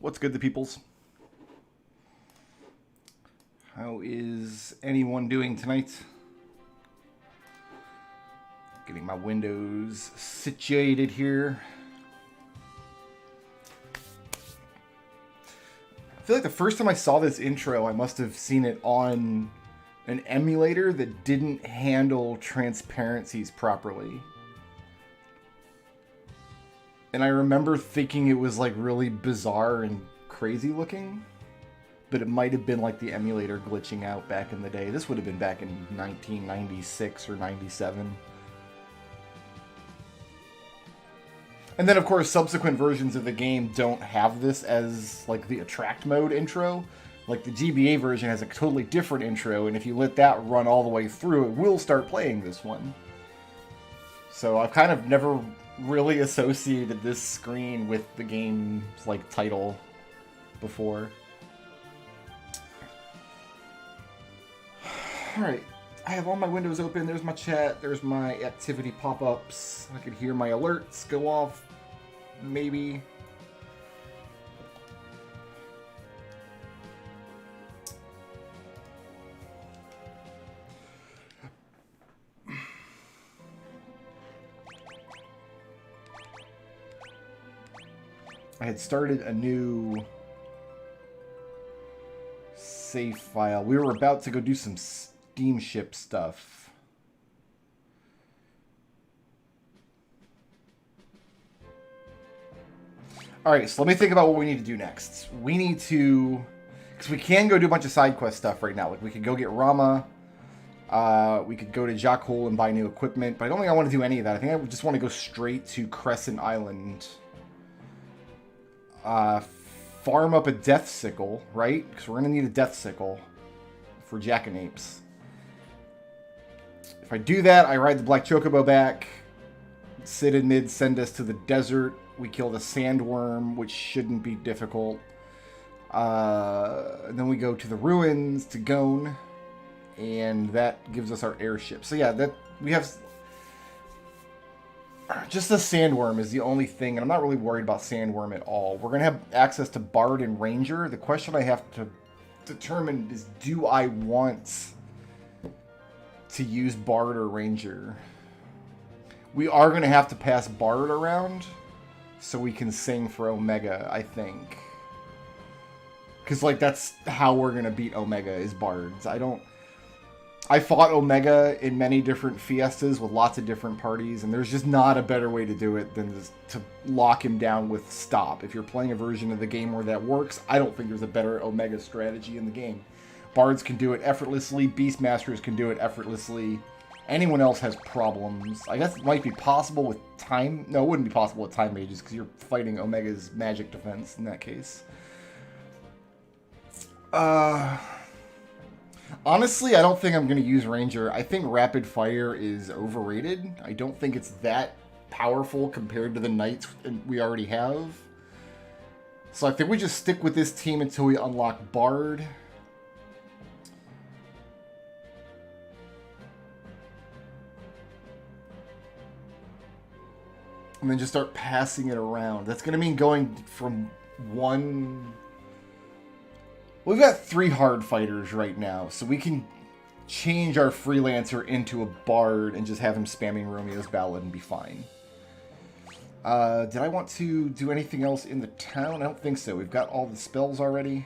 What's good, the peoples? How is anyone doing tonight? Getting my windows situated here. I feel like the first time I saw this intro, I must have seen it on an emulator that didn't handle transparencies properly. And I remember thinking it was like really bizarre and crazy looking. But it might have been like the emulator glitching out back in the day. This would have been back in 1996 or 97. And then, of course, subsequent versions of the game don't have this as like the attract mode intro. Like the GBA version has a totally different intro, and if you let that run all the way through, it will start playing this one. So I've kind of never really associated this screen with the game's like title before. Alright, I have all my windows open. There's my chat, there's my activity pop-ups. I can hear my alerts go off, maybe. I had started a new save file. We were about to go do some steamship stuff. Alright, so let me think about what we need to do next. We need to... Because we can go do a bunch of side quest stuff right now. Like, we could go get Rama. We could go to Jacques Hole and buy new equipment. But I don't think I want to do any of that. I think I just want to go straight to Crescent Island. Farm up a Death Sickle, right? Because we're going to need a Death Sickle for Jackanapes. If I do that, I ride the Black Chocobo back. Sid and Mid send us to the desert. We kill the sandworm, which shouldn't be difficult. And then we go to the ruins to Gone. And that gives us our airship. So yeah, that we have... Just the sandworm is the only thing, and I'm not really worried about sandworm at all. We're going to have access to Bard and Ranger. The question I have to determine is, do I want to use Bard or Ranger? We are going to have to pass Bard around so we can sing for Omega, I think. Because, like, that's how we're going to beat Omega, is Bards. I fought Omega in many different fiestas with lots of different parties, and there's just not a better way to do it than just to lock him down with Stop. If you're playing a version of the game where that works, I don't think there's a better Omega strategy in the game. Bards can do it effortlessly, Beastmasters can do it effortlessly. Anyone else has problems. I guess it might be possible with time... No, it wouldn't be possible with Time Mages, because you're fighting Omega's magic defense in that case. Honestly, I don't think I'm going to use Ranger. I think Rapid Fire is overrated. I don't think it's that powerful compared to the Knights we already have. So I think we just stick with this team until we unlock Bard. And then just start passing it around. That's going to mean going from one... We've got 3 hard fighters right now, so we can change our Freelancer into a Bard and just have him spamming Romeo's Ballad and be fine. Did I want to do anything else in the town? I don't think so. We've got all the spells already.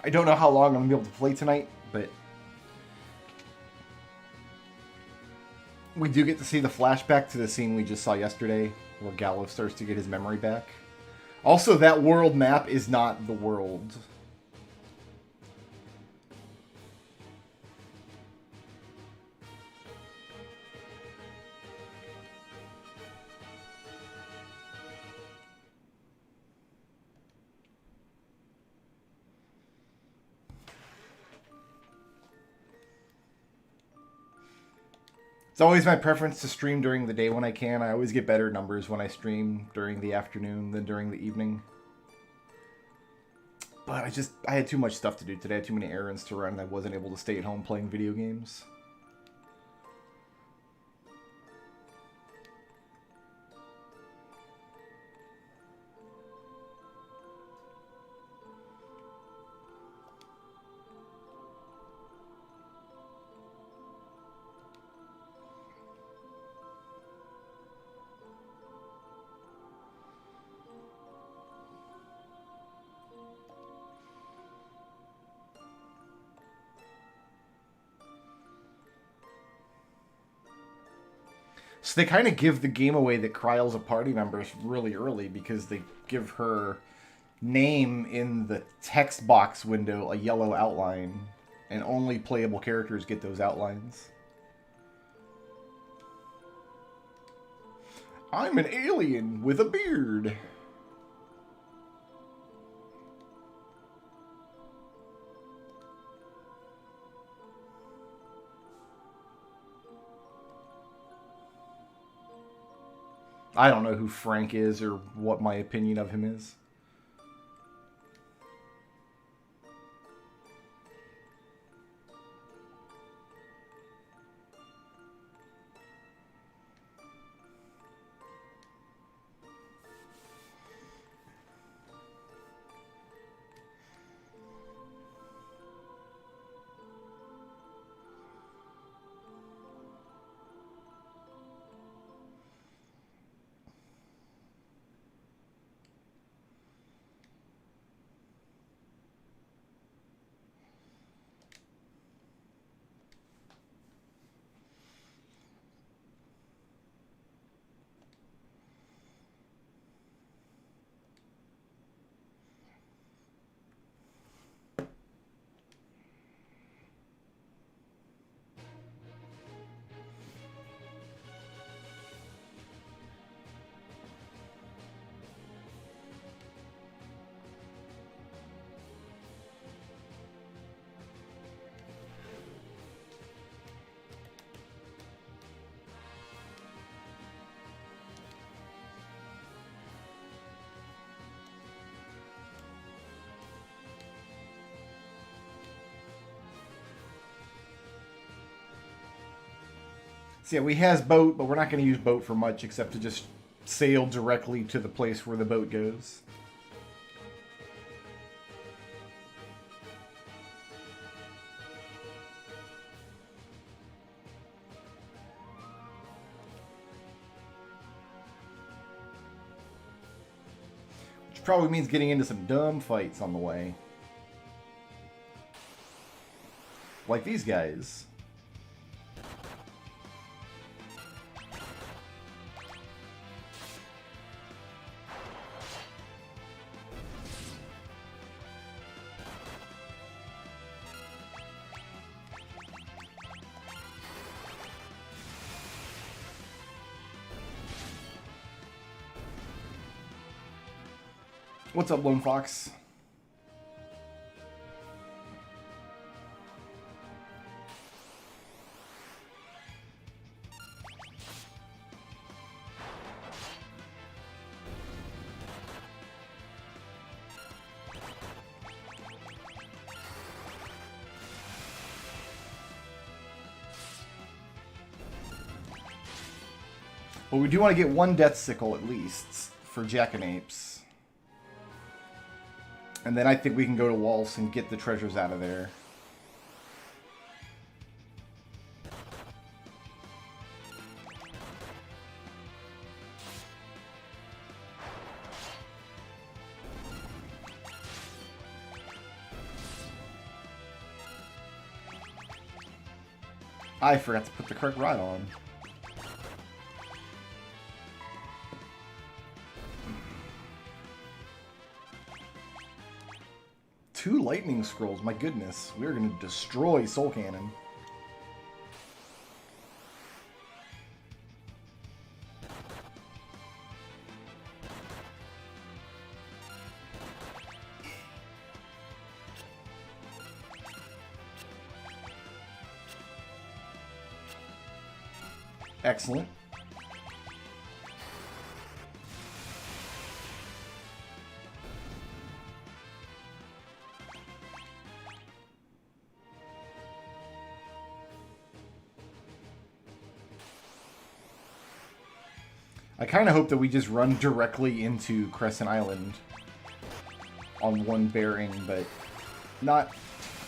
I don't know how long I'm going to be able to play tonight, but we do get to see the flashback to the scene we just saw yesterday, where Gallo starts to get his memory back. Also, that world map is not the world. It's always my preference to stream during the day when I can. I always get better numbers when I stream during the afternoon than during the evening. But I had too much stuff to do today. I had too many errands to run, and I wasn't able to stay at home playing video games. So they kind of give the game away that Kryle's a party member really early, because they give her name in the text box window a yellow outline, and only playable characters get those outlines. I'm an alien with a beard. I don't know who Frank is or what my opinion of him is. So yeah, we has boat, but we're not going to use boat for much except to just sail directly to the place where the boat goes. Which probably means getting into some dumb fights on the way. Like these guys. What's up, Lone Fox? Well, we do want to get one Death Sickle at least for Jackanapes. And then I think we can go to Waltz and get the treasures out of there. I forgot to put the correct rod on. Two lightning scrolls, my goodness. We're going to destroy Soul Cannon. Excellent. I kind of hope that we just run directly into Crescent Island on one bearing, but not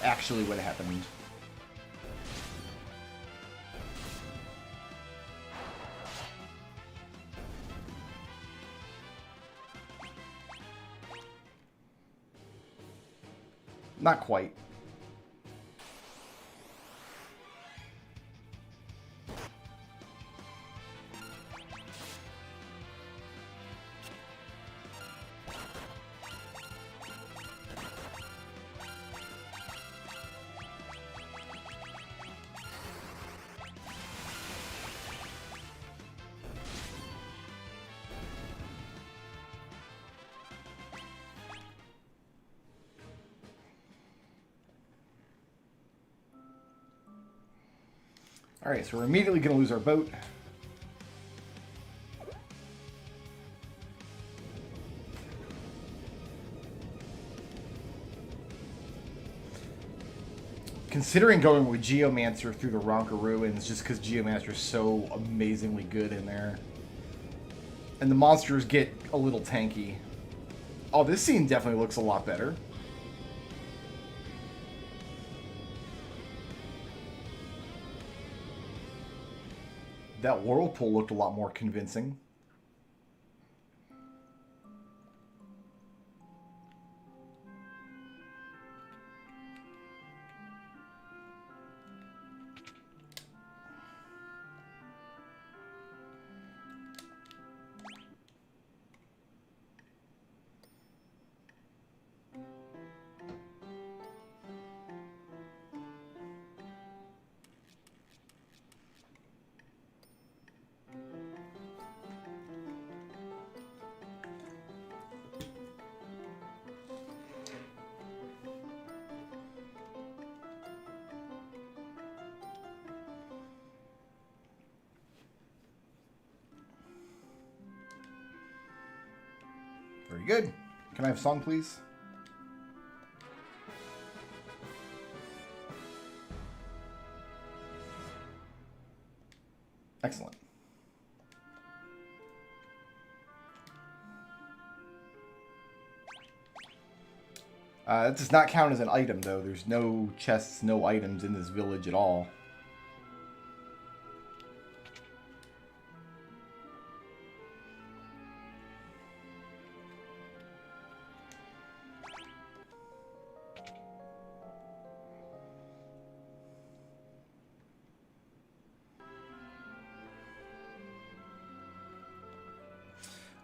actually what happened. Not quite. Alright, so we're immediately going to lose our boat. Considering going with Geomancer through the Ronka Ruins, just because Geomancer is so amazingly good in there. And the monsters get a little tanky. Oh, this scene definitely looks a lot better. That whirlpool looked a lot more convincing. Very good. Can I have a song, please? Excellent. That does not count as an item, though. There's no chests, no items in this village at all.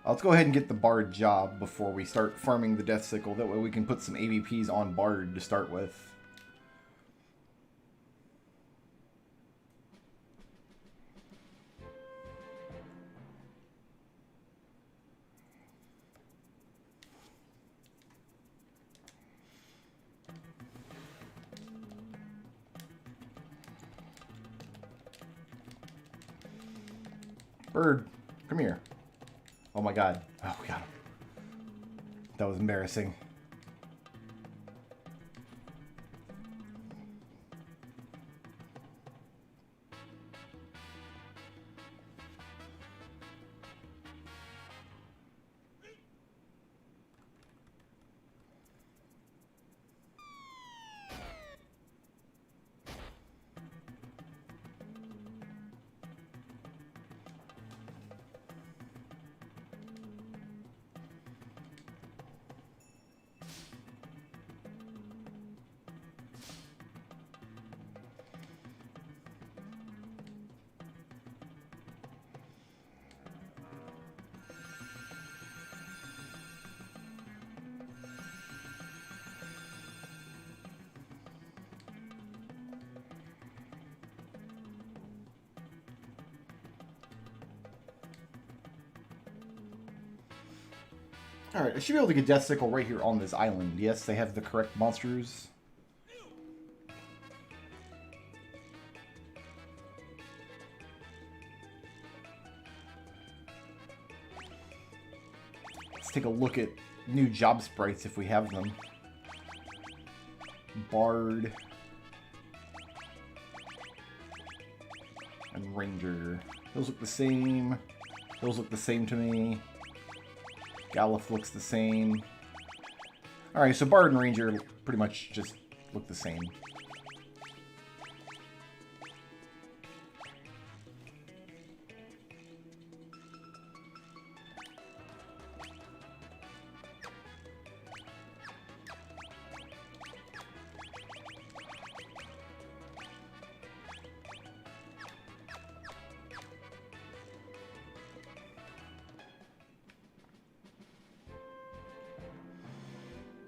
Let's go ahead and get the Bard job before we start farming the Death Sickle. That way we can put some AVPs on Bard to start with. Bird, come here. Oh my god. Oh, we got him. That was embarrassing. Alright, I should be able to get Death Sickle right here on this island. Yes, they have the correct monsters. Let's take a look at new job sprites if we have them. Bard. And Ranger. Those look the same. Those look the same to me. Galuf looks the same. Alright, so Bard and Ranger pretty much just look the same.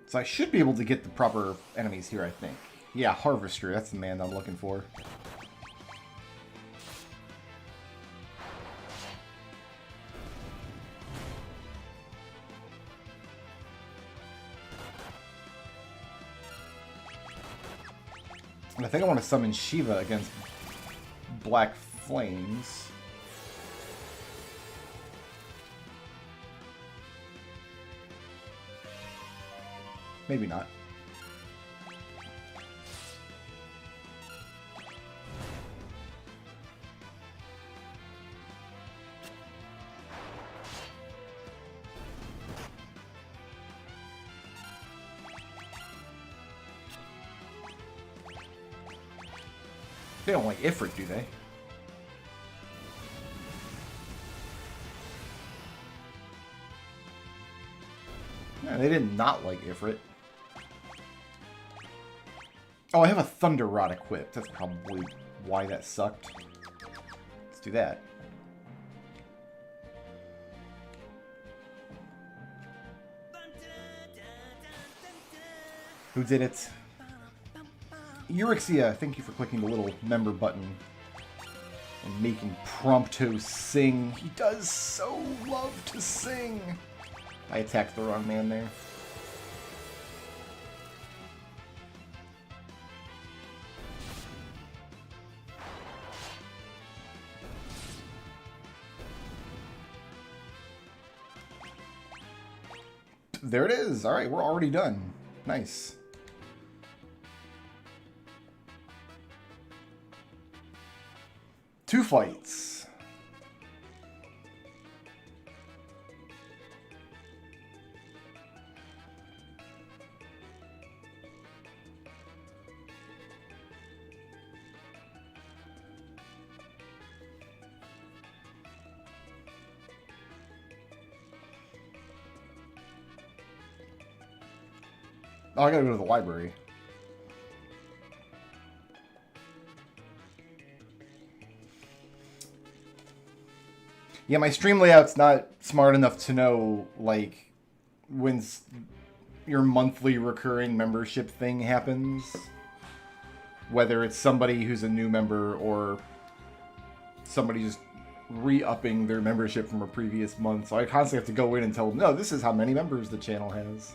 So I should be able to get the proper enemies here, I think. Yeah, Harvester, that's the man I'm looking for. And I think I want to summon Shiva against Black Flames. Maybe not. They don't like Ifrit, do they? Yeah, they did not like Ifrit. Oh, I have a Thunder Rod equipped. That's probably why that sucked. Let's do that. Who did it? Eurexia, thank you for clicking the little member button and making Prompto sing. He does so love to sing. I attacked the wrong man there. There it is. All right, we're already done. Nice. Two fights. Oh, I gotta go to the library. Yeah, my stream layout's not smart enough to know, like, when your monthly recurring membership thing happens. Whether it's somebody who's a new member or somebody just re-upping their membership from a previous month. So I constantly have to go in and tell them, no, this is how many members the channel has.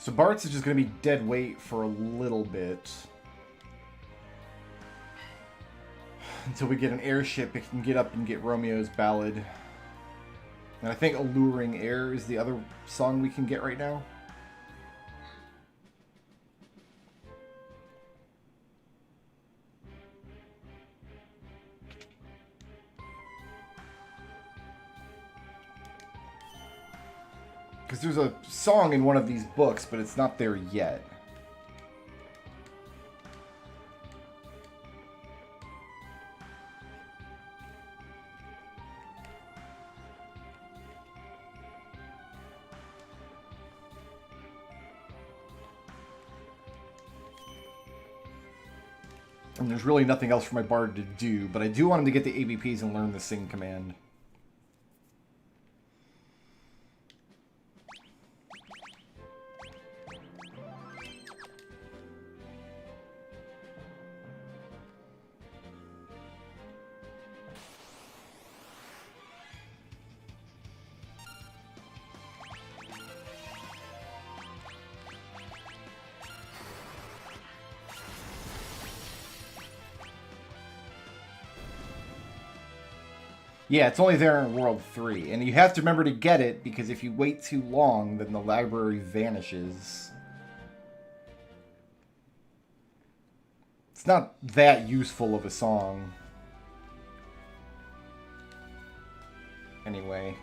So Bart's is just going to be dead weight for a little bit. Until we get an airship, it can get up and get Romeo's ballad. And I think Alluring Air is the other song we can get right now. Because there's a song in one of these books, but it's not there yet. And there's really nothing else for my bard to do, but I do want him to get the ABPs and learn the sing command. Yeah, it's only there in World 3, and you have to remember to get it, because if you wait too long, then the library vanishes. It's not that useful of a song. Anyway.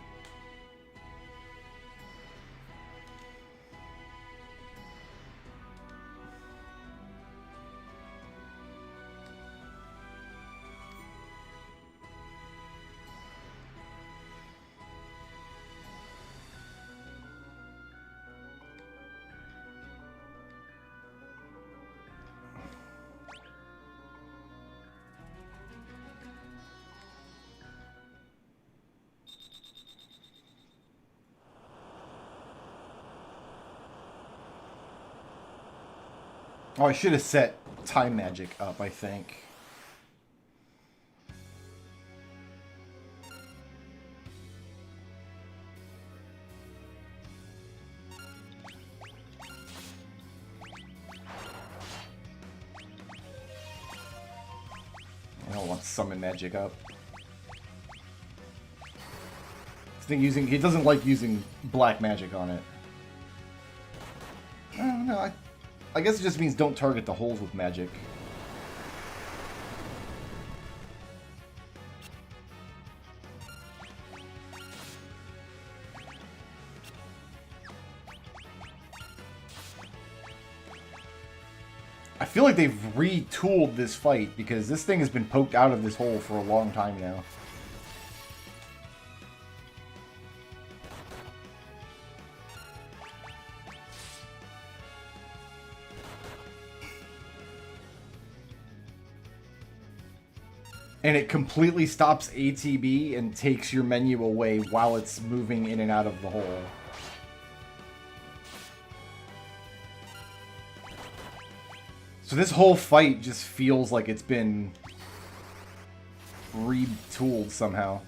Oh, I should have set Time Magic up, I think. I don't want Summon Magic up. He doesn't like using black magic on it. I don't know, I guess it just means don't target the holes with magic. I feel like they've retooled this fight because this thing has been poked out of this hole for a long time now. And it completely stops ATB and takes your menu away while it's moving in and out of the hole. So this whole fight just feels like it's been retooled somehow.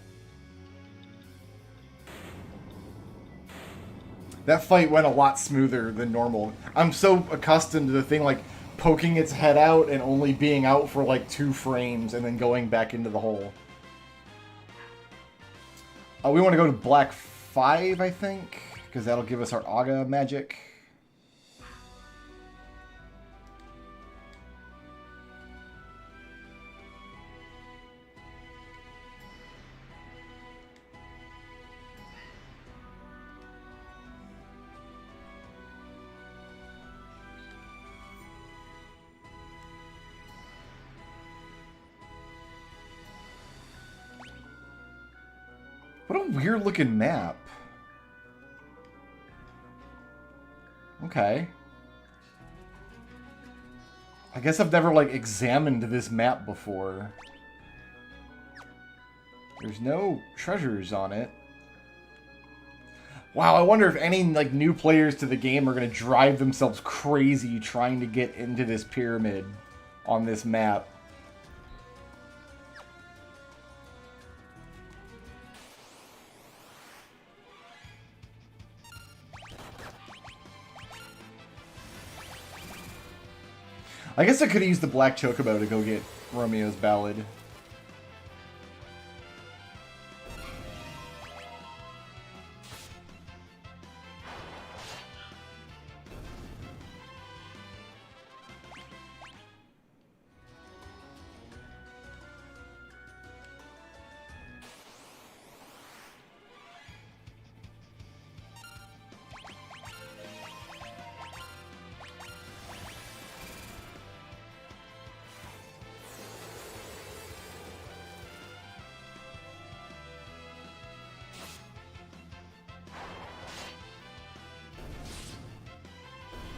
That fight went a lot smoother than normal. I'm so accustomed to the thing like poking its head out and only being out for like 2 frames and then going back into the hole. We want to go to Black 5, I think, because that'll give us our Aga magic. What a weird looking map. Okay. I guess I've never, like, examined this map before. There's no treasures on it. Wow, I wonder if any, like, new players to the game are going to drive themselves crazy trying to get into this pyramid on this map. I guess I could have used the Black Chocobo to go get Romeo's Ballad.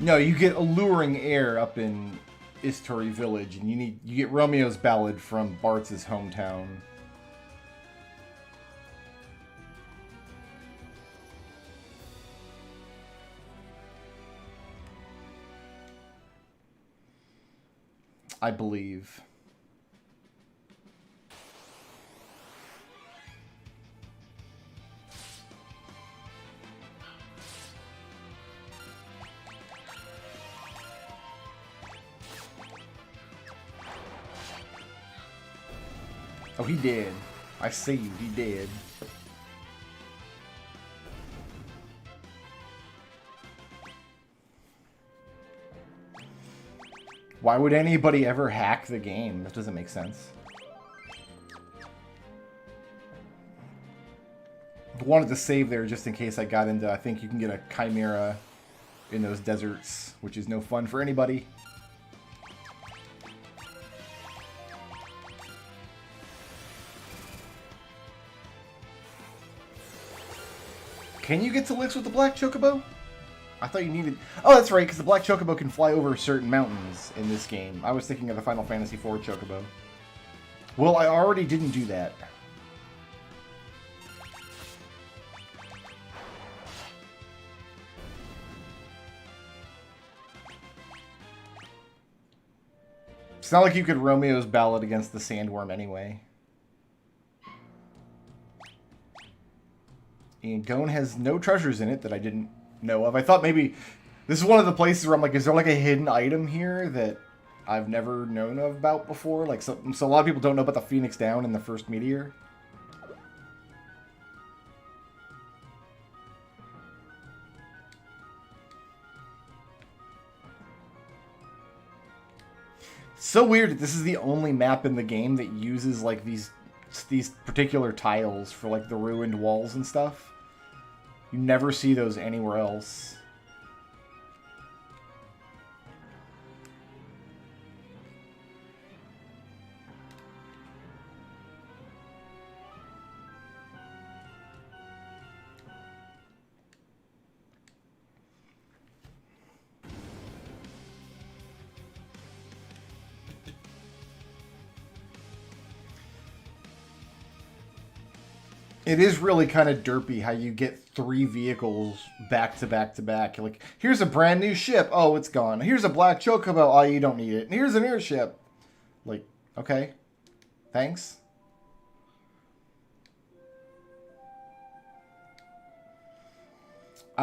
No, you get Alluring Air up in Istori Village, and you get Romeo's Ballad from Bart's hometown. I believe. Oh, he did. I see you. He did. Why would anybody ever hack the game? That doesn't make sense. I wanted to save there just in case I got into... I think you can get a Chimera in those deserts, which is no fun for anybody. Can you get to Licks with the Black Chocobo? I thought you needed... Oh, that's right, because the Black Chocobo can fly over certain mountains in this game. I was thinking of the Final Fantasy IV Chocobo. Well, I already didn't do that. It's not like you could Romeo's Ballad against the Sandworm anyway. And Gone has no treasures in it that I didn't know of. I thought maybe this is one of the places where I'm like, is there like a hidden item here that I've never known about before? Like, so a lot of people don't know about the Phoenix Down and the first meteor. It's so weird that this is the only map in the game that uses like these particular tiles for like the ruined walls and stuff. You never see those anywhere else. It is really kind of derpy how you get 3 vehicles back to back to back. You're like, here's a brand new ship. Oh, it's gone. Here's a Black Chocobo. Oh, you don't need it. And here's an airship. Like, okay. Thanks.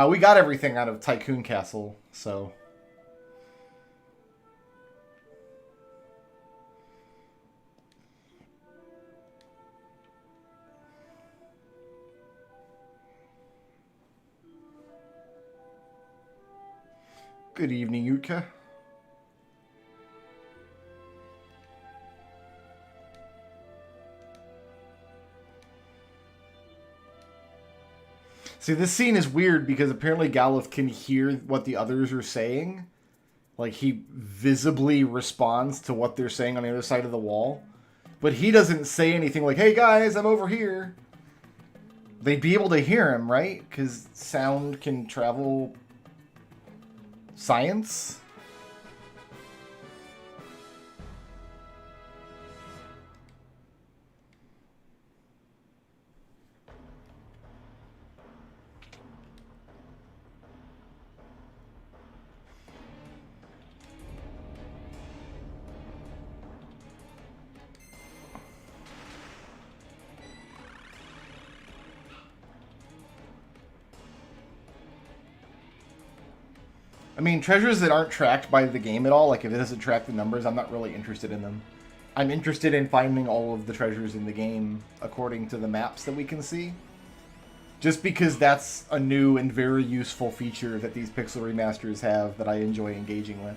We got everything out of Tycoon Castle, so... Good evening, Yutka. See, this scene is weird because apparently Galuf can hear what the others are saying. Like, he visibly responds to what they're saying on the other side of the wall. But he doesn't say anything like, hey guys, I'm over here. They'd be able to hear him, right? Because sound can travel science? I mean, treasures that aren't tracked by the game at all, like if it doesn't track the numbers, I'm not really interested in them. I'm interested in finding all of the treasures in the game according to the maps that we can see. Just because that's a new and very useful feature that these pixel remasters have that I enjoy engaging with.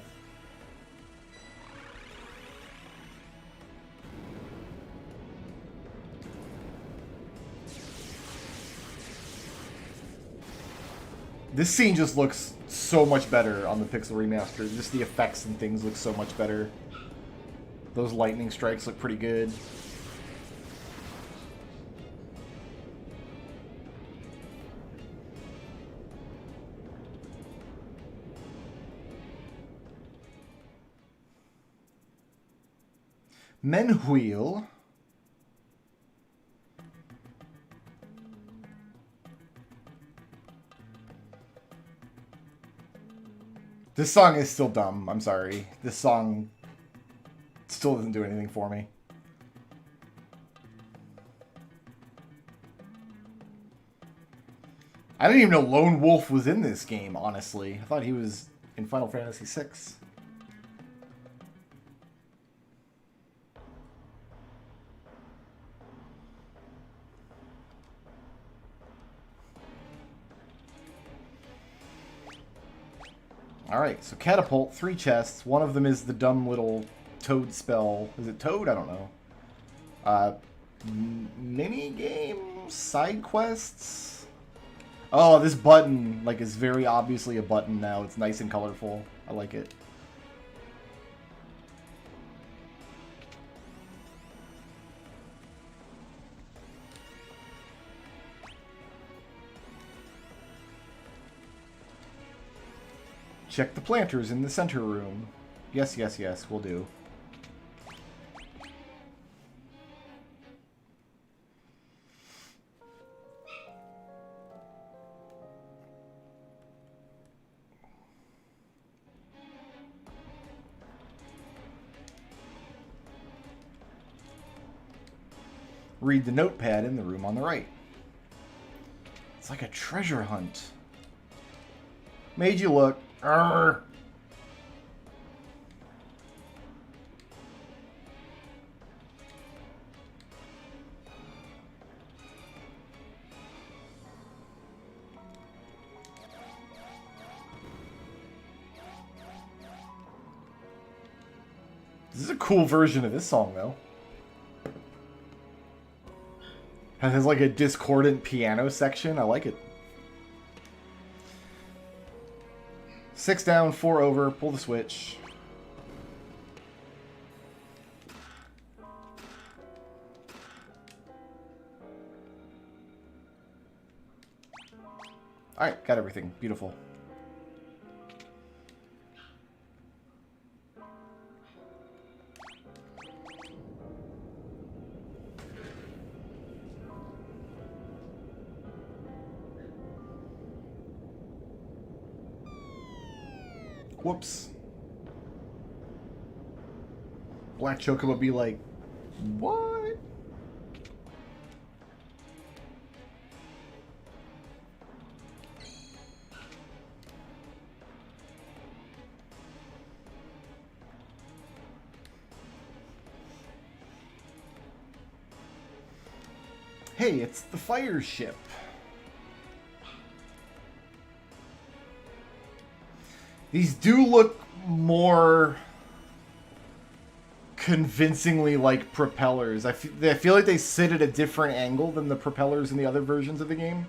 This scene just looks so much better on the pixel remaster. Just the effects and things look so much better. Those lightning strikes look pretty good. Menhuil. This song is still dumb. I'm sorry. This song still doesn't do anything for me. I didn't even know Lone Wolf was in this game, honestly. I thought he was in Final Fantasy VI. Alright, so Catapult, 3 chests. One of them is the dumb little toad spell. Is it toad? I don't know. Mini-game? Side quests? Oh, this button, like, is very obviously a button now. It's nice and colorful. I like it. Check the planters in the center room. Yes, yes, yes, we'll do. Read the notepad in the room on the right. It's like a treasure hunt. Made you look. Arrgh. This is a cool version of this song, though. It has like a discordant piano section. I like it. 6 down, 4 over, pull the switch. Alright, got everything. Beautiful. Whoops. Black Chocobo would be like, what? Hey, it's the fire ship. These do look more convincingly like propellers. I feel like they sit at a different angle than the propellers in the other versions of the game.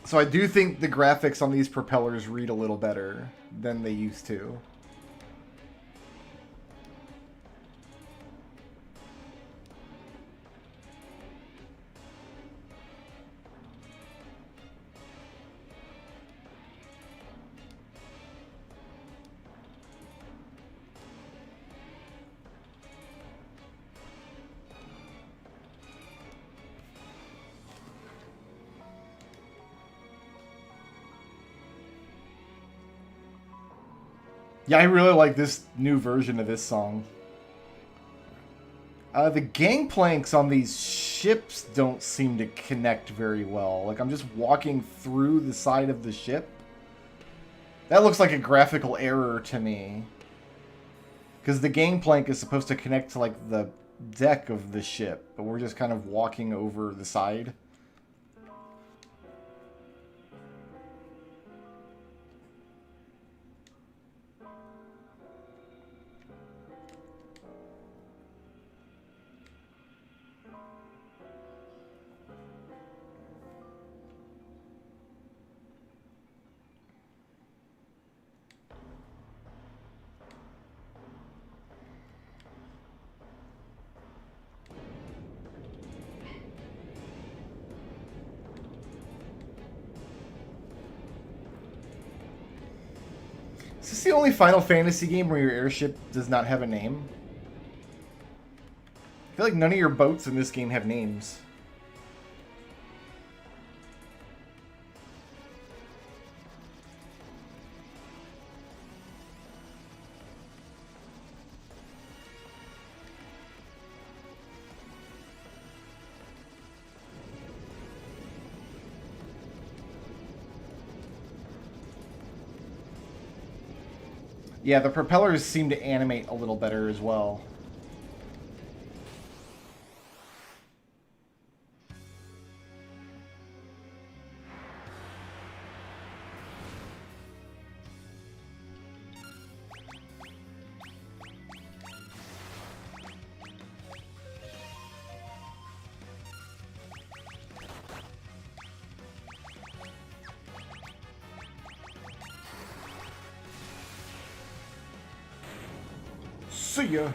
So I do think the graphics on these propellers read a little better than they used to. Yeah, I really like this new version of this song. The gangplanks on these ships don't seem to connect very well. Like, I'm just walking through the side of the ship. That looks like a graphical error to me. Because the gangplank is supposed to connect to, like, the deck of the ship. But we're just kind of walking over the side. Is this the only Final Fantasy game where your airship does not have a name? I feel like none of your boats in this game have names. Yeah, the propellers seem to animate a little better as well. See ya.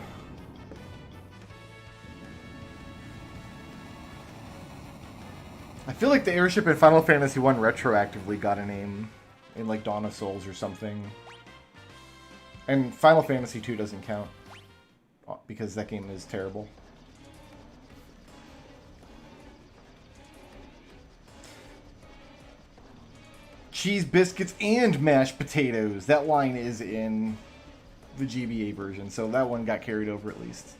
I feel like the airship in Final Fantasy 1 retroactively got a name in like Dawn of Souls or something. And Final Fantasy 2 doesn't count because that game is terrible. Cheese biscuits and mashed potatoes. That line is in the GBA version, so that one got carried over at least.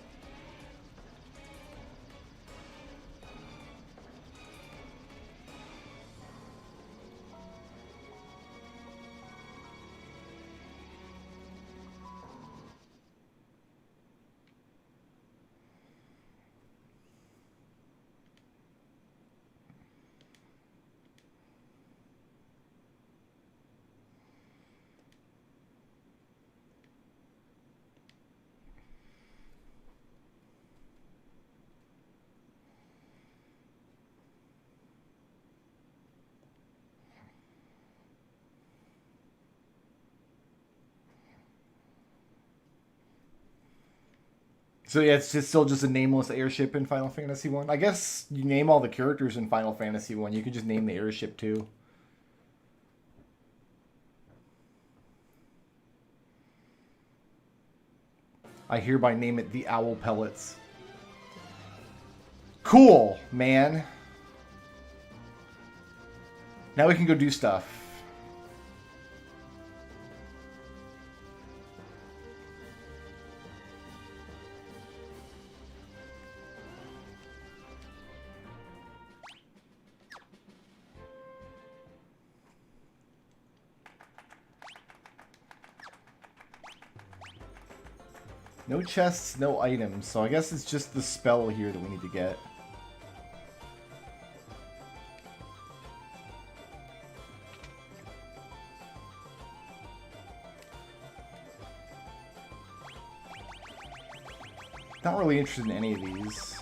So yeah, it's just still just a nameless airship in Final Fantasy 1. I guess you name all the characters in Final Fantasy 1. You could just name the airship too. I hereby name it the Owl Pellets. Cool, man. Now we can go do stuff. No chests, no items, so I guess it's just the spell here that we need to get. Not really interested in any of these.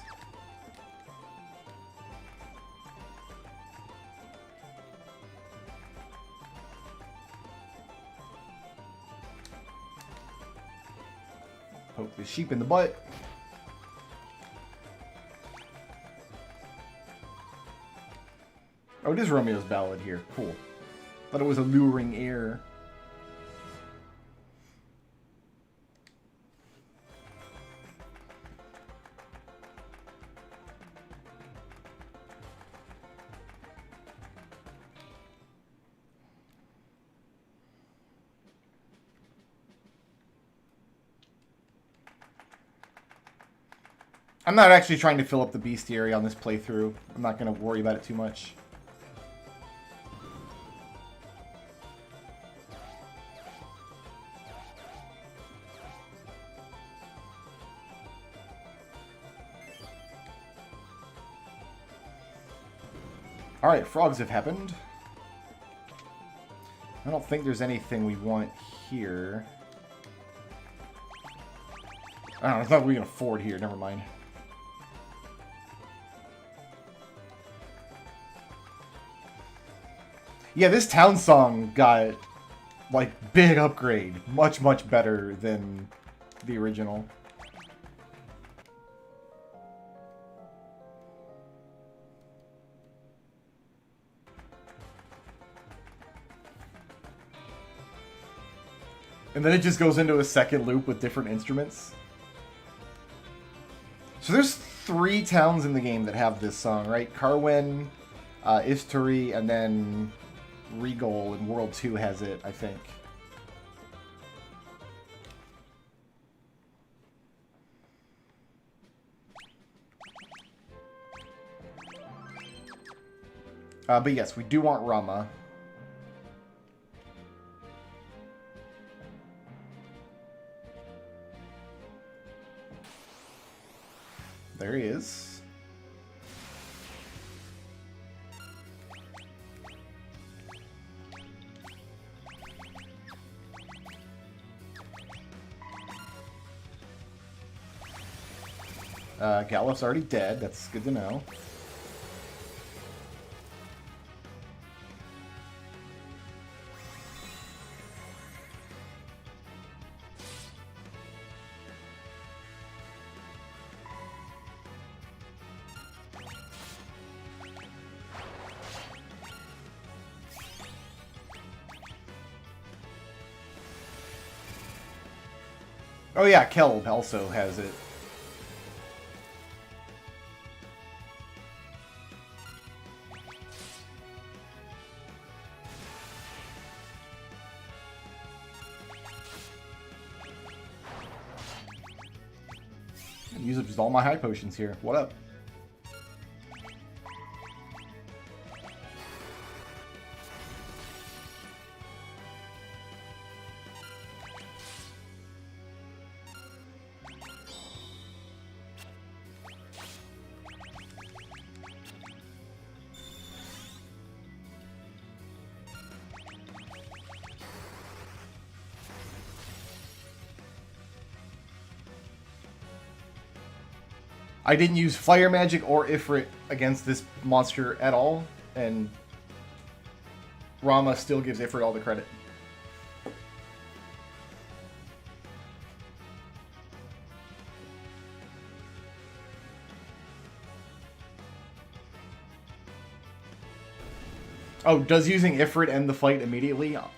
Poke the sheep in the butt. Oh, it is Romeo's Ballad here. Cool. Thought it was a luring air. I'm not actually trying to fill up the bestiary on this playthrough. I'm not going to worry about it too much. Alright, frogs have happened. I don't think there's anything we want here. I don't know, it's not we can afford here, never mind. Yeah, this town song got, like, big upgrade. Much, much better than the original. And then it just goes into a second loop with different instruments. So there's 3 towns in the game that have this song, right? Carwen, Istari, and then Regal in World 2 has it, I think. But yes, we do want Rama. There he is. Galloff's already dead. That's good to know. Oh yeah, Kelb also has it. Use up just all my high potions here. What up? I didn't use Fire Magic or Ifrit against this monster at all, and Rama still gives Ifrit all the credit. Oh, does using Ifrit end the fight immediately? I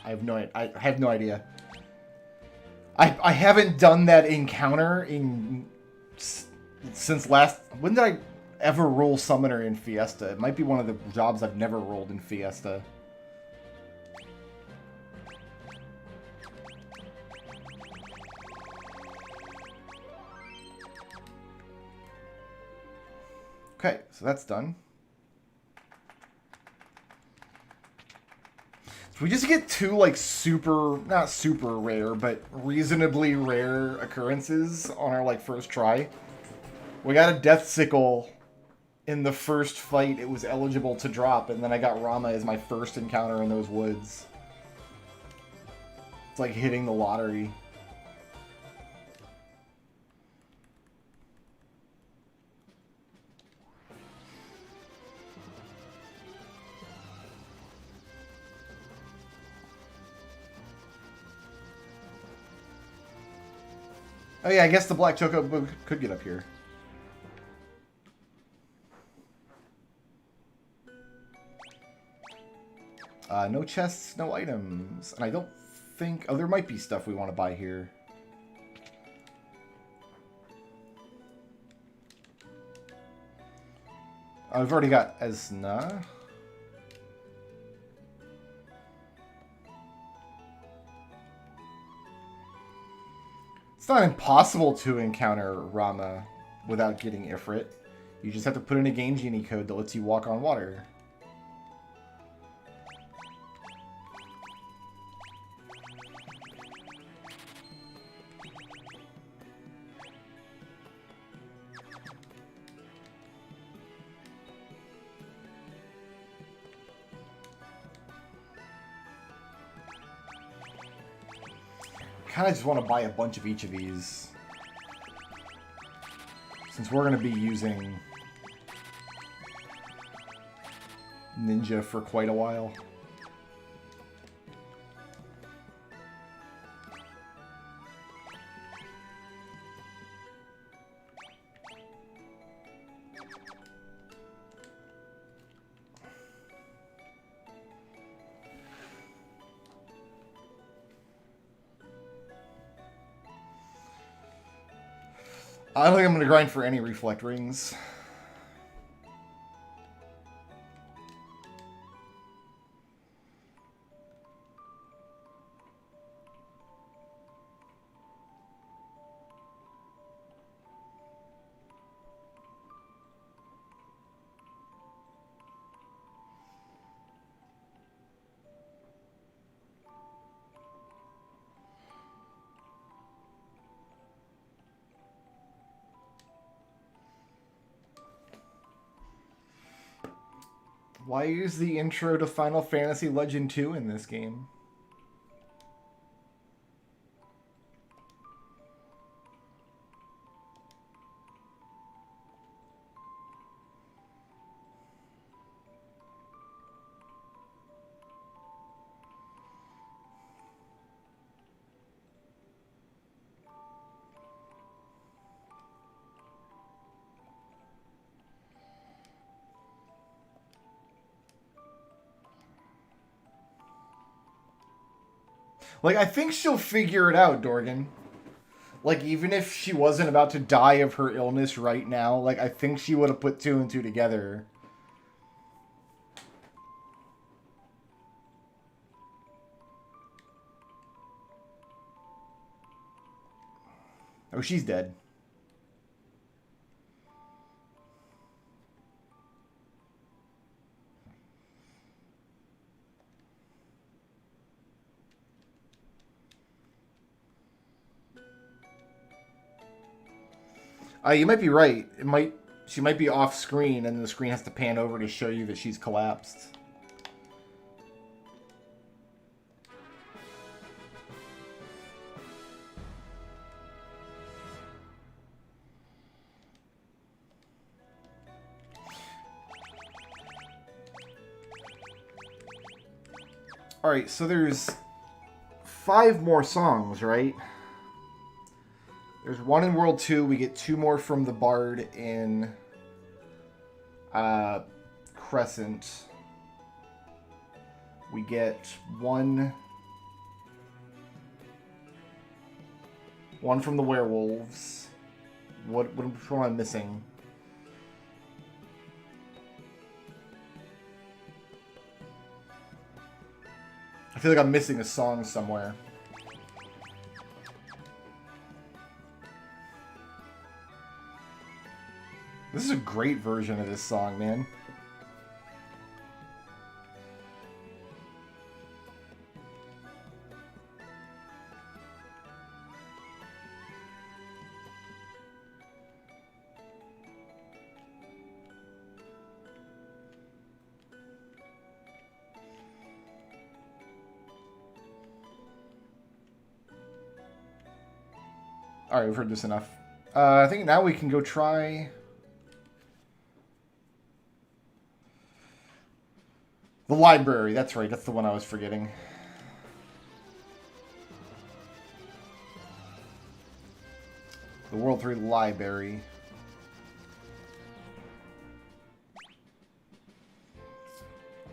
have no idea. I haven't done that encounter since last... When did I ever roll Summoner in Fiesta? It might be one of the jobs I've never rolled in Fiesta. Okay, so that's done. So we just get 2, like, not super rare, but reasonably rare occurrences on our, like, first try. We got a Death Sickle in the first fight it was eligible to drop, and then I got Rama as my first encounter in those woods. It's like hitting the lottery. Oh yeah, I guess the black chocobo could get up here. No chests, no items. And I don't think... Oh, there might be stuff we want to buy here. I've already got Esna. It's not impossible to encounter Rama without getting Ifrit. You just have to put in a Game Genie code that lets you walk on water. Kind of just want to buy a bunch of each of these, since we're going to be using Ninja for quite a while. I don't think I'm going to grind for any reflect rings. Why use the intro to Final Fantasy Legend 2 in this game? Like, I think she'll figure it out, Dorgan. Like, even if she wasn't about to die of her illness right now, like, I think she would have put 2 and 2 together. Oh, she's dead. You might be right. She might be off screen, and the screen has to pan over to show you that she's collapsed. Alright, so there's 5 more songs, right? There's 1 in World 2. We get 2 more from the Bard in Crescent. We get one from the Werewolves. Which one am I missing? I feel like I'm missing a song somewhere. This is a great version of this song, man. Alright, we've heard this enough. I think now we can go try... the library, that's right. That's the one I was forgetting. The World 3 Library.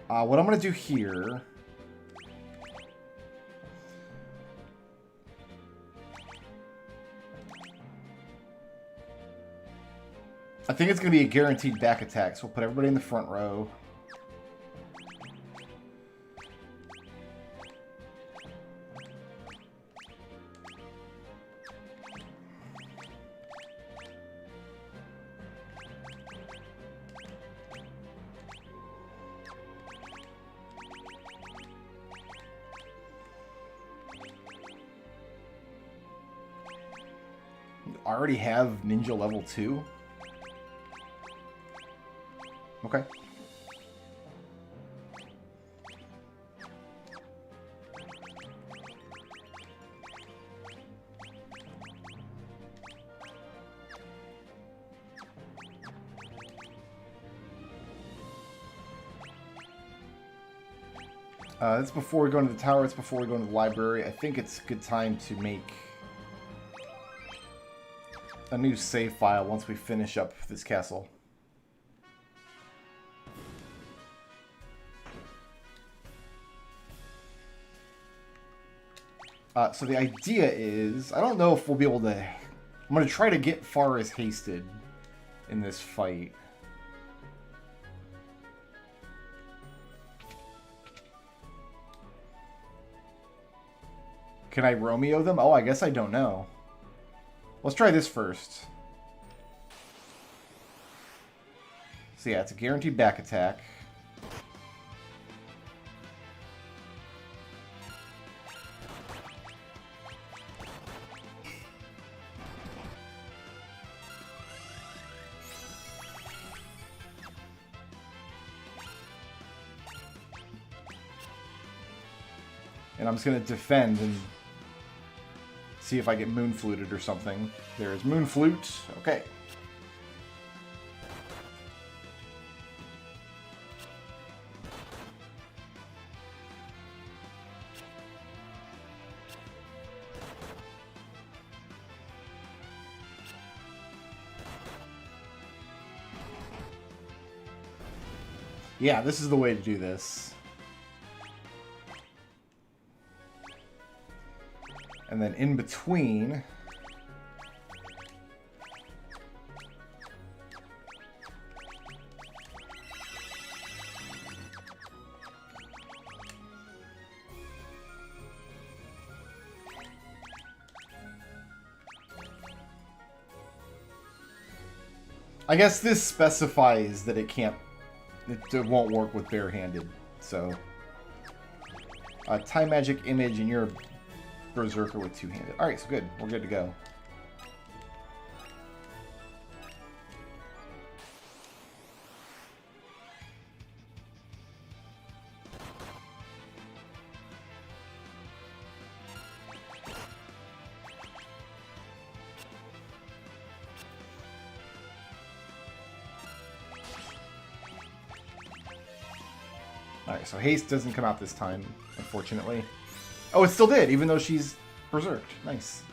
What I'm going to do here... I think it's going to be a guaranteed back attack, so we'll put everybody in the front row. I already have Ninja level 2. Okay. It's before we go into the tower, it's before we go into the library. I think it's a good time to make a new save file once we finish up this castle. So the idea is, I don't know if we'll be able to... I'm going to try to get far as hasted in this fight. Can I Romeo them? Oh, I guess I don't know. Let's try this first. So yeah, it's a guaranteed back attack. And I'm just going to defend and see if I get Moon Fluted or something. There's Moon Flute. Okay. Yeah, this is the way to do this. And then in between, I guess this specifies that it can't, it won't work with barehanded. So, Time Magic Image, and you're a Berserker with two-handed. Alright, so good. We're good to go. Alright, so haste doesn't come out this time, unfortunately. Oh, it still did, even though she's berserked. Nice.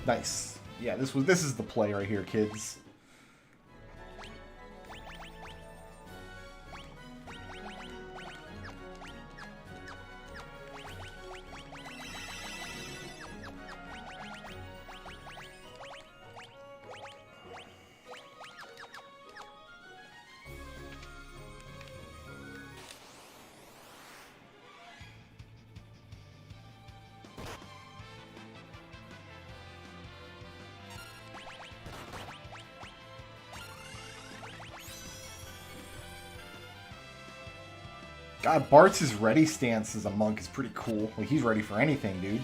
Nice. Yeah, this is the play right here, kids. God, Bart's ready stance as a monk is pretty cool. Like, he's ready for anything, dude.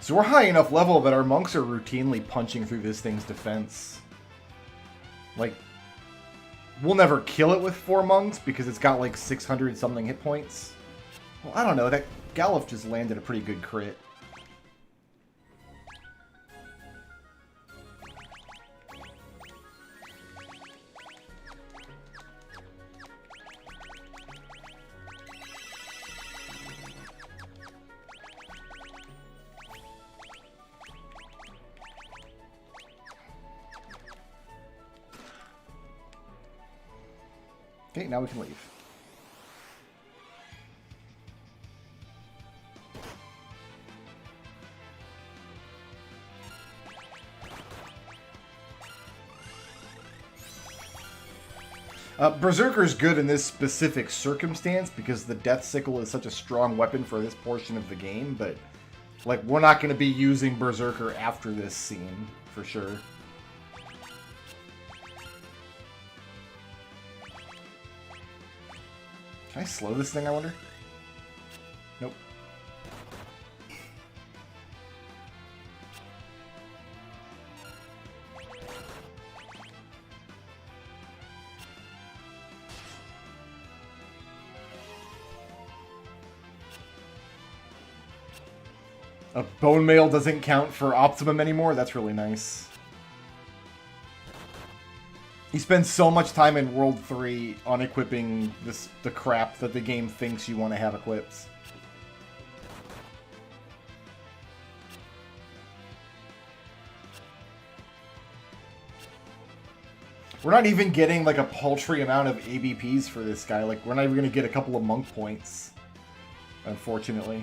So we're high enough level that our monks are routinely punching through this thing's defense. Like, we'll never kill it with 4 monks because it's got like 600 something hit points. Well, I don't know. That Galuf just landed a pretty good crit. Okay, now we can leave. Berserker's good in this specific circumstance because the Death Sickle is such a strong weapon for this portion of the game, but like we're not going to be using Berserker after this scene, for sure. Can I slow this thing, I wonder? Nope. Bone Mail doesn't count for Optimum anymore? That's really nice. He spends so much time in World 3 on equipping the crap that the game thinks you want to have equipped. We're not even getting like a paltry amount of ABPs for this guy. Like, we're not even going to get a couple of monk points, unfortunately.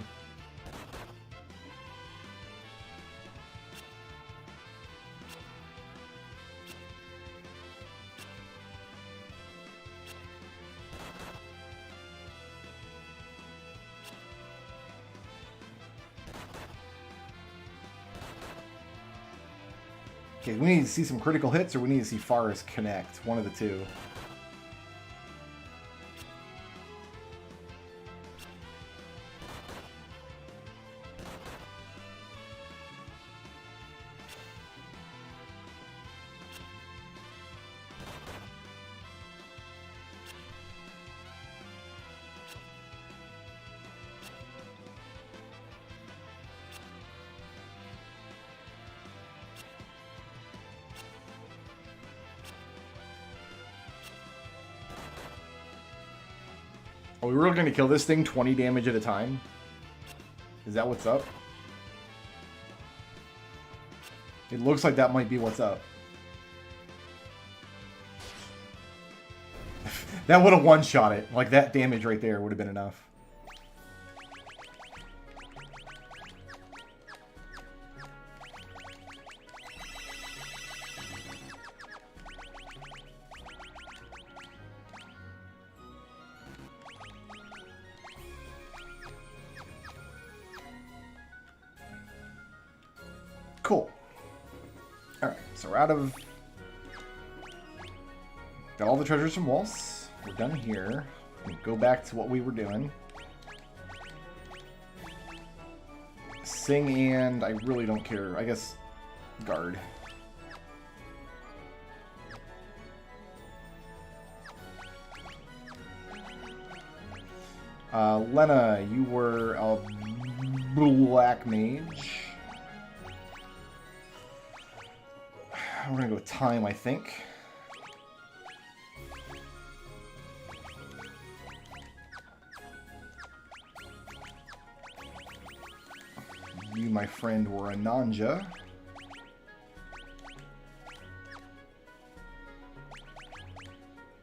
Okay, we need to see some critical hits, or we need to see Forest connect. One of the two. Are we really going to kill this thing 20 damage at a time? Is that what's up? It looks like that might be what's up. That would have one-shot it. Like, that damage right there would have been enough. Cool. Alright, so we're out of... Got all the treasures from Waltz. We're done here. We'll go back to what we were doing. Sing and... I really don't care. I guess... Guard. Lena, you were a black mage. We're gonna go with time, I think. You, my friend, were a Nanja.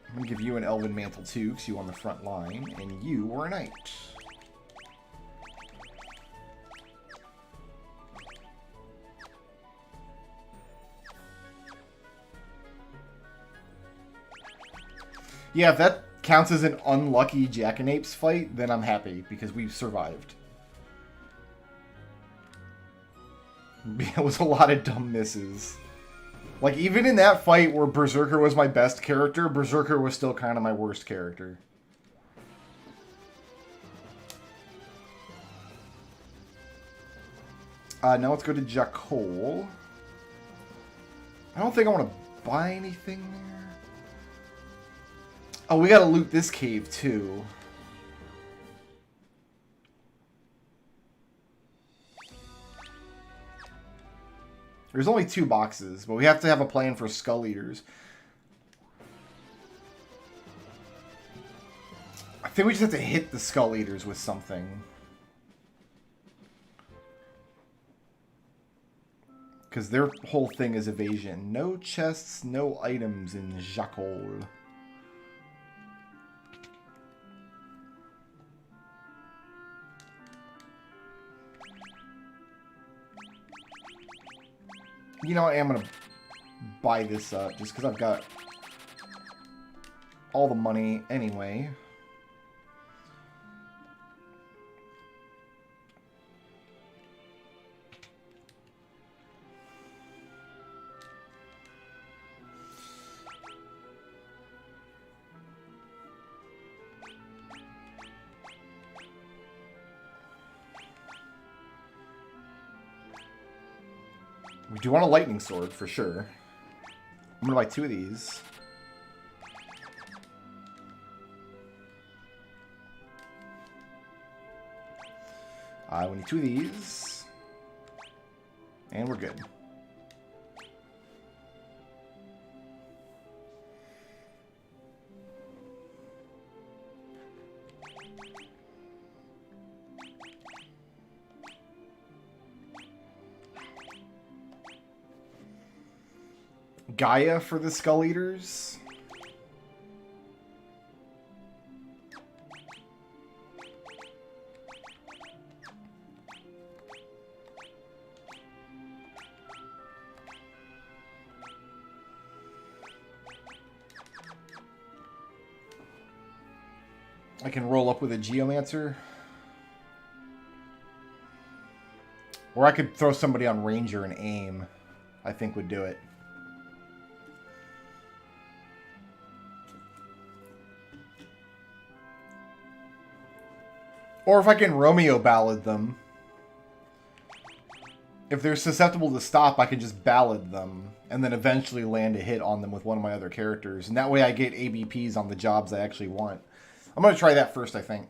I'm gonna give you an Elven Mantle too, because you on the front line, and you were a knight. Yeah, if that counts as an unlucky Jackanapes fight, then I'm happy, because we've survived. It was a lot of dumb misses. Like, even in that fight where Berserker was my best character, Berserker was still kind of my worst character. Now let's go to Jakol. I don't think I want to buy anything there. Oh, we gotta loot this cave, too. There's only 2 boxes, but we have to have a plan for Skull Eaters. I think we just have to hit the Skull Eaters with something. Because their whole thing is evasion. No chests, no items in Jacol. You know what? I'm going to buy this up just because I've got all the money anyway. We do want a lightning sword, for sure. I'm gonna buy 2 of these. We need 2 of these. And we're good. Gaia for the Skull Eaters. I can roll up with a Geomancer. Or I could throw somebody on Ranger and aim. I think would do it. Or if I can Romeo ballad them. If they're susceptible to stop, I can just ballad them. And then eventually land a hit on them with one of my other characters. And that way I get ABPs on the jobs I actually want. I'm going to try that first, I think.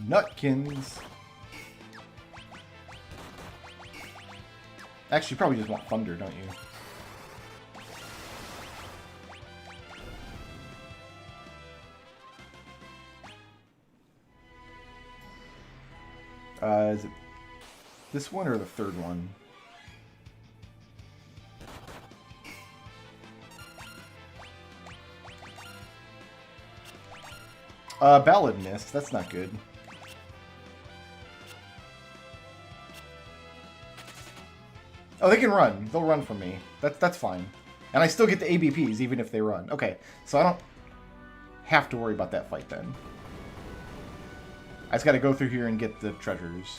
Nutkins. Actually, you probably just want thunder, don't you? Is it this one or the third one? Ballad missed. That's not good. Oh, they can run. They'll run from me. That's fine. And I still get the ABPs even if they run. Okay, so I don't have to worry about that fight then. I just gotta go through here and get the treasures.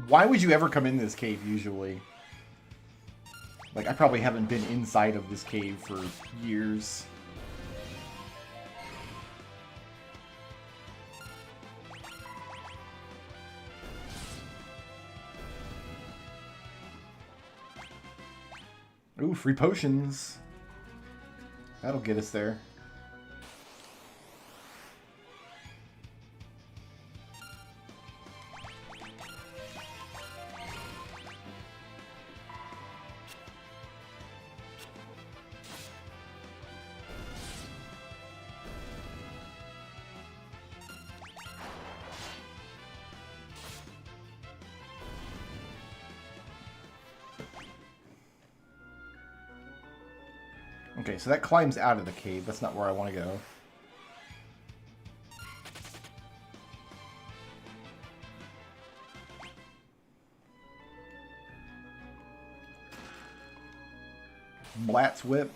Why would you ever come in this cave, usually? Like, I probably haven't been inside of this cave for years. Ooh, free potions. That'll get us there. Okay, so that climbs out of the cave. That's not where I want to go. Blat's Whip.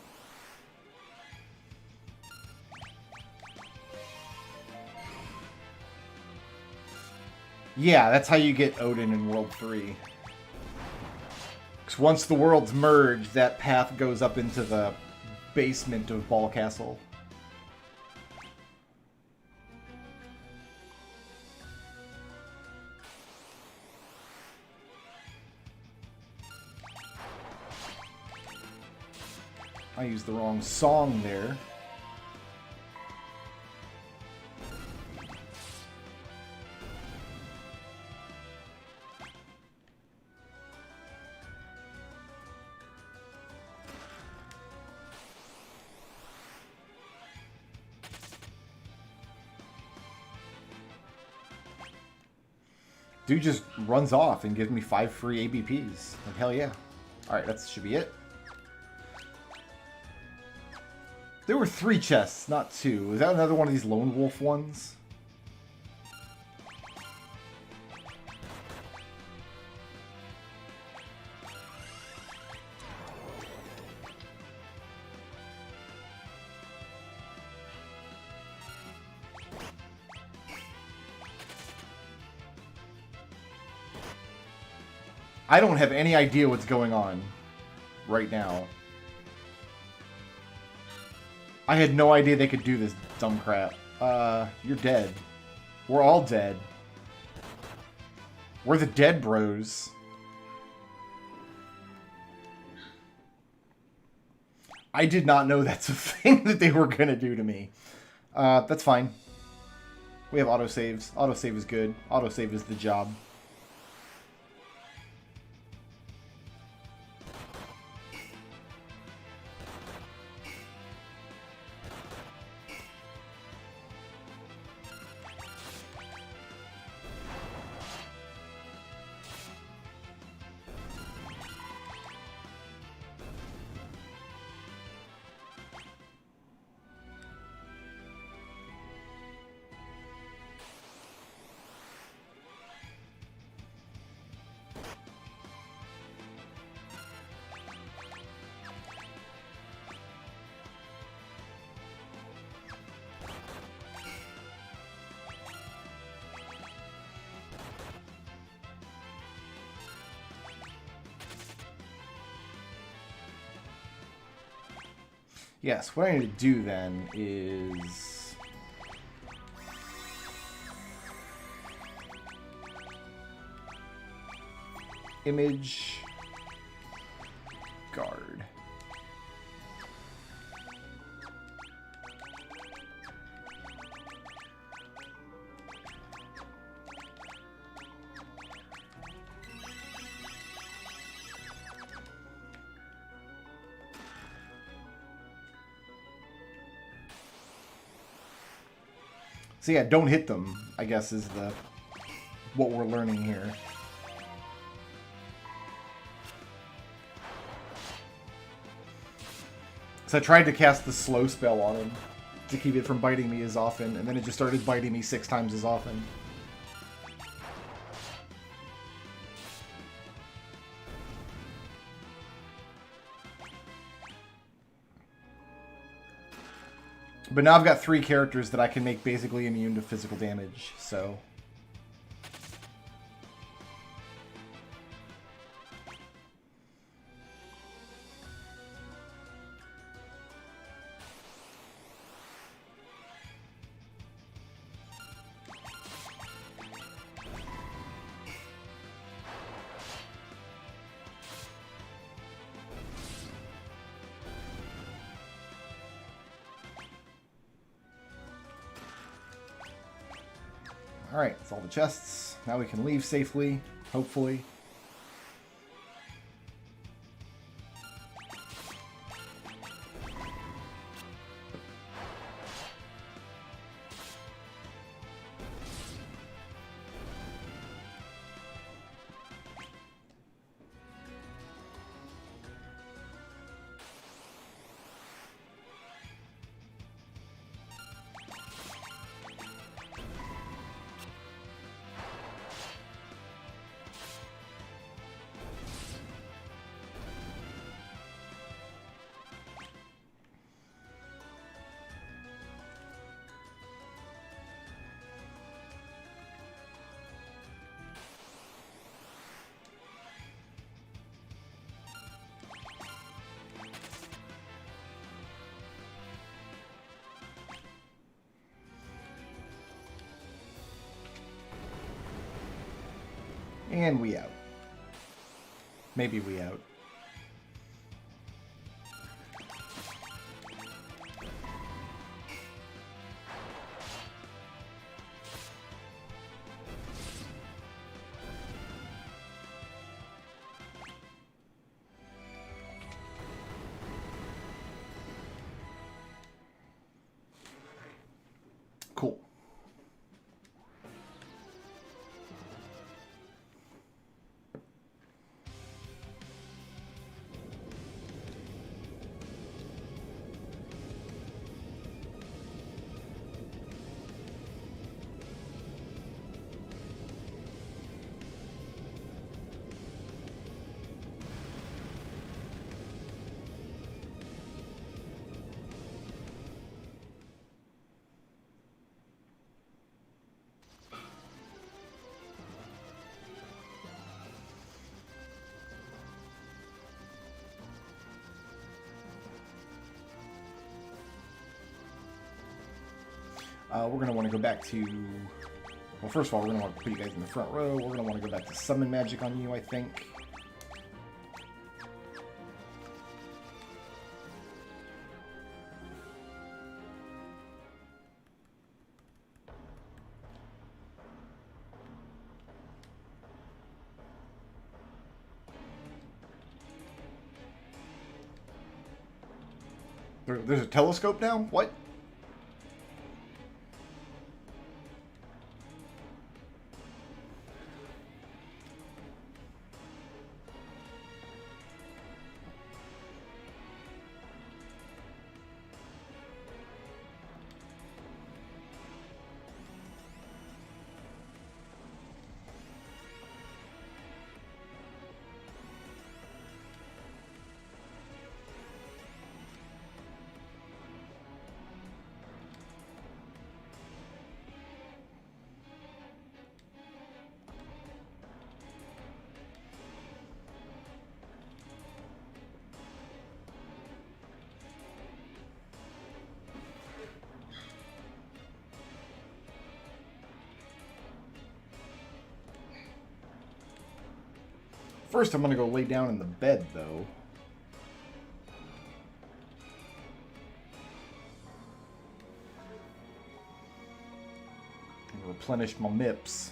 Yeah, that's how you get Odin in World 3. Because once the worlds merge, that path goes up into the basement of Ball Castle. I used the wrong song there. Dude just runs off and gives me 5 free ABPs. Like, hell yeah. Alright, that should be it. There were 3 chests, not 2. Is that another one of these Lone Wolf ones? I don't have any idea what's going on right now. I had no idea they could do this dumb crap. You're dead. We're all dead. We're the dead bros. I did not know that's a thing that they were gonna do to me. That's fine. We have autosaves. Autosave is good. Autosave is the job. Yes, what I need to do then is... Image... Guard. So yeah, don't hit them, I guess, is the what we're learning here. So I tried to cast the slow spell on him to keep it from biting me as often, and then it just started biting me 6 times as often. But now I've got 3 characters that I can make basically immune to physical damage, so... Alright, that's all the chests. Now we can leave safely, hopefully. And we out. Maybe we out. Cool. We're going to want to go back to... Well, first of all, we're going to want to put you guys in the front row. We're going to want to go back to Summon Magic on you, I think. There's a telescope now? What? First, I'm going to go lay down in the bed, though. And replenish my MIPS.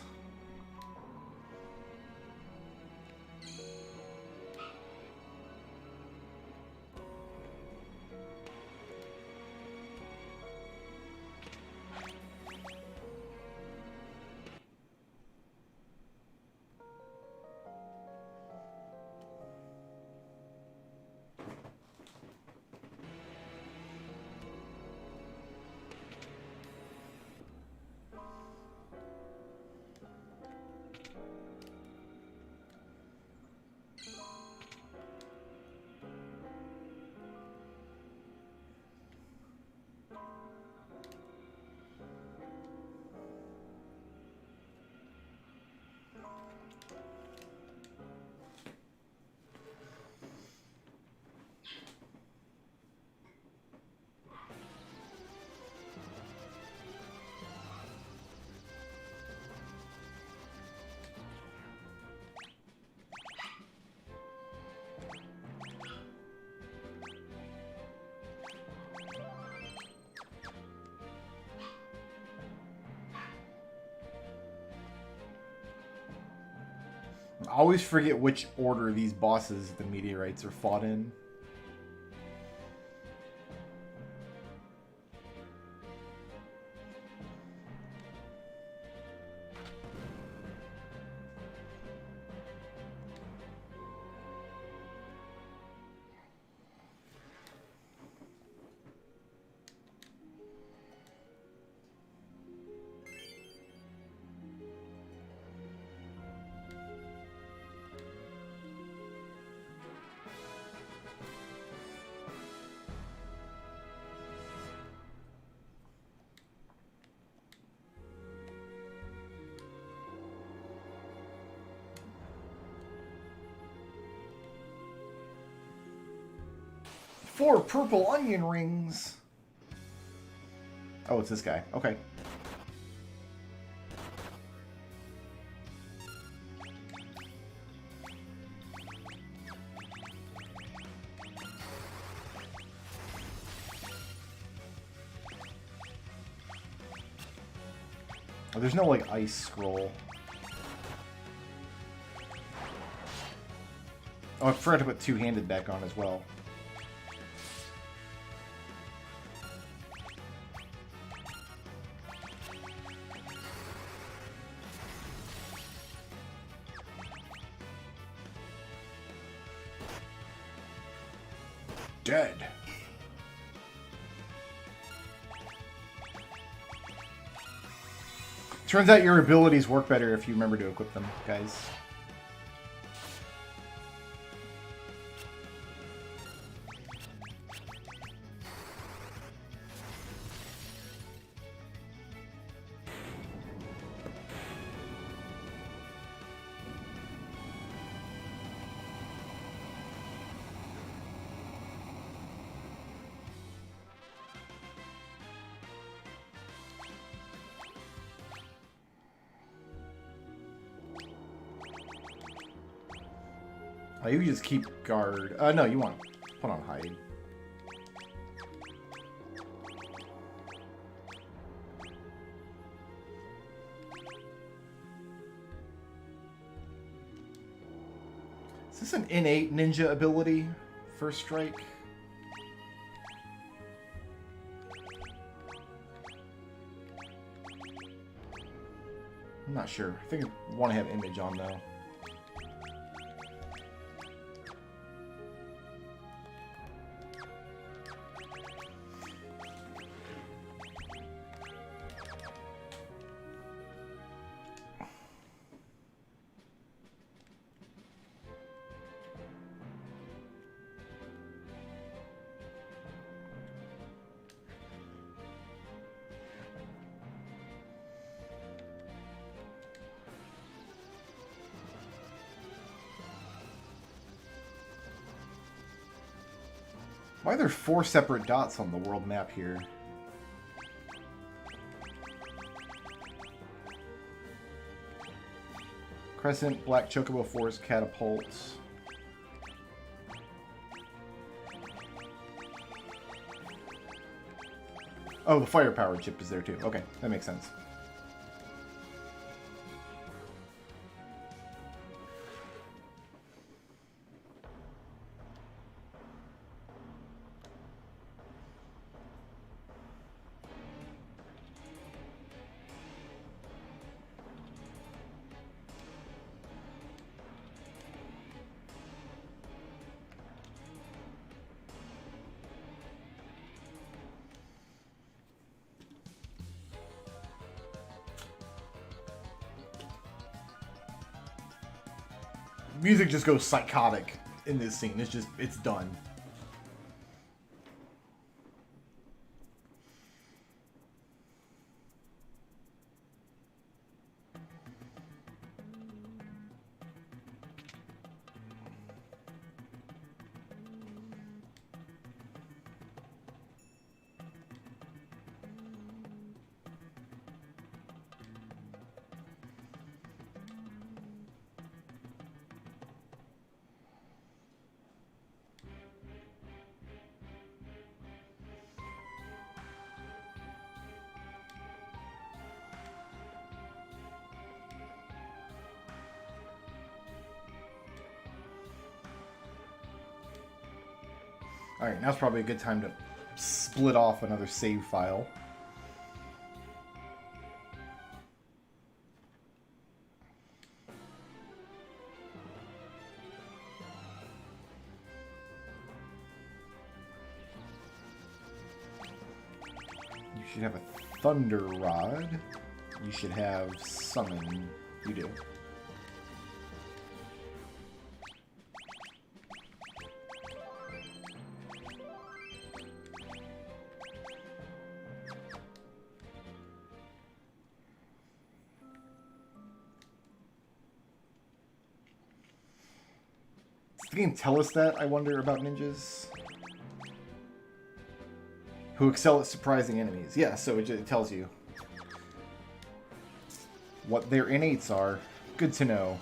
I always forget which order these bosses, the meteorites, are fought in. Four purple onion rings. Oh, it's this guy. Okay. Oh, there's no, like, ice scroll. Oh, I forgot to put two-handed back on as well. Dead. Turns out your abilities work better if you remember to equip them, guys. Oh, you just keep guard. No, you want to put on hide. Is this an innate ninja ability? First strike? I'm not sure. I think I want to have image on though. Why are there 4 separate dots on the world map here? Crescent, Black Chocobo Forest, Catapult. Oh, the firepower chip is there too. Okay, that makes sense. Music just goes psychotic in this scene. It's done. Alright, now's probably a good time to split off another save file. You should have a Thunder Rod. You should have Summon. You do. Does the game tell us that, I wonder, about ninjas? Who excel at surprising enemies. Yeah, so it tells you what their innates are. Good to know.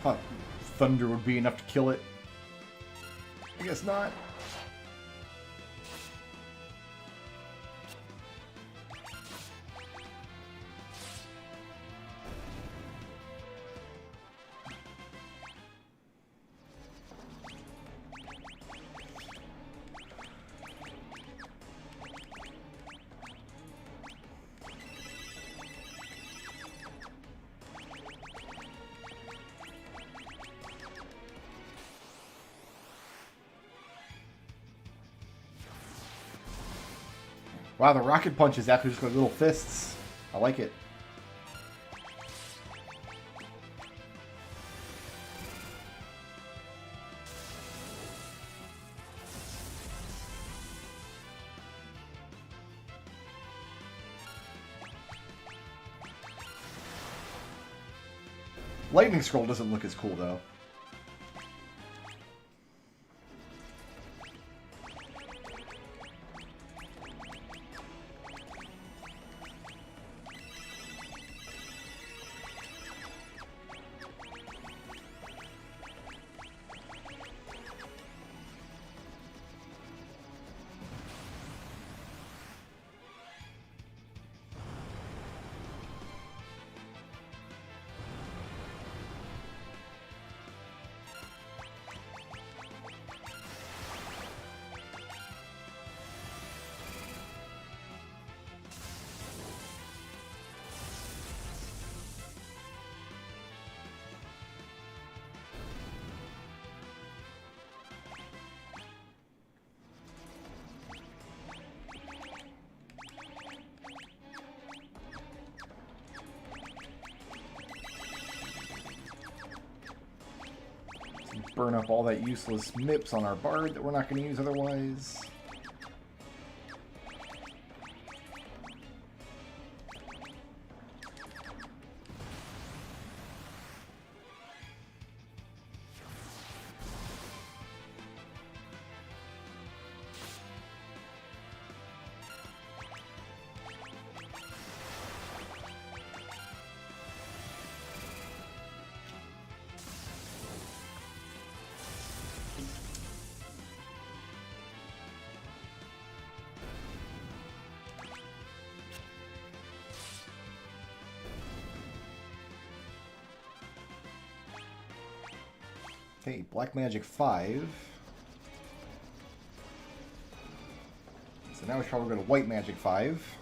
Thought thunder would be enough to kill it. I guess not. Wow, the rocket punch is actually just like little fists. I like it. Lightning Scroll doesn't look as cool, though. Burn up all that useless MIPS on our Bard that we're not going to use otherwise. Okay, Black Magic 5. So now we should probably go to White Magic 5.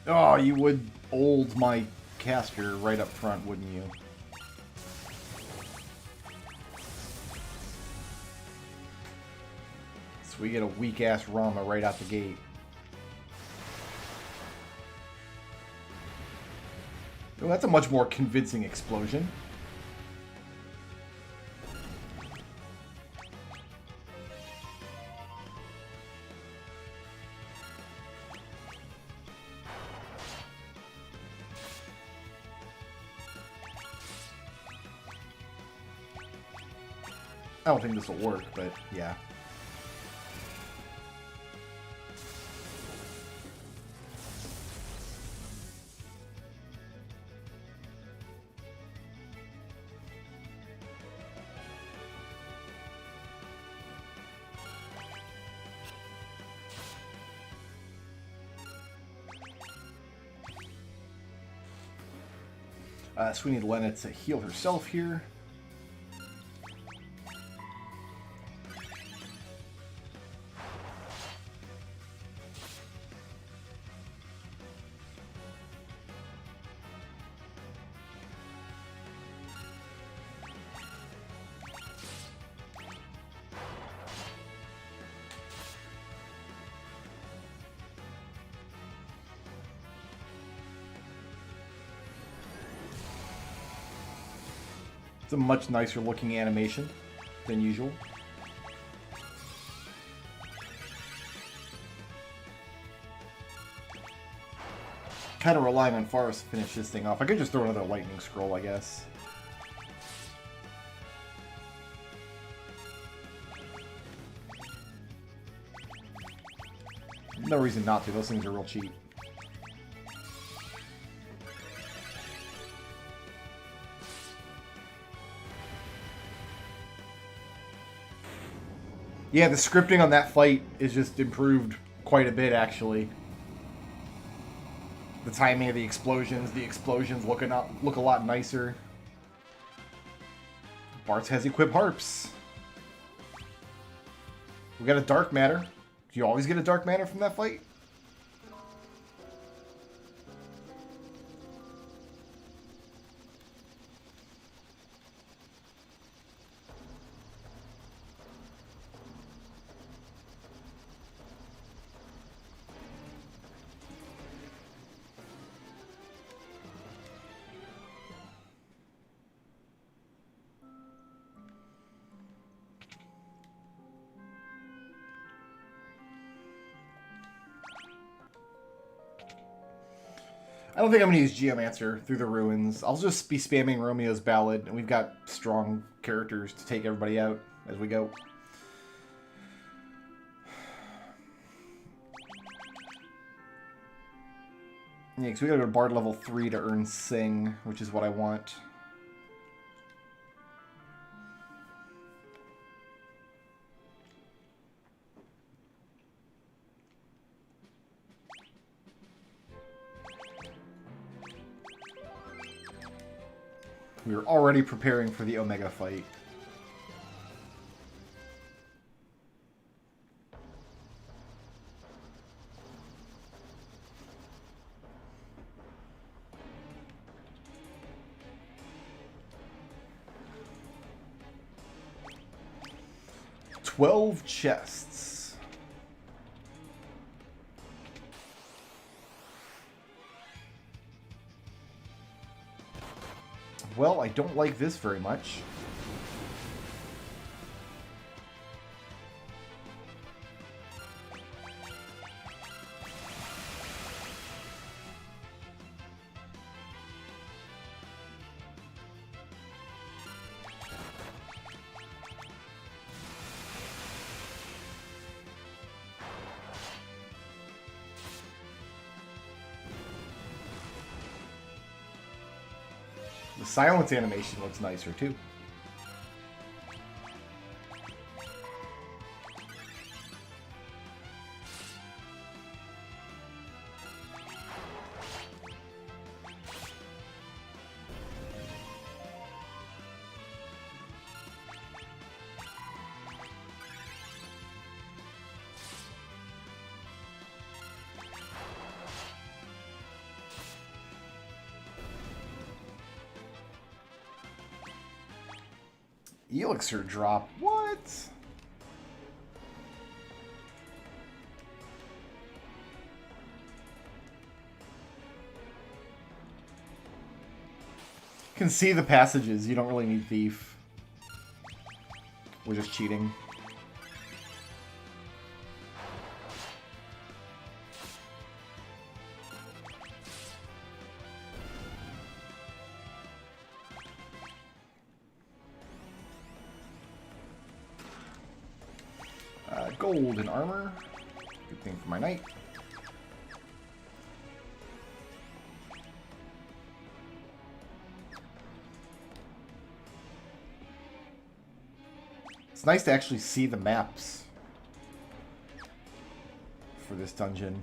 Oh, you would old my caster right up front, wouldn't you? So we get a weak-ass Rama right out the gate. Oh, that's a much more convincing explosion. I don't think this will work, but yeah. So we need Lena to heal herself here. It's a much nicer looking animation than usual. Kind of relying on Forest to finish this thing off. I could just throw another lightning scroll, I guess. No reason not to. Those things are real cheap. Yeah, the scripting on that fight is just improved quite a bit, actually. The timing of the explosions look a lot nicer. Bartz has equipped harps. We got a dark matter. Do you always get a dark matter from that fight? I don't think I'm going to use Geomancer through the ruins. I'll just be spamming Romeo's Ballad, and we've got strong characters to take everybody out as we go. Yeah, because we gotta go to Bard level 3 to earn Sing, which is what I want. We are already preparing for the Omega fight. $12 chests. Well, I don't like this very much. The silence animation looks nicer, too. Elixir drop. What? You can see the passages. You don't really need Thief. We're just cheating. Gold and armor. Good thing for my knight. It's nice to actually see the maps for this dungeon.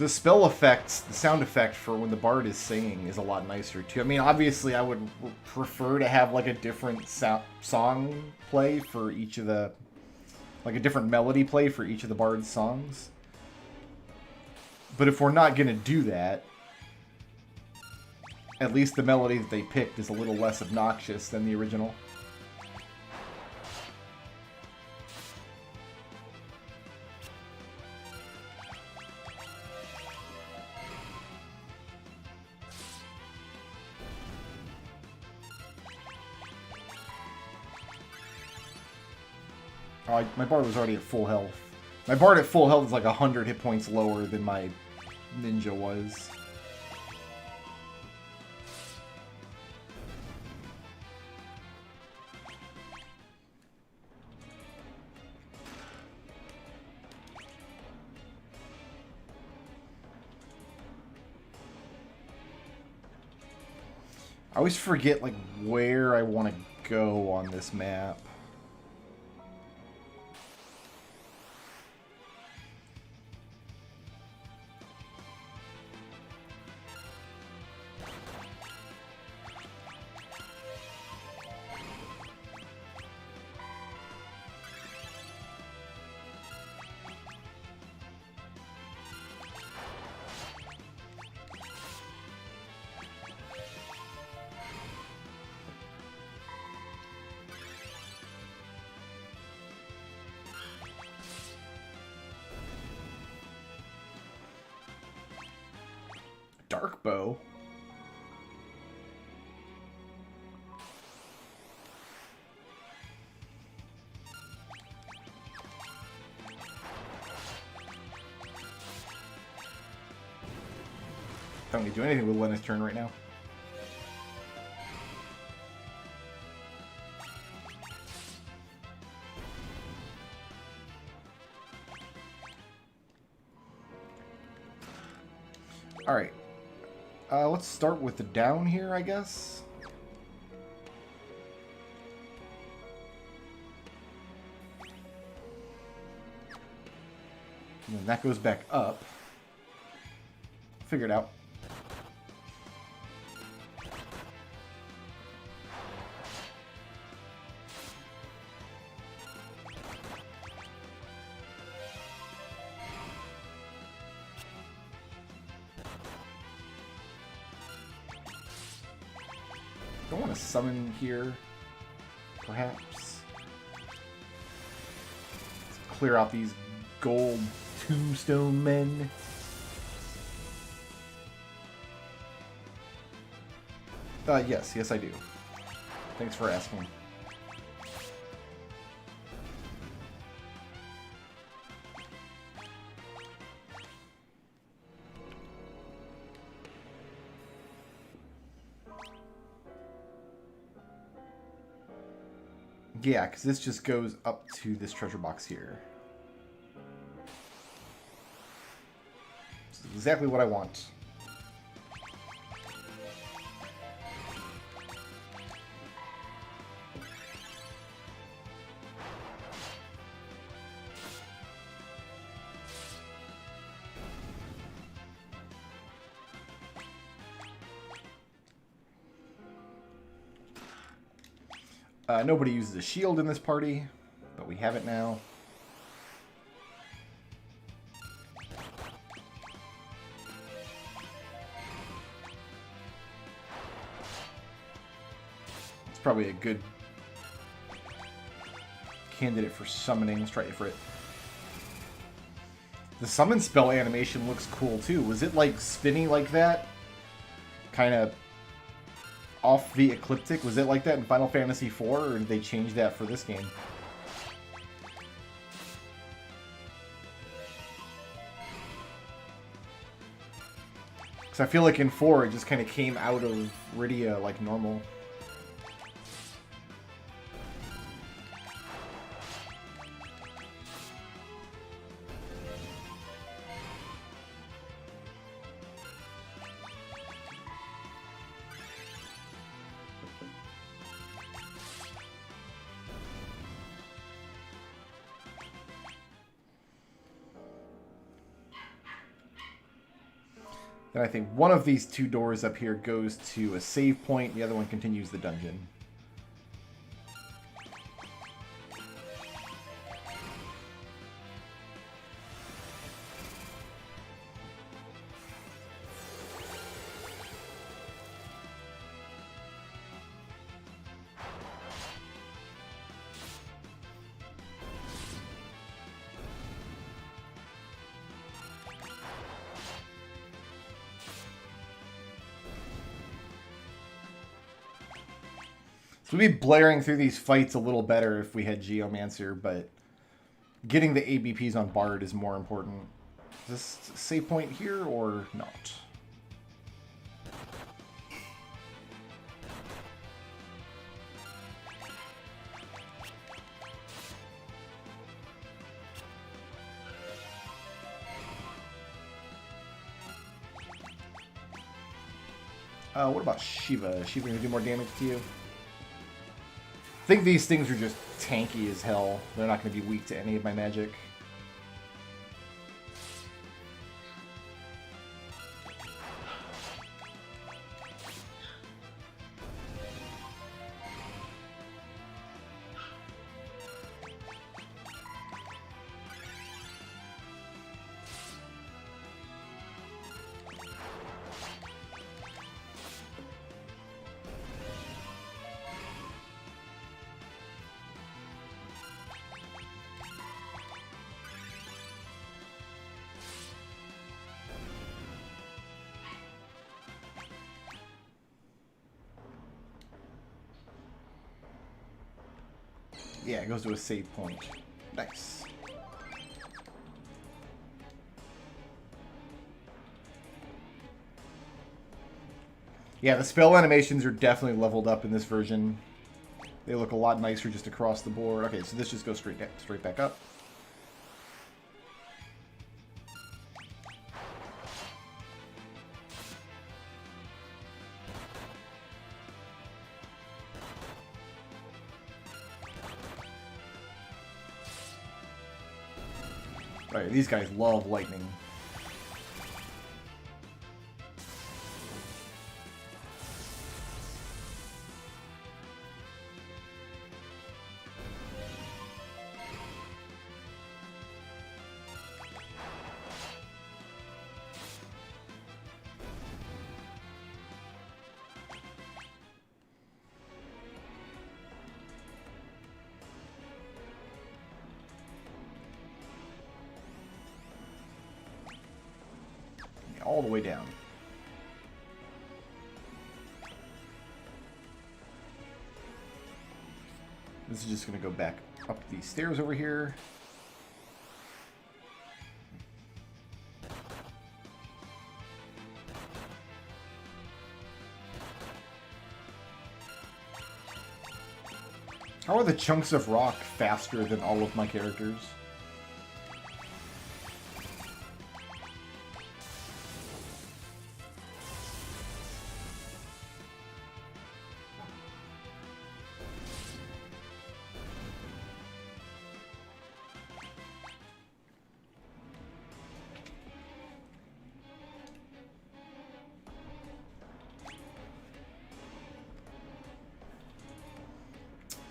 The spell effects, the sound effect for when the bard is singing is a lot nicer too. I mean, obviously, I would prefer to have like a different song play for each of the, like a different melody play for each of the bard's songs. But if we're not gonna do that, at least the melody that they picked is a little less obnoxious than the original. Oh, my bard was already at full health. My bard at full health is like 100 hit points lower than my ninja was. I always forget like where I want to go on this map. Dark bow. Don't need to do anything with Lena's turn right now. All right. Let's start with the down here, I guess. And then that goes back up. Figure it out. I want to summon here, perhaps. Let's clear out these gold tombstone men. Yes, I do. Thanks for asking. Yeah, because this just goes up to this treasure box here. This is exactly what I want. Nobody uses a shield in this party, but we have it now. It's probably a good candidate for summoning. Let's try it for it. The summon spell animation looks cool too. Was it like spinny like that? Kind of off the ecliptic? Was it like that in Final Fantasy IV, or did they change that for this game? Because I feel like in 4 it just kind of came out of Rydia like normal. Then I think one of these two doors up here goes to a save point. The other one continues the dungeon. So we'd be blaring through these fights a little better if we had Geomancer, but getting the ABPs on Bard is more important. Is this a save point here or not? What about Shiva? Is Shiva going to do more damage to you? I think these things are just tanky as hell. They're not going to be weak to any of my magic. Yeah, it goes to a save point. Nice. Yeah, the spell animations are definitely leveled up in this version. They look a lot nicer just across the board. Okay, so this just goes straight back up. Alright, these guys love lightning. All the way down. This is just going to go back up these stairs over here. How are the chunks of rock faster than all of my characters?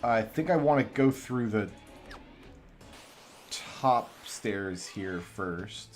I think I want to go through the top stairs here first.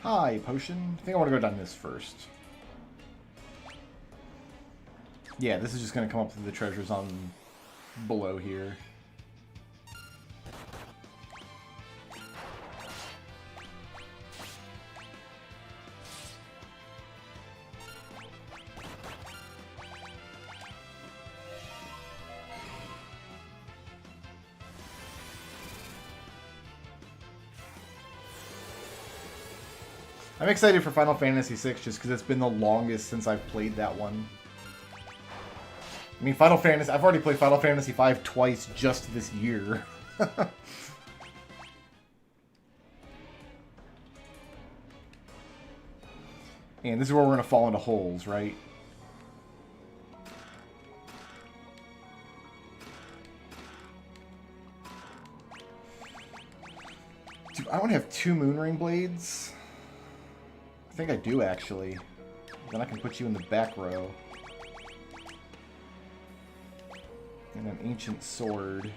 Hi, potion. I think I want to go down this first. Yeah, this is just going to come up through the treasures on below here. I'm excited for Final Fantasy VI just because it's been the longest since I've played that one. I mean, Final Fantasy... I've already played Final Fantasy V twice just this year. And this is where we're going to fall into holes, right? Dude, I want to have 2 Moonring Blades. I think I do, actually. Then I can put you in the back row. And an Ancient Sword.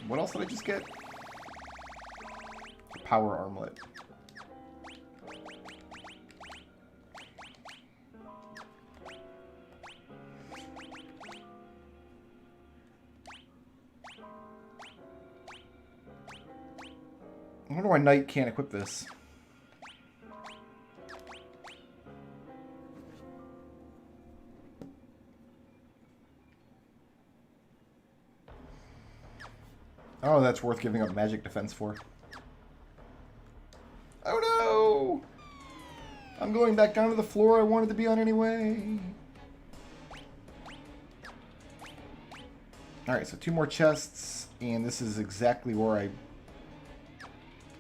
What else did I just get? Power Armlet. I wonder why Knight can't equip this. Oh, that's worth giving up magic defense for. Oh no! I'm going back down to the floor I wanted to be on anyway. Alright, so 2 more chests, and this is exactly where I...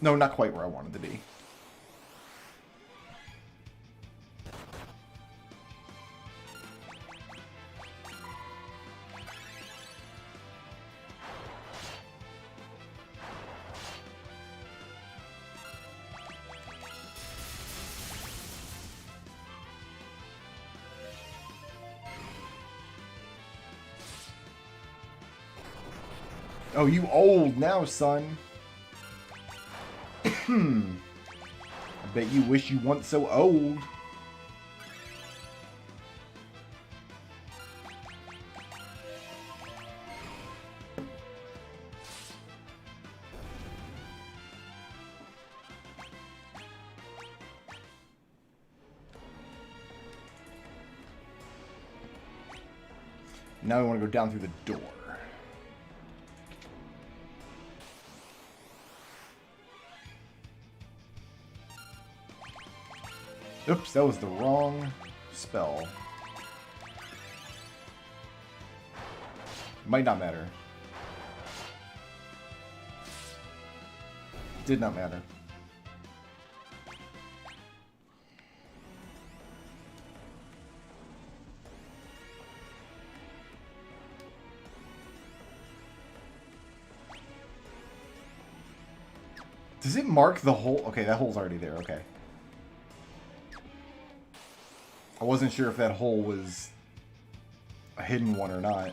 No, not quite where I wanted to be. Oh, you old now, son. I bet you wish you weren't so old. Now we want to go down through the door. Oops, that was the wrong spell. Might not matter. Did not matter. Does it mark the hole? Okay, that hole's already there. Okay. I wasn't sure if that hole was a hidden one or not.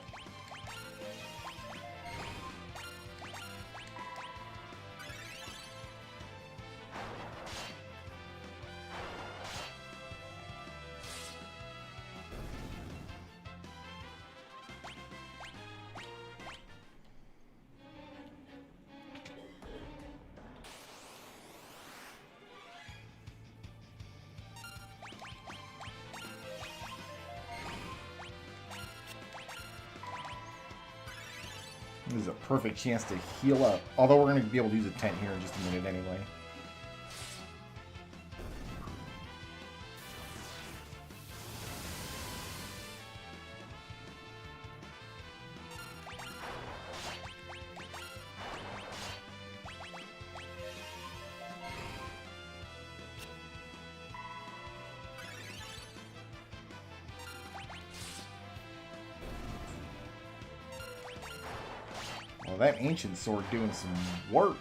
This is a perfect chance to heal up. Although we're going to be able to use a tent here in just a minute anyway. Well, that ancient sword doing some work.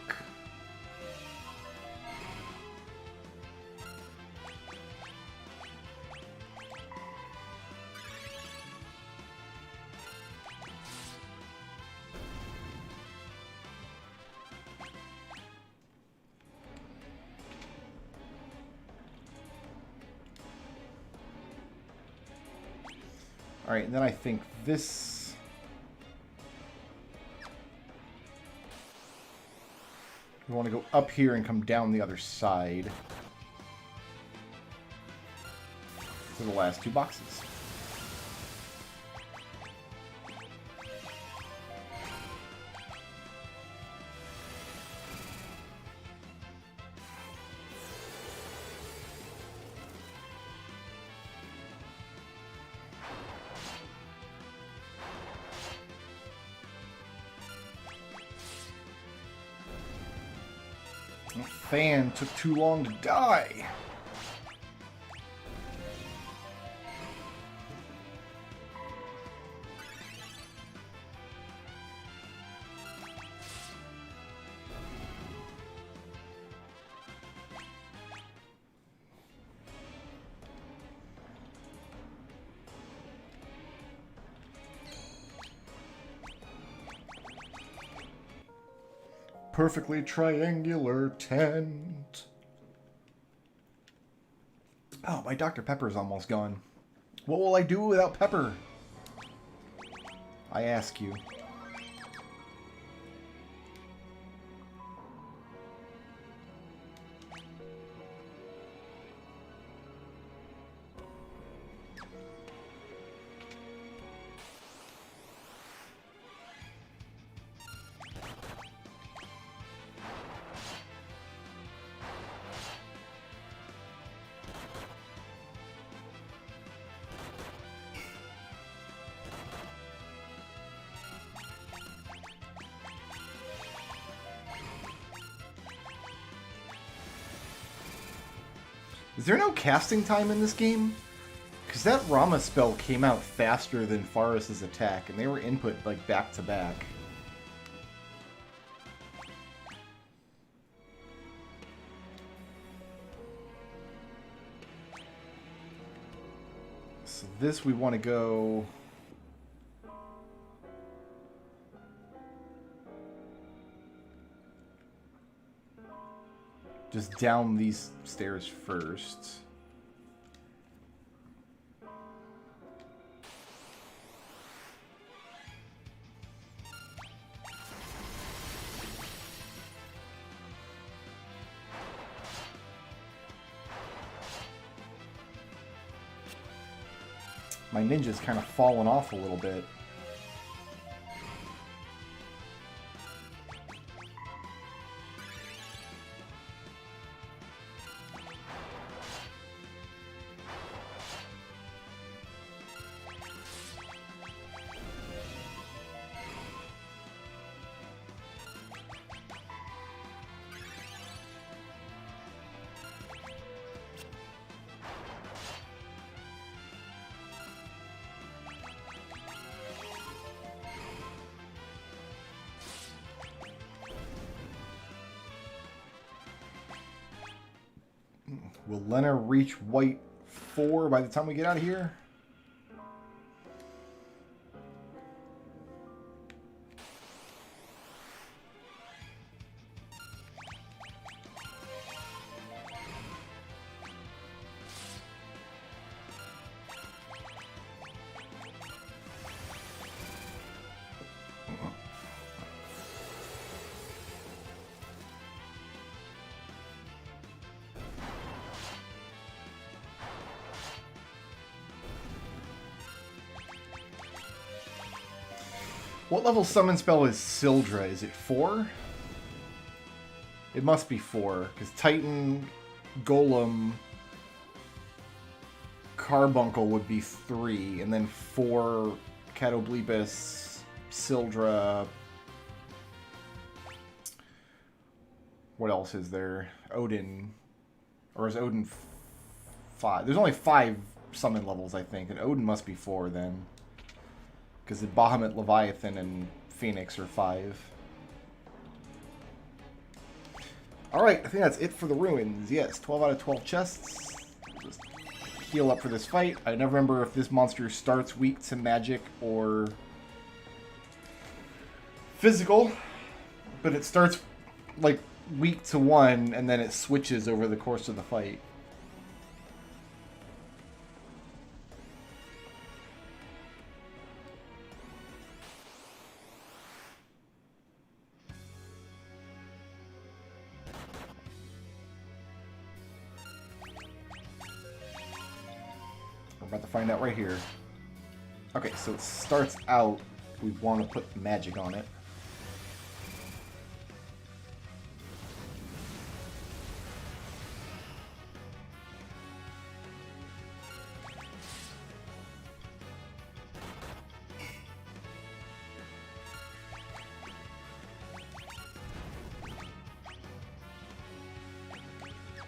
Alright, and then I think this... We want to go up here and come down the other side. To the last two boxes. The fan took too long to die. Perfectly triangular tent. Oh, my Dr. Pepper's almost gone. What will I do without Pepper? I ask you. Is there no casting time in this game? Because that Rama spell came out faster than Faris' attack, and they were input, like, back to back. So this we want to go... just down these stairs first. My ninja's kind of fallen off a little bit. Will Lena reach white 4 by the time we get out of here? What level summon spell is Sildra? Is it 4? It must be 4, because Titan, Golem, Carbuncle would be 3, and then 4, Catoblepus, Sildra... What else is there? Odin. Or is Odin 5? There's only 5 summon levels, I think, and Odin must be 4 then. Because the Bahamut, Leviathan, and Phoenix are 5. Alright, I think that's it for the ruins. Yes, 12 out of 12 chests. Just heal up for this fight. I never remember if this monster starts weak to magic or physical. But it starts, like, weak to 1, and then it switches over the course of the fight. We're about to find out right here. Okay, so it starts out, we want to put magic on it.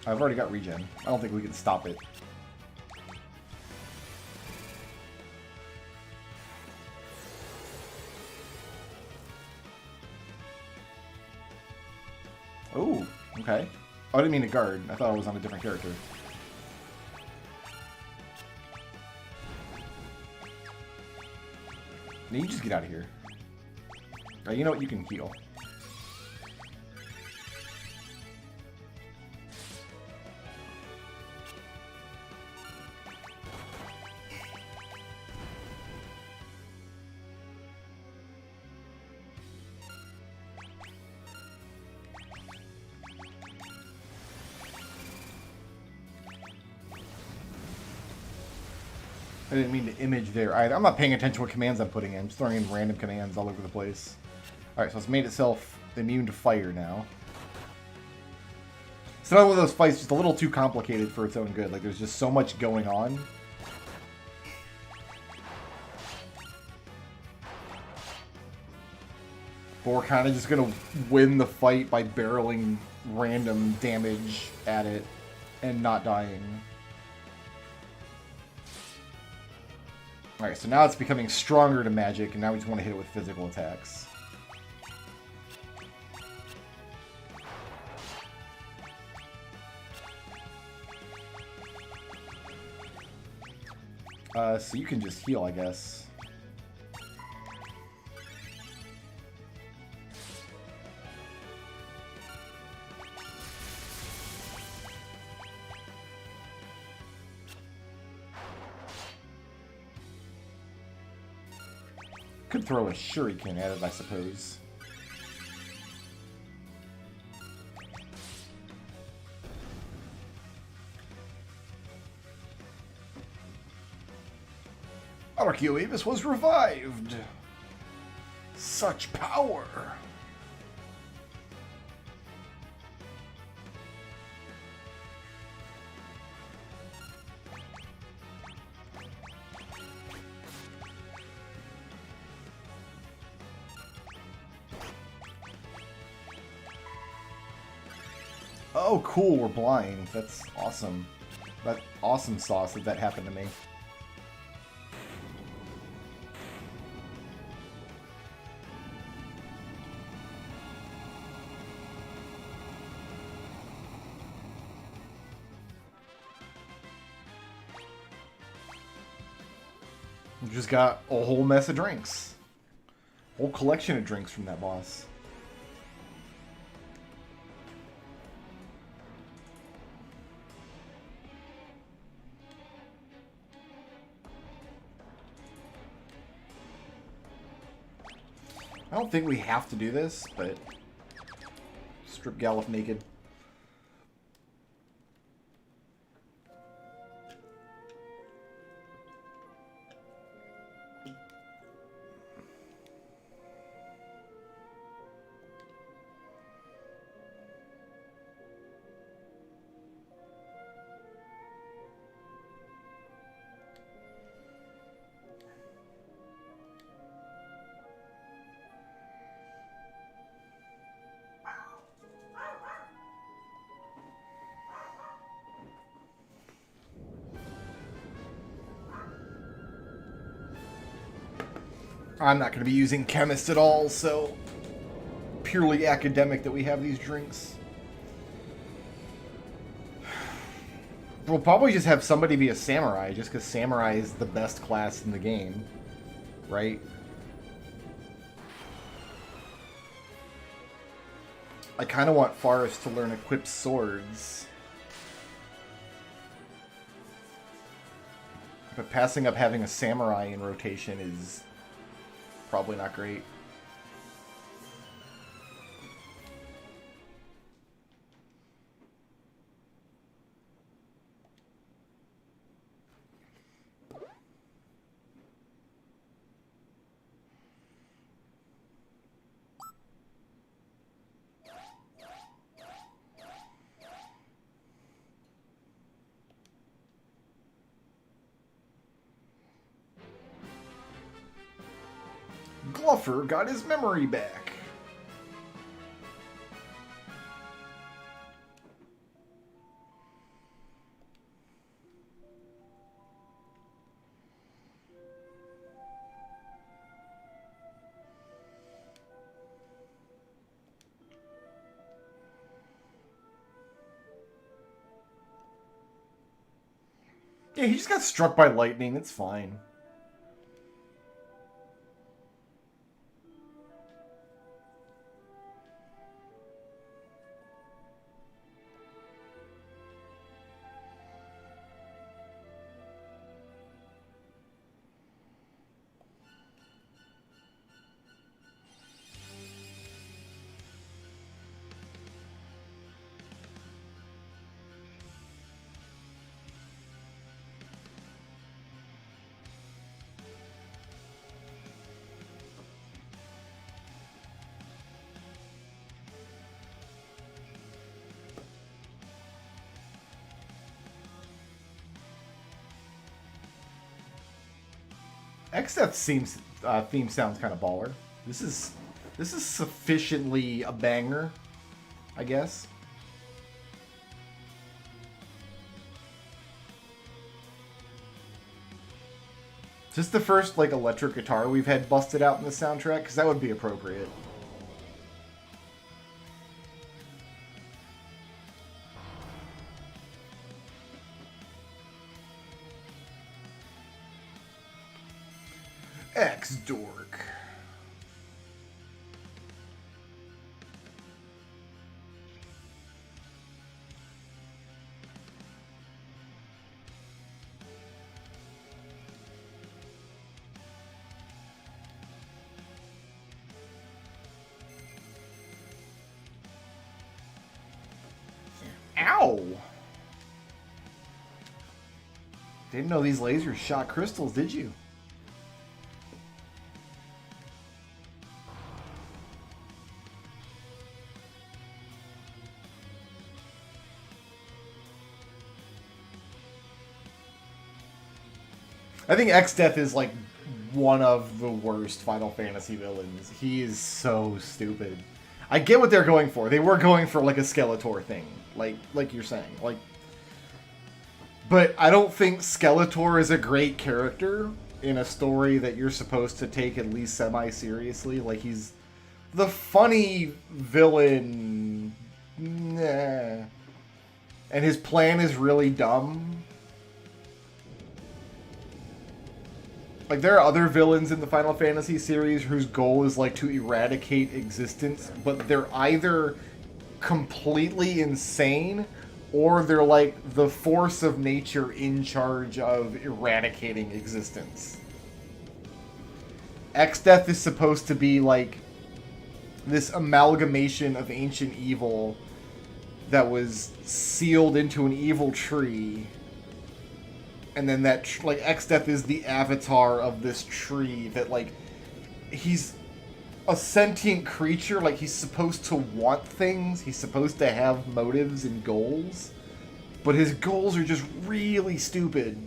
I've already got regen. I don't think we can stop it. Oh, okay. Oh, I didn't mean to guard. I thought I was on a different character. Now you just get out of here. Right, you know what? You can heal. I didn't mean to image there either. I'm not paying attention to what commands I'm putting in. I'm just throwing in random commands all over the place. Alright, so it's made itself immune to fire now. It's not one of those fights just a little too complicated for its own good. Like, there's just so much going on. But we're kind of just going to win the fight by barreling random damage at it and not dying. Alright, so now it's becoming stronger to magic, and now we just want to hit it with physical attacks. So you can just heal, I guess. Could throw a shuriken at it, I suppose. Archaeoavis was revived! Such power! Oh, cool, we're blind. That's awesome. That's awesome sauce that happened to me. We just got a whole mess of drinks. Whole collection of drinks from that boss. I don't think we have to do this, but strip Gallop naked. I'm not going to be using chemist at all, so purely academic that we have these drinks. We'll probably just have somebody be a samurai, just because samurai is the best class in the game, right? I kind of want Forrest to learn equipped swords. But passing up having a samurai in rotation is probably not great. Gluffer got his memory back. Yeah, he just got struck by lightning. It's fine. Xdeath's theme sounds kind of baller. This is sufficiently a banger, I guess. Just the first like electric guitar we've had busted out in the soundtrack, because that would be appropriate. X-Dork. Ow! Didn't know these lasers shot crystals, did you? I think Xdeath is like one of the worst Final Fantasy villains. He is so stupid. I get what they're going for. They were going for like a Skeletor thing, like you're saying, like. But I don't think Skeletor is a great character in a story that you're supposed to take at least semi-seriously. Like, he's the funny villain, nah. And his plan is really dumb. Like, there are other villains in the Final Fantasy series whose goal is, like, to eradicate existence, but they're either completely insane, or they're, like, the force of nature in charge of eradicating existence. Xdeath is supposed to be, like, this amalgamation of ancient evil that was sealed into an evil tree. And then that, like, Xdeath is the avatar of this tree that, like, he's a sentient creature. Like, he's supposed to want things. He's supposed to have motives and goals. But his goals are just really stupid.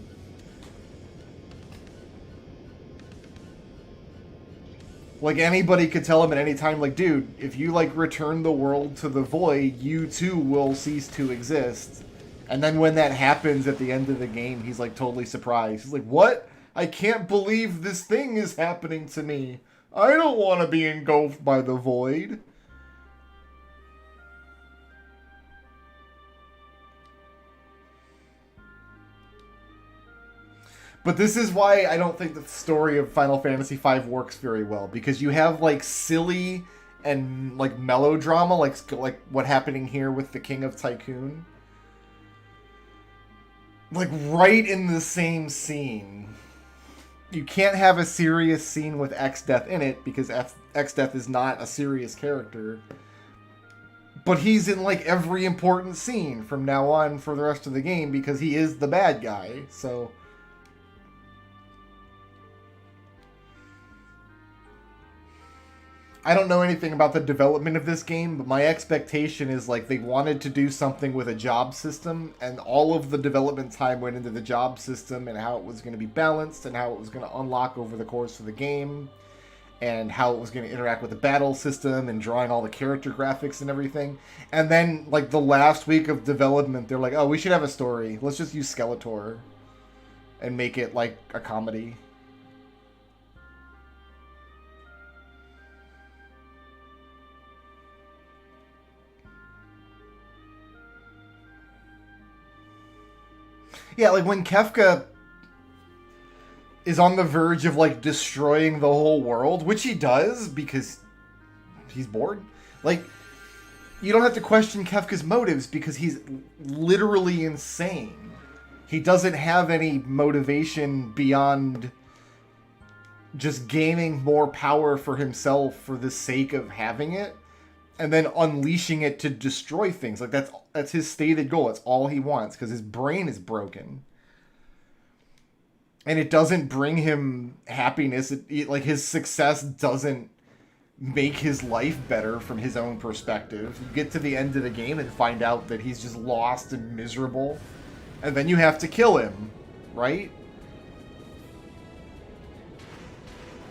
Like, anybody could tell him at any time, like, dude, if you, like, return the world to the void, you too will cease to exist. And then when that happens at the end of the game, he's, like, totally surprised. He's like, what? I can't believe this thing is happening to me. I don't want to be engulfed by the void. But this is why I don't think the story of Final Fantasy V works very well. Because you have, like, silly and, like, melodrama, like what happening here with the King of Tycoon. Like, right in the same scene. You can't have a serious scene with Xdeath in it, because Xdeath is not a serious character. But he's in, like, every important scene from now on for the rest of the game, because he is the bad guy, so... I don't know anything about the development of this game, but my expectation is, like, they wanted to do something with a job system, and all of the development time went into the job system and how it was going to be balanced and how it was going to unlock over the course of the game. and how it was going to interact with the battle system and drawing all the character graphics and everything. And then, like, the last week of development, they're like, oh, we should have a story. Let's just use Skeletor and make it, like, a comedy. Yeah, like, when Kefka is on the verge of, like, destroying the whole world, which he does because he's bored. Like, you don't have to question Kefka's motives because he's literally insane. He doesn't have any motivation beyond just gaining more power for himself for the sake of having it and then unleashing it to destroy things. Like, that's his stated goal. That's all he wants because his brain is broken. And it doesn't bring him happiness. Like, his success doesn't make his life better from his own perspective. You get to the end of the game and find out that he's just lost and miserable. And then you have to kill him, right?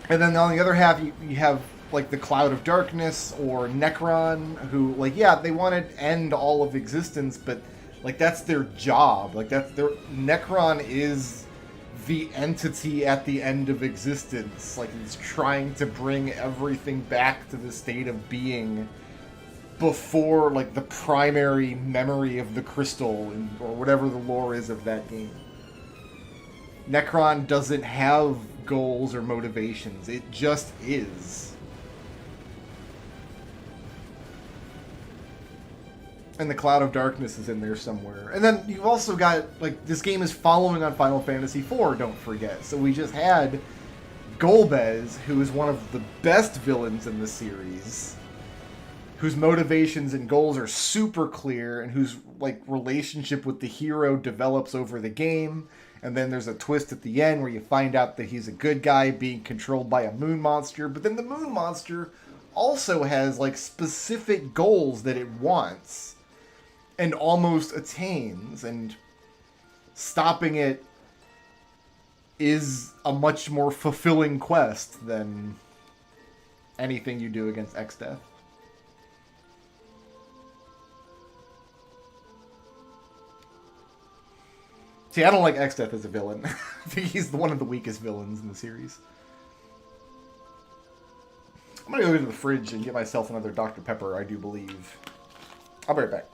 And then on the other half, you have, like, the Cloud of Darkness or Necron, who, like, yeah, they want to end all of existence, but, like, that's their job. Like, Necron is the entity at the end of existence. Like, it's trying to bring everything back to the state of being before, like, the primary memory of the crystal or whatever the lore is of that game. Necron doesn't have goals or motivations. It just is. And the Cloud of Darkness is in there somewhere. And then you've also got, like, this game is following on Final Fantasy IV, don't forget. So we just had Golbez, who is one of the best villains in the series, whose motivations and goals are super clear, and whose, like, relationship with the hero develops over the game. And then there's a twist at the end where you find out that he's a good guy being controlled by a moon monster. But then the moon monster also has, like, specific goals that it wants and almost attains, and stopping it is a much more fulfilling quest than anything you do against Exdeath. See, I don't like Exdeath as a villain. I think he's one of the weakest villains in the series. I'm gonna go to the fridge and get myself another Dr. Pepper, I do believe. I'll be right back.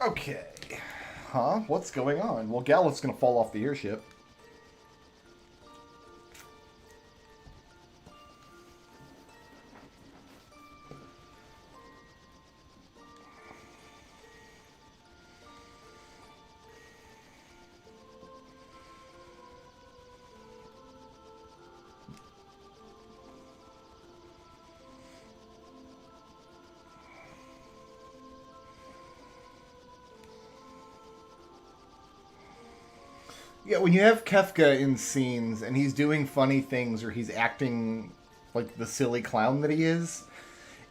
Okay. Huh? What's going on? Well, Gallup's gonna fall off the airship. Yeah, when you have Kefka in scenes and he's doing funny things or he's acting like the silly clown that he is,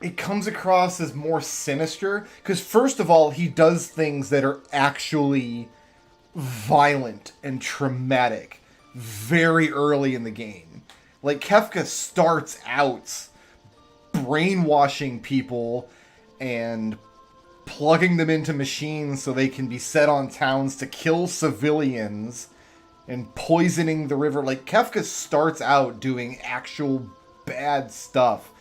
it comes across as more sinister. Because first of all, he does things that are actually violent and traumatic very early in the game. Like, Kefka starts out brainwashing people and plugging them into machines so they can be set on towns to kill civilians and poisoning the river. Like, Kefka starts out doing actual bad stuff.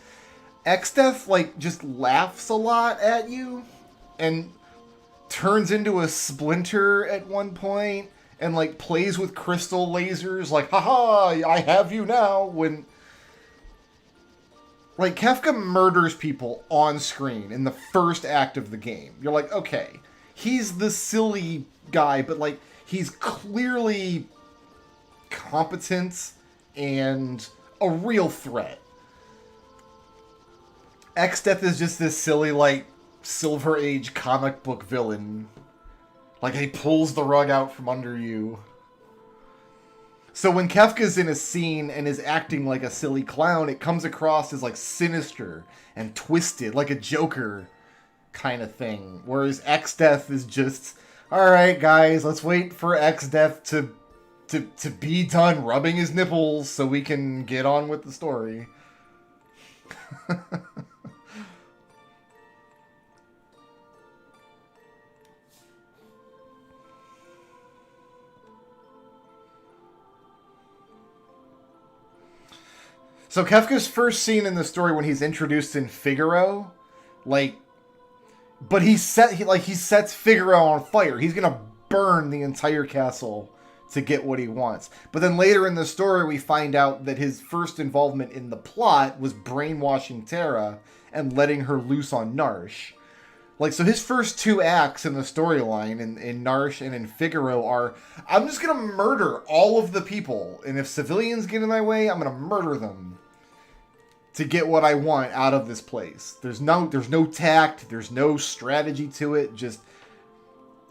Exdeath, like, just laughs a lot at you and turns into a splinter at one point and, like, plays with crystal lasers like, haha, I have you now, when Like, Kefka murders people on screen in the first act of the game. You're like, okay, he's the silly guy, but, like, he's clearly competent and a real threat. X-Death is just this silly, like, Silver Age comic book villain. Like, he pulls the rug out from under you. So when Kefka's in a scene and is acting like a silly clown, it comes across as, like, sinister and twisted, like a Joker kind of thing. Whereas X-Death is just, alright, guys, let's wait for X-Death to be done rubbing his nipples so we can get on with the story. So Kefka's first scene in the story when he's introduced in Figaro, like, but he sets Figaro on fire. He's gonna burn the entire castle to get what he wants. But then later in the story, we find out that his first involvement in the plot was brainwashing Terra and letting her loose on Narsh. Like, so his first two acts in the storyline in Narsh and in Figaro are, I'm just gonna murder all of the people, and if civilians get in my way, I'm gonna murder them to get what I want out of this place. There's no tact, there's no strategy to it, just,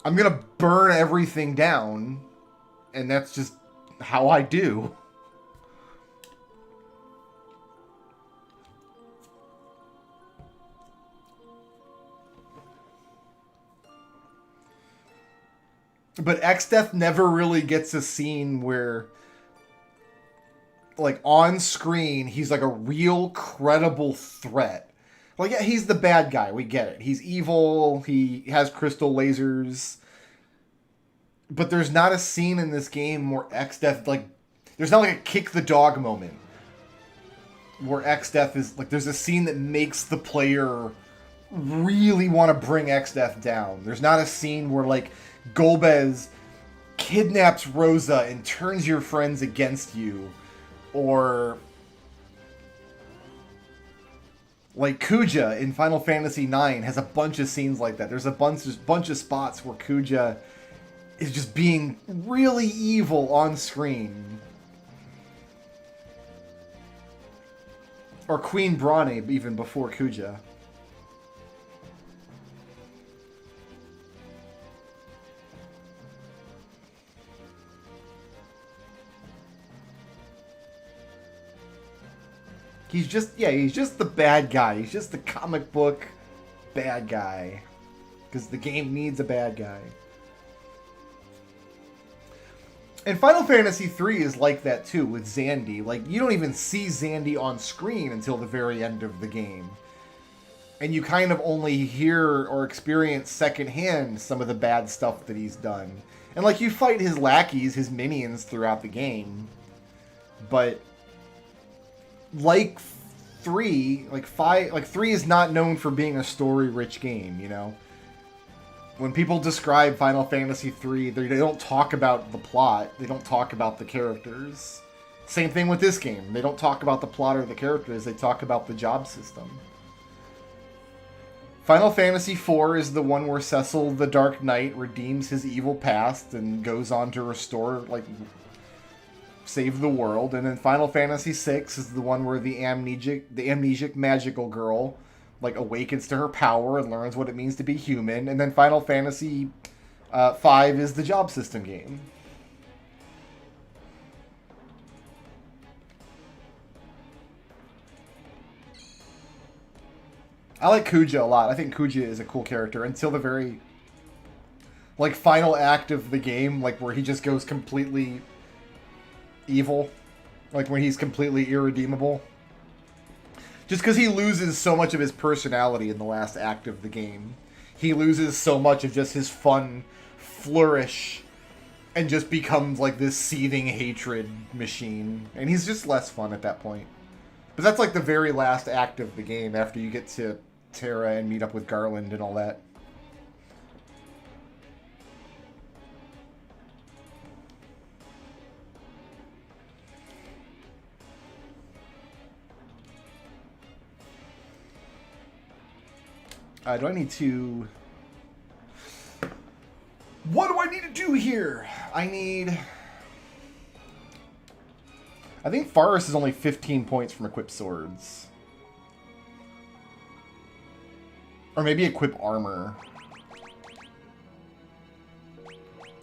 I'm gonna burn everything down, and that's just how I do. But X-Death never really gets a scene where, like, on screen, he's like a real credible threat. Like, yeah, he's the bad guy. We get it. He's evil. He has crystal lasers. But there's not a scene in this game where X-Death, like, there's not like a kick the dog moment where X-Death is, like, there's a scene that makes the player really want to bring X-Death down. There's not a scene where, like, Golbez kidnaps Rosa and turns your friends against you. Or, like, Kuja in Final Fantasy IX has a bunch of scenes like that. There's a bunch of spots where Kuja is just being really evil on screen. Or Queen Brane, even before Kuja. He's just the bad guy. He's just the comic book bad guy. Because the game needs a bad guy. And Final Fantasy III is like that too, with Xandy. Like, you don't even see Xandy on screen until the very end of the game. And you kind of only hear or experience secondhand some of the bad stuff that he's done. And, like, you fight his lackeys, his minions throughout the game. But like 3 is not known for being a story-rich game, you know? When people describe Final Fantasy III, they don't talk about the plot. They don't talk about the characters. Same thing with this game. They don't talk about the plot or the characters. They talk about the job system. Final Fantasy IV is the one where Cecil the Dark Knight redeems his evil past and goes on to restore, like, save the world. And then Final Fantasy VI is the one where the amnesic magical girl, like, awakens to her power and learns what it means to be human. And then Final Fantasy V is the job system game. I like Kuja a lot. I think Kuja is a cool character until the very, like, final act of the game, like, where he just goes completely evil. Like, when he's completely irredeemable. Just because he loses so much of his personality in the last act of the game. He loses so much of just his fun flourish and just becomes, like, this seething hatred machine. And he's just less fun at that point. But that's, like, the very last act of the game after you get to Terra and meet up with Garland and all that. Do I need to... What do I need to do here? I need... I think Faris is only 15 points from equipped swords. Or maybe equip armor.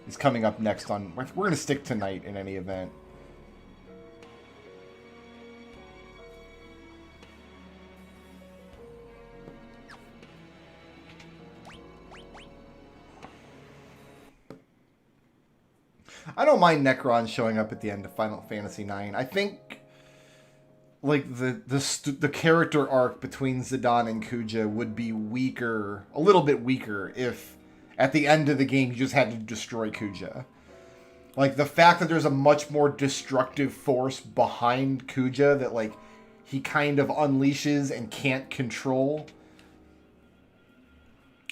Is coming up next on... We're going to stick to Knight in any event. I don't mind Necron showing up at the end of Final Fantasy IX. I think, like, the character arc between Zidane and Kuja would be weaker, a little bit weaker, if at the end of the game you just had to destroy Kuja. Like, the fact that there's a much more destructive force behind Kuja that, like, he kind of unleashes and can't control,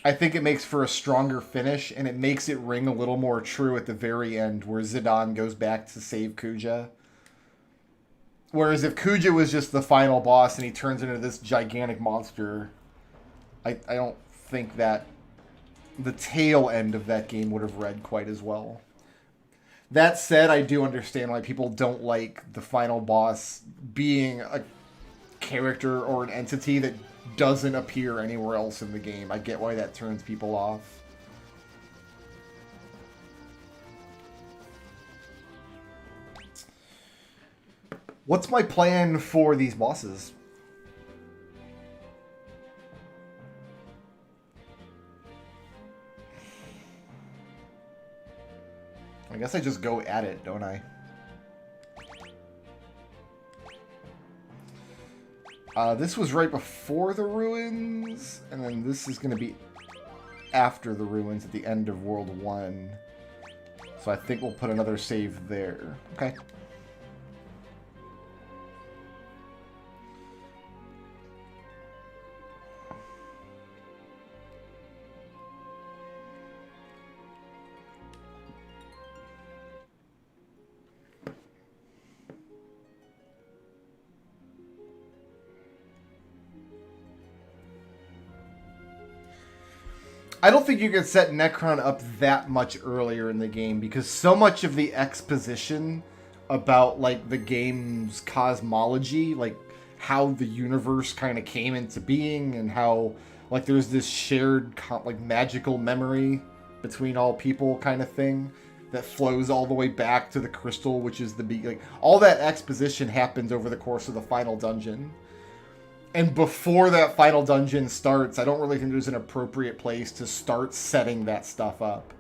I think it makes for a stronger finish, and it makes it ring a little more true at the very end, where Zidane goes back to save Kuja. Whereas if Kuja was just the final boss and he turns into this gigantic monster, I don't think that the tail end of that game would have read quite as well. That said, I do understand why people don't like the final boss being a character or an entity that doesn't appear anywhere else in the game. I get why that turns people off. What's my plan for these bosses? I guess I just go at it, don't I? This was right before the ruins, and then this is going to be after the ruins at the end of World 1. So I think we'll put another save there. Okay. I don't think you can set Necron up that much earlier in the game, because so much of the exposition about, like, the game's cosmology, like how the universe kind of came into being, and how, like, there's this shared, like, magical memory between all people kind of thing that flows all the way back to the crystal, which is the like, all that exposition happens over the course of the final dungeon. And before that final dungeon starts, I don't really think there's an appropriate place to start setting that stuff up.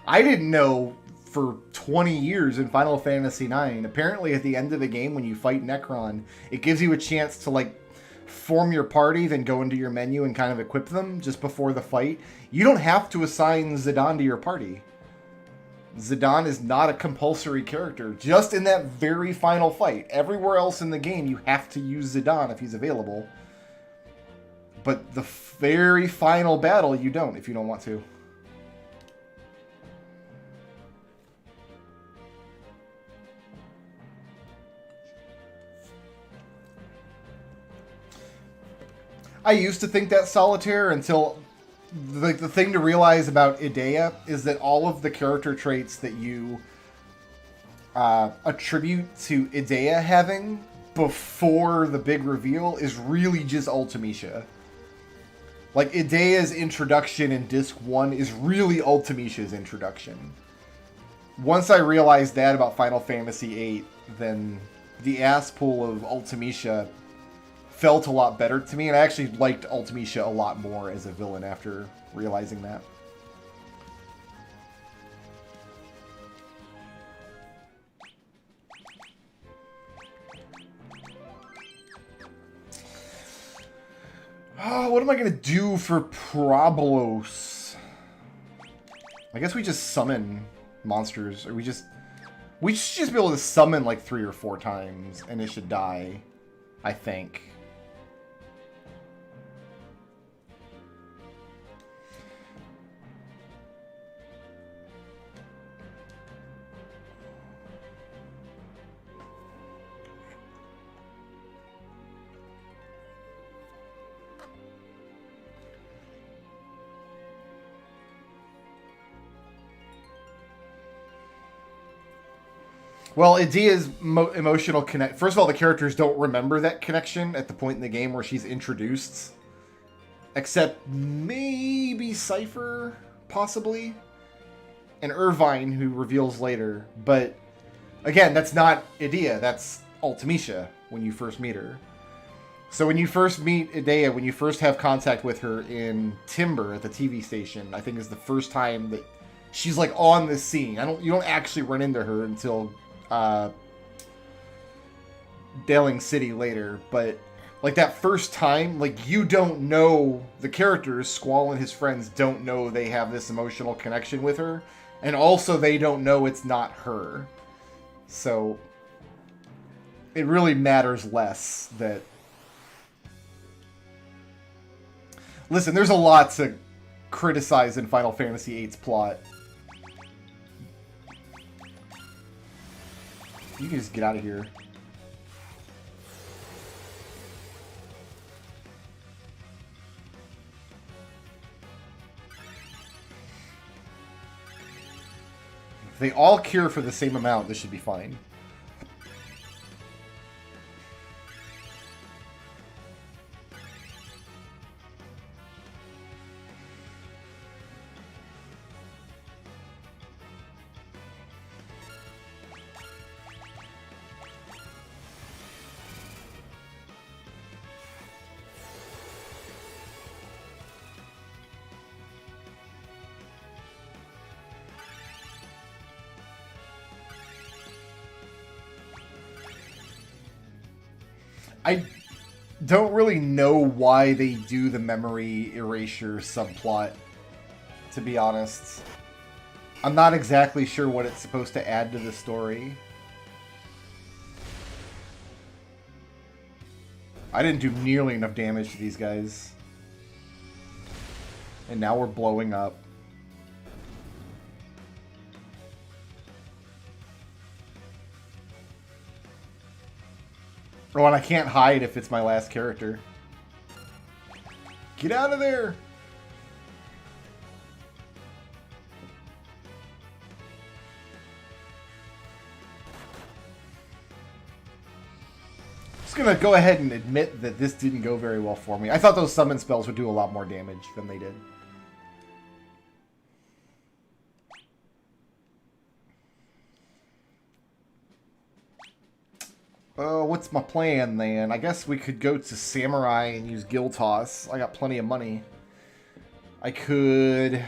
I didn't know for 20 years in Final Fantasy IX. Apparently at the end of the game when you fight Necron, it gives you a chance to, like, form your party, then go into your menu and kind of equip them just before the fight. You don't have to assign Zidane to your party. Zidane is not a compulsory character, just in that very final fight. Everywhere else in the game you have to use Zidane if he's available. But the very final battle you don't, if you don't want to. I used to think that Solitaire until the thing to realize about Idea is that all of the character traits that you attribute to Idea having before the big reveal is really just Ultimecia. Like, Idea's introduction in Disc 1 is really Ultimeca's introduction. Once I realized that about Final Fantasy VIII, then the ass pool of Ultimecia felt a lot better to me, and I actually liked Ultimecia a lot more as a villain after realizing that. What am I going to do for Problos? I guess we just summon monsters, or we should just be able to summon like 3 or 4 times, and it should die, I think. Well, Idea's emotional connect. First of all, the characters don't remember that connection at the point in the game where she's introduced, except maybe Cypher, possibly, and Irvine, who reveals later. But again, that's not Idea. That's Ultimecia when you first meet her. So when you first meet Idea, when you first have contact with her in Timber at the TV station, I think is the first time that she's like on the scene. You don't actually run into her until Daling City later, but like that first time, like you don't know, the characters, Squall and his friends, don't know they have this emotional connection with her, and also they don't know it's not her. So it really matters less that... Listen, there's a lot to criticize in Final Fantasy VIII's plot. You can just get out of here. If they all cure for the same amount, this should be fine. I don't really know why they do the memory erasure subplot, to be honest. I'm not exactly sure what it's supposed to add to the story. I didn't do nearly enough damage to these guys. And now we're blowing up. Oh, and I can't hide if it's my last character. Get out of there! Just gonna go ahead and admit that this didn't go very well for me. I thought those summon spells would do a lot more damage than they did. Oh, what's my plan then? I guess we could go to Samurai and use Gil Toss. I got plenty of money. I could...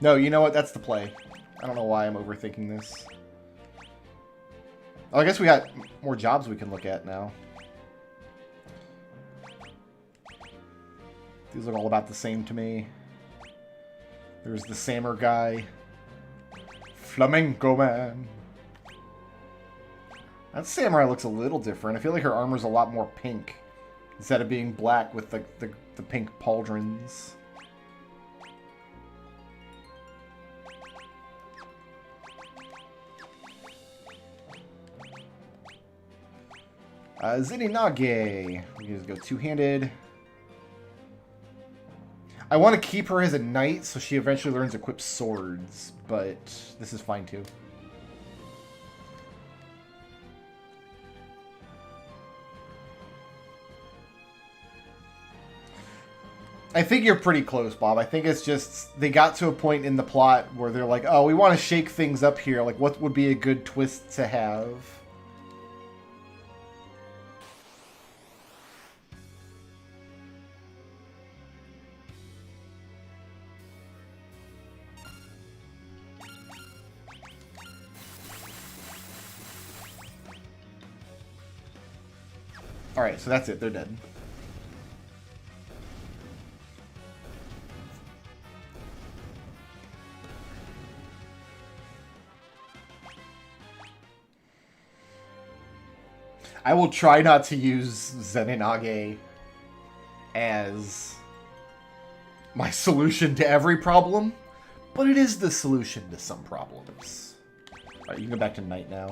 No, you know what? That's the play. I don't know why I'm overthinking this. Oh, I guess we got more jobs we can look at now. These look all about the same to me. There's the Samur guy. Flamenco Man. That Samurai looks a little different. I feel like her armor's a lot more pink instead of being black with the pink pauldrons. Zinninage. We can just go two-handed. I want to keep her as a knight so she eventually learns to equip swords, but this is fine too. I think you're pretty close, Bob. I think it's just they got to a point in the plot where they're like, oh, we want to shake things up here. Like, what would be a good twist to have? Alright, so that's it. They're dead. I will try not to use Zenonage as my solution to every problem, but it is the solution to some problems. Alright, you can go back to night now.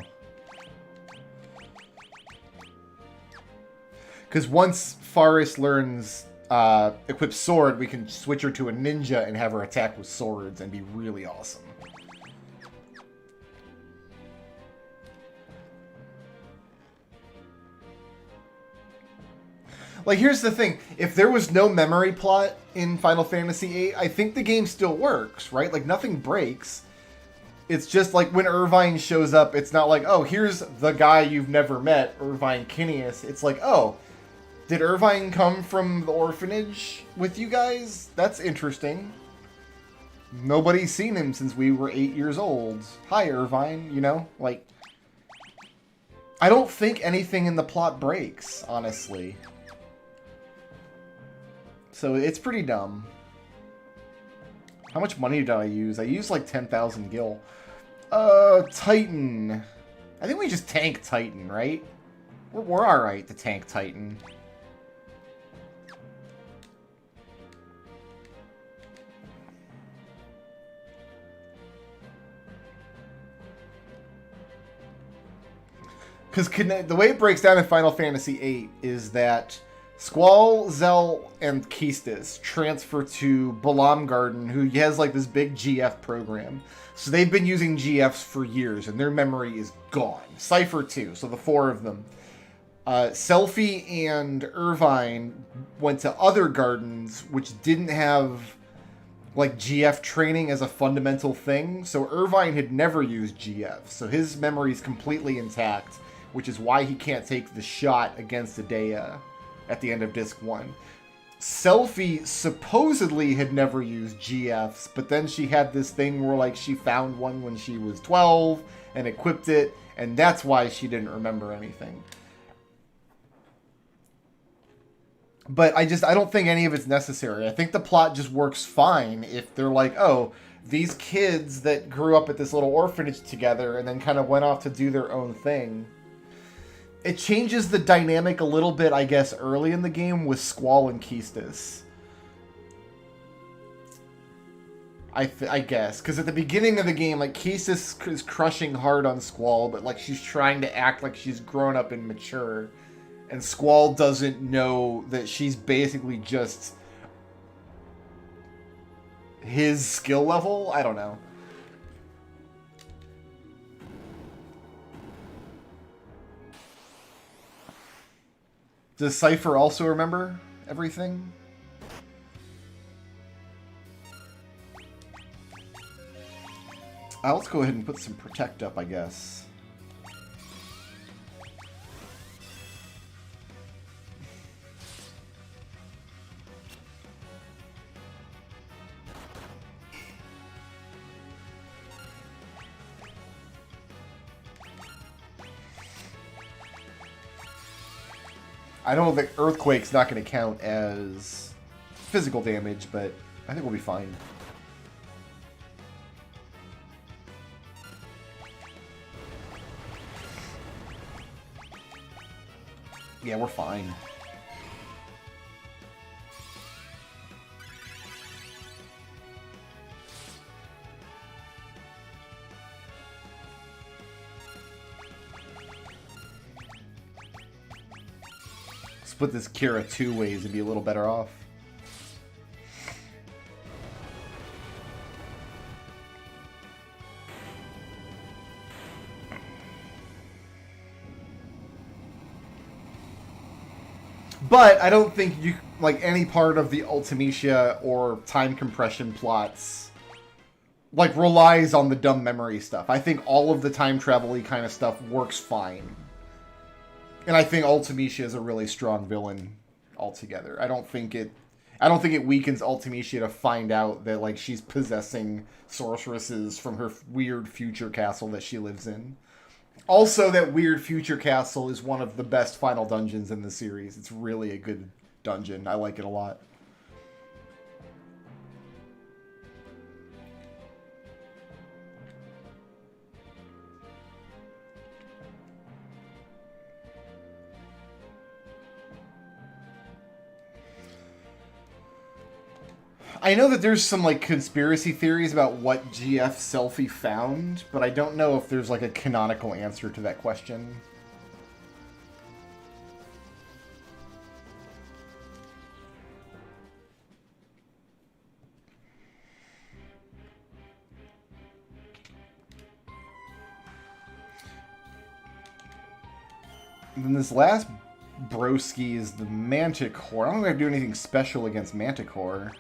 Because once Faris learns equip sword, we can switch her to a ninja and have her attack with swords and be really awesome. Like, here's the thing. If there was no memory plot in Final Fantasy VIII, I think the game still works, right? Like, nothing breaks. It's just like when Irvine shows up, it's not like, oh, here's the guy you've never met, Irvine Kinneas. It's like, oh, did Irvine come from the orphanage with you guys? That's interesting. Nobody's seen him since we were 8 years old. Hi, Irvine, you know? Like, I don't think anything in the plot breaks, honestly. So it's pretty dumb. How much money did I use? I used like 10,000 gil. Titan. I think we just tank Titan, right? We're alright to tank Titan. Because the way it breaks down in Final Fantasy VIII is that Squall, Zell, and Keistis transfer to Balamgarden, who has like this big GF program. So they've been using GFs for years, and their memory is gone. Cypher too, so the four of them. Selphie and Irvine went to other gardens, which didn't have like GF training as a fundamental thing. So Irvine had never used GF, so his memory is completely intact, which is why he can't take the shot against Adea at the end of Disc 1. Selphie supposedly had never used GFs, but then she had this thing where like she found one when she was 12 and equipped it, and that's why she didn't remember anything. But I don't think any of it's necessary. I think the plot just works fine if they're like, oh, these kids that grew up at this little orphanage together and then kind of went off to do their own thing. It changes the dynamic a little bit, I guess, early in the game with Squall and Keistis. I guess. Because at the beginning of the game, like, Keistis is crushing hard on Squall, but, like, she's trying to act like she's grown up and mature. And Squall doesn't know that she's basically just his skill level? I don't know. Does Cypher also remember everything? Let's go ahead and put some Protect up, I guess. I know that Earthquake's not going to count as physical damage, but I think we'll be fine. Yeah, we're fine. Split this Kira 2 ways and be a little better off. But I don't think you like any part of the Ultimecia or time compression plots like relies on the dumb memory stuff. I think all of the time travel-y kind of stuff works fine. And I think Ultimecia is a really strong villain altogether. I don't think it weakens Ultimecia to find out that like she's possessing sorceresses from her weird future castle that she lives in. Also, that weird future castle is one of the best final dungeons in the series. It's really a good dungeon. I like it a lot. I know that there's some like conspiracy theories about what GF Selphie found, but I don't know if there's like a canonical answer to that question. And then this last broski is the Manticore. I don't think I do anything special against Manticore.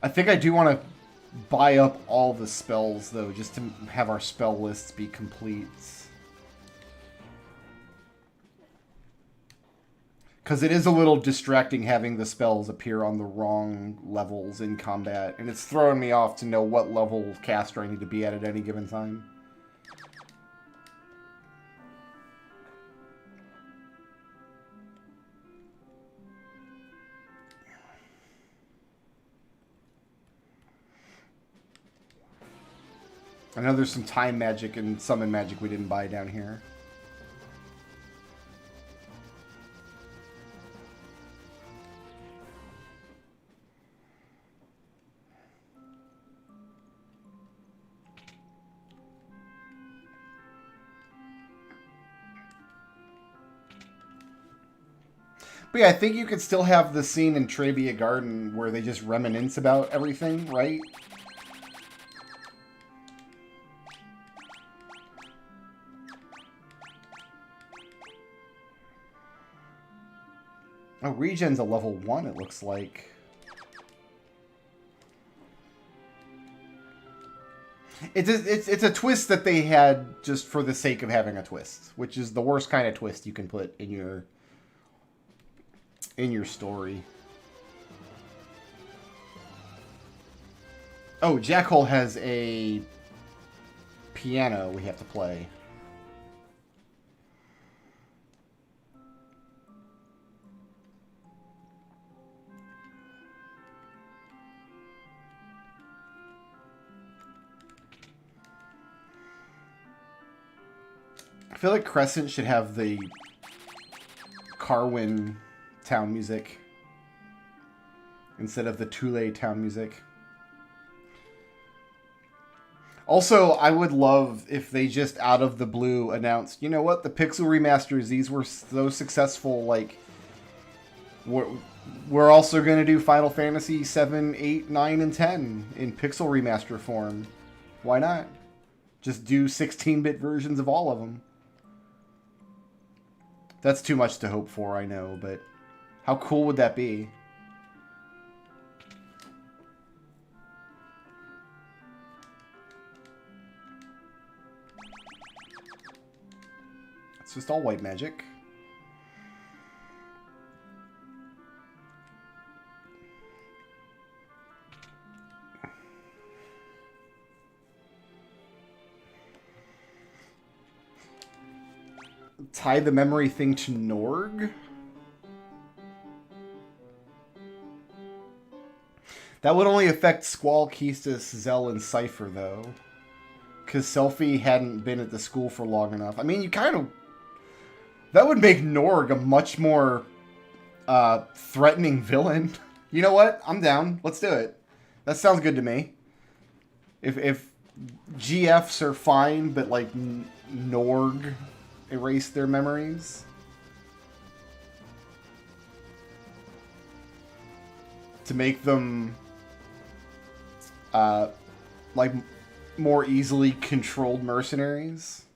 I think I do want to buy up all the spells, though, just to have our spell lists be complete. Because it is a little distracting having the spells appear on the wrong levels in combat, and it's throwing me off to know what level caster I need to be at any given time. I know there's some time magic and summon magic we didn't buy down here. But yeah, I think you could still have the scene in Trebia Garden where they just reminisce about everything, right? Oh, regen's a level 1, it looks like. It's a twist that they had just for the sake of having a twist, which is the worst kind of twist you can put in your story. Oh, Jackhole has a piano we have to play. I feel like Crescent should have the Carwin town music instead of the Tule town music. Also, I would love if they just out of the blue announced, you know what, the Pixel remasters, these were so successful, like, we're also going to do Final Fantasy 7, 8, 9, and 10 in Pixel remaster form. Why not? Just do 16-bit versions of all of them. That's too much to hope for, I know, but how cool would that be? It's just all white magic. Tie the memory thing to Norg? That would only affect Squall, Keestis, Zell, and Cypher, though. Because Selphie hadn't been at the school for long enough. I mean, you kind of... That would make Norg a much more threatening villain. You know what? I'm down. Let's do it. That sounds good to me. If GFs are fine, but, like, Norg erase their memories. To make them, like, more easily controlled mercenaries.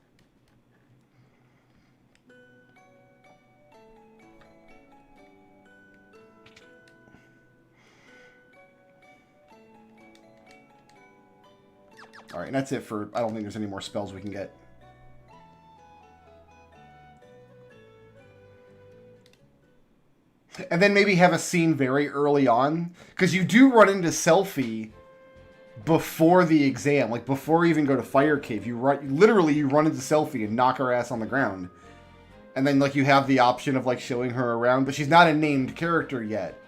Alright, and that's it for... I don't think there's any more spells we can get. And then maybe have a scene very early on. Because you do run into Selphie before the exam. Like, before you even go to Fire Cave. You literally run into Selphie and knock her ass on the ground. And then, like, you have the option of, like, showing her around. But she's not a named character yet.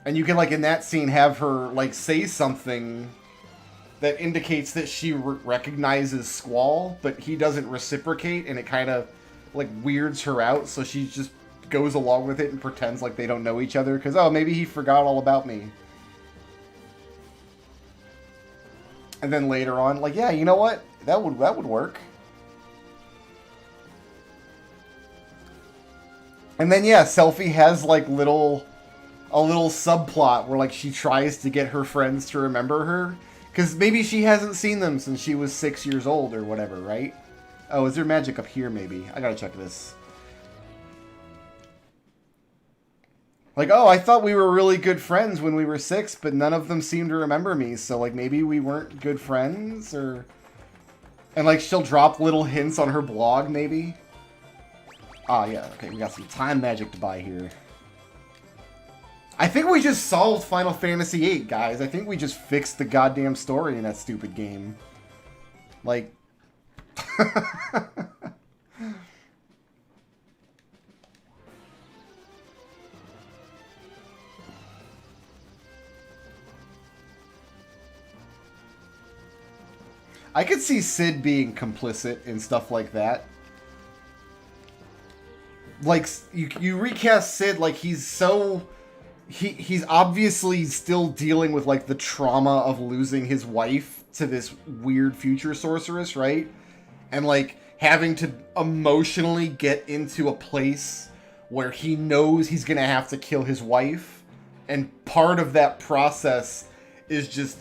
And you can, like, in that scene, have her, like, say something that indicates that she recognizes Squall, but he doesn't reciprocate, and it kind of, like, weirds her out, so she just goes along with it and pretends like they don't know each other, because, oh, maybe he forgot all about me. And then later on, like, yeah, you know what? That would work. And then, yeah, Selphie has, like, a little subplot where, like, she tries to get her friends to remember her. Because maybe she hasn't seen them since she was 6 years old or whatever, right? Oh, is there magic up here, maybe? I gotta check this. Like, oh, I thought we were really good friends when we were 6, but none of them seem to remember me, so, like, maybe we weren't good friends, or... And, like, she'll drop little hints on her blog, maybe? Ah, yeah, okay, we got some time magic to buy here. I think we just solved Final Fantasy VIII, guys. I think we just fixed the goddamn story in that stupid game. Like... I could see Sid being complicit in stuff like that. Like, you recast Sid, like, he's so... He's obviously still dealing with, like, the trauma of losing his wife to this weird future sorceress, right? And, like, having to emotionally get into a place where he knows he's gonna have to kill his wife. And part of that process is just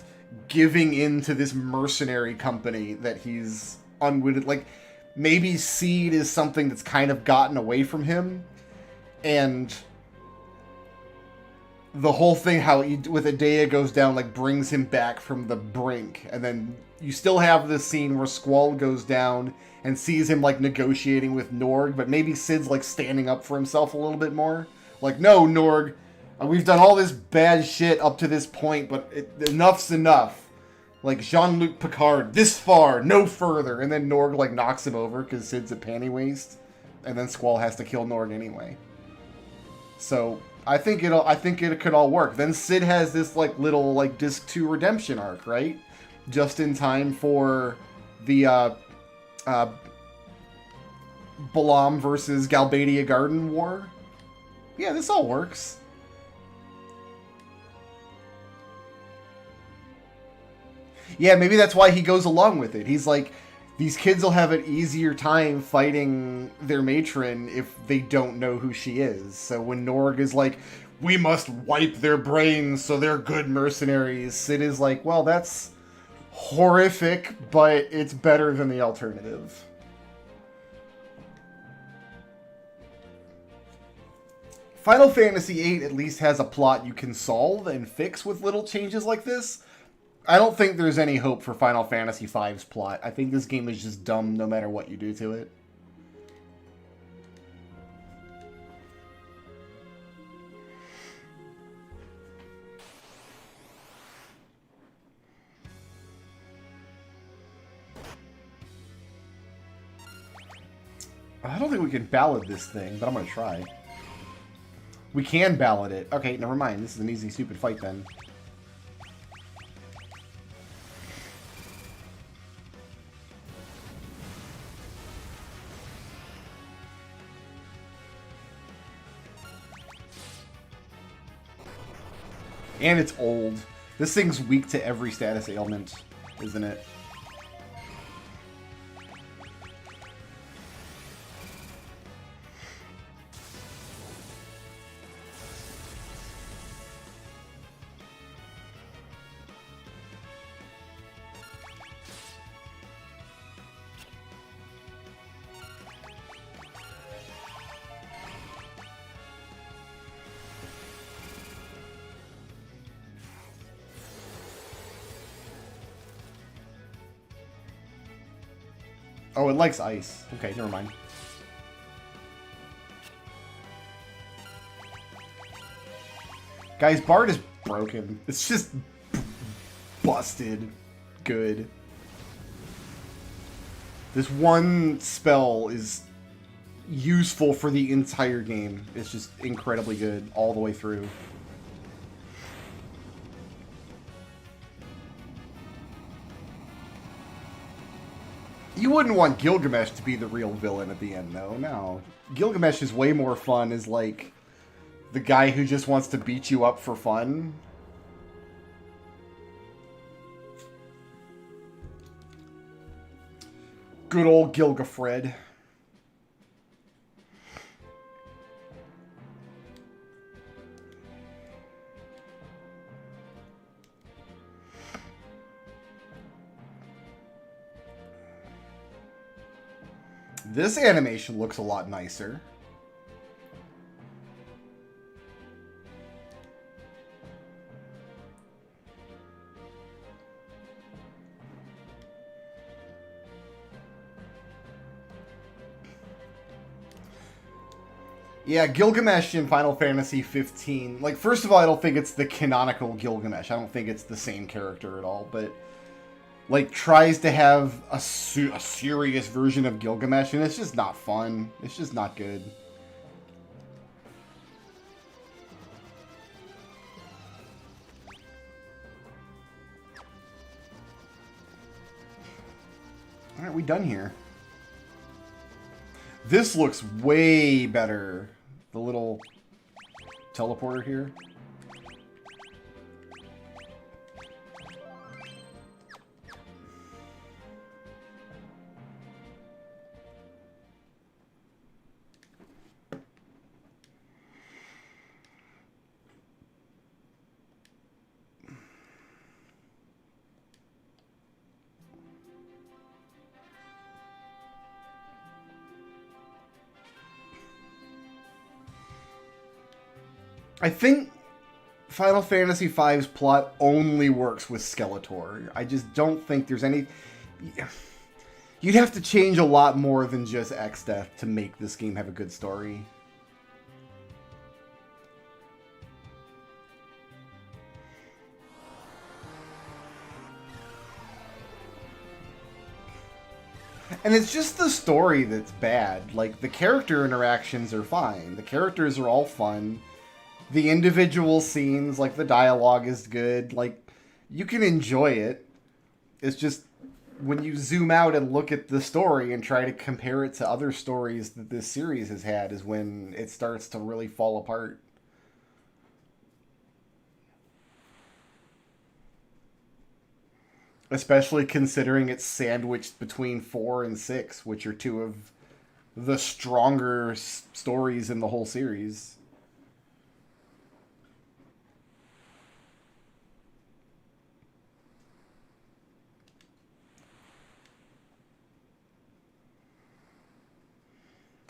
giving in to this mercenary company that he's unwitted. Like, maybe Seed is something that's kind of gotten away from him, and the whole thing, how he, with Adea goes down, like, brings him back from the brink. And then you still have this scene where Squall goes down and sees him, like, negotiating with Norg, but maybe Sid's, like, standing up for himself a little bit more. Like, no, Norg, we've done all this bad shit up to this point, but enough's enough. Like, Jean-Luc Picard, this far, no further. And then Norg, like, knocks him over because Sid's a panty waste. And then Squall has to kill Norg anyway. So, I think it could all work. Then Sid has this, like, little, like, Disc 2 redemption arc, right? Just in time for the, Balam versus Galbadia Garden War. Yeah, this all works. Yeah, maybe that's why he goes along with it. He's like, these kids will have an easier time fighting their matron if they don't know who she is. So when Norg is like, we must wipe their brains so they're good mercenaries, Sid is like, well, that's horrific, but it's better than the alternative. Final Fantasy VIII at least has a plot you can solve and fix with little changes like this. I don't think there's any hope for Final Fantasy V's plot. I think this game is just dumb no matter what you do to it. I don't think we can ballad this thing, but I'm gonna try. We can ballad it. Okay, never mind. This is an easy, stupid fight then. And it's old. This thing's weak to every status ailment, isn't it? Oh, it likes ice. Okay, never mind. Guys, Bard is broken. It's just busted good. This one spell is useful for the entire game. It's just incredibly good all the way through. You wouldn't want Gilgamesh to be the real villain at the end, though. No. Gilgamesh is way more fun as, like, the guy who just wants to beat you up for fun. Good old Gilgafred. This animation looks a lot nicer. Yeah, Gilgamesh in Final Fantasy 15. Like, first of all, I don't think it's the canonical Gilgamesh. I don't think it's the same character at all, but like tries to have a serious version of Gilgamesh, and it's just not fun. It's just not good. Alright, we done here. This looks way better. The little teleporter here. I think Final Fantasy V's plot only works with Skeletor. I just don't think there's any... You'd have to change a lot more than just X-Death to make this game have a good story. And it's just the story that's bad. Like, the character interactions are fine. The characters are all fun. The individual scenes, like, the dialogue is good. Like, you can enjoy it. It's just, when you zoom out and look at the story and try to compare it to other stories that this series has had is when it starts to really fall apart. Especially considering it's sandwiched between 4 and 6, which are two of the stronger stories in the whole series.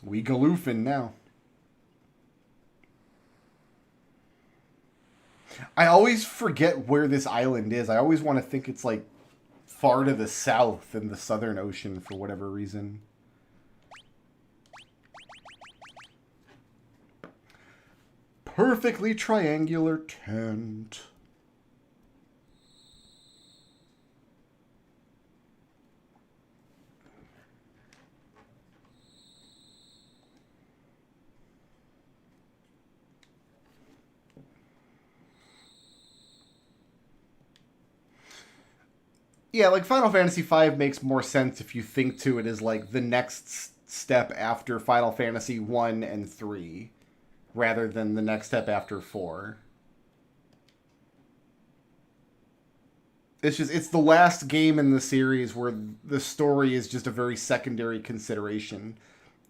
We galoofing now. I always forget where this island is. I always want to think it's like far to the south in the Southern Ocean for whatever reason. Perfectly triangular tent. Yeah, like Final Fantasy V makes more sense if you think to it as like the next step after Final Fantasy 1 and 3, rather than the next step after 4. It's the last game in the series where the story is just a very secondary consideration.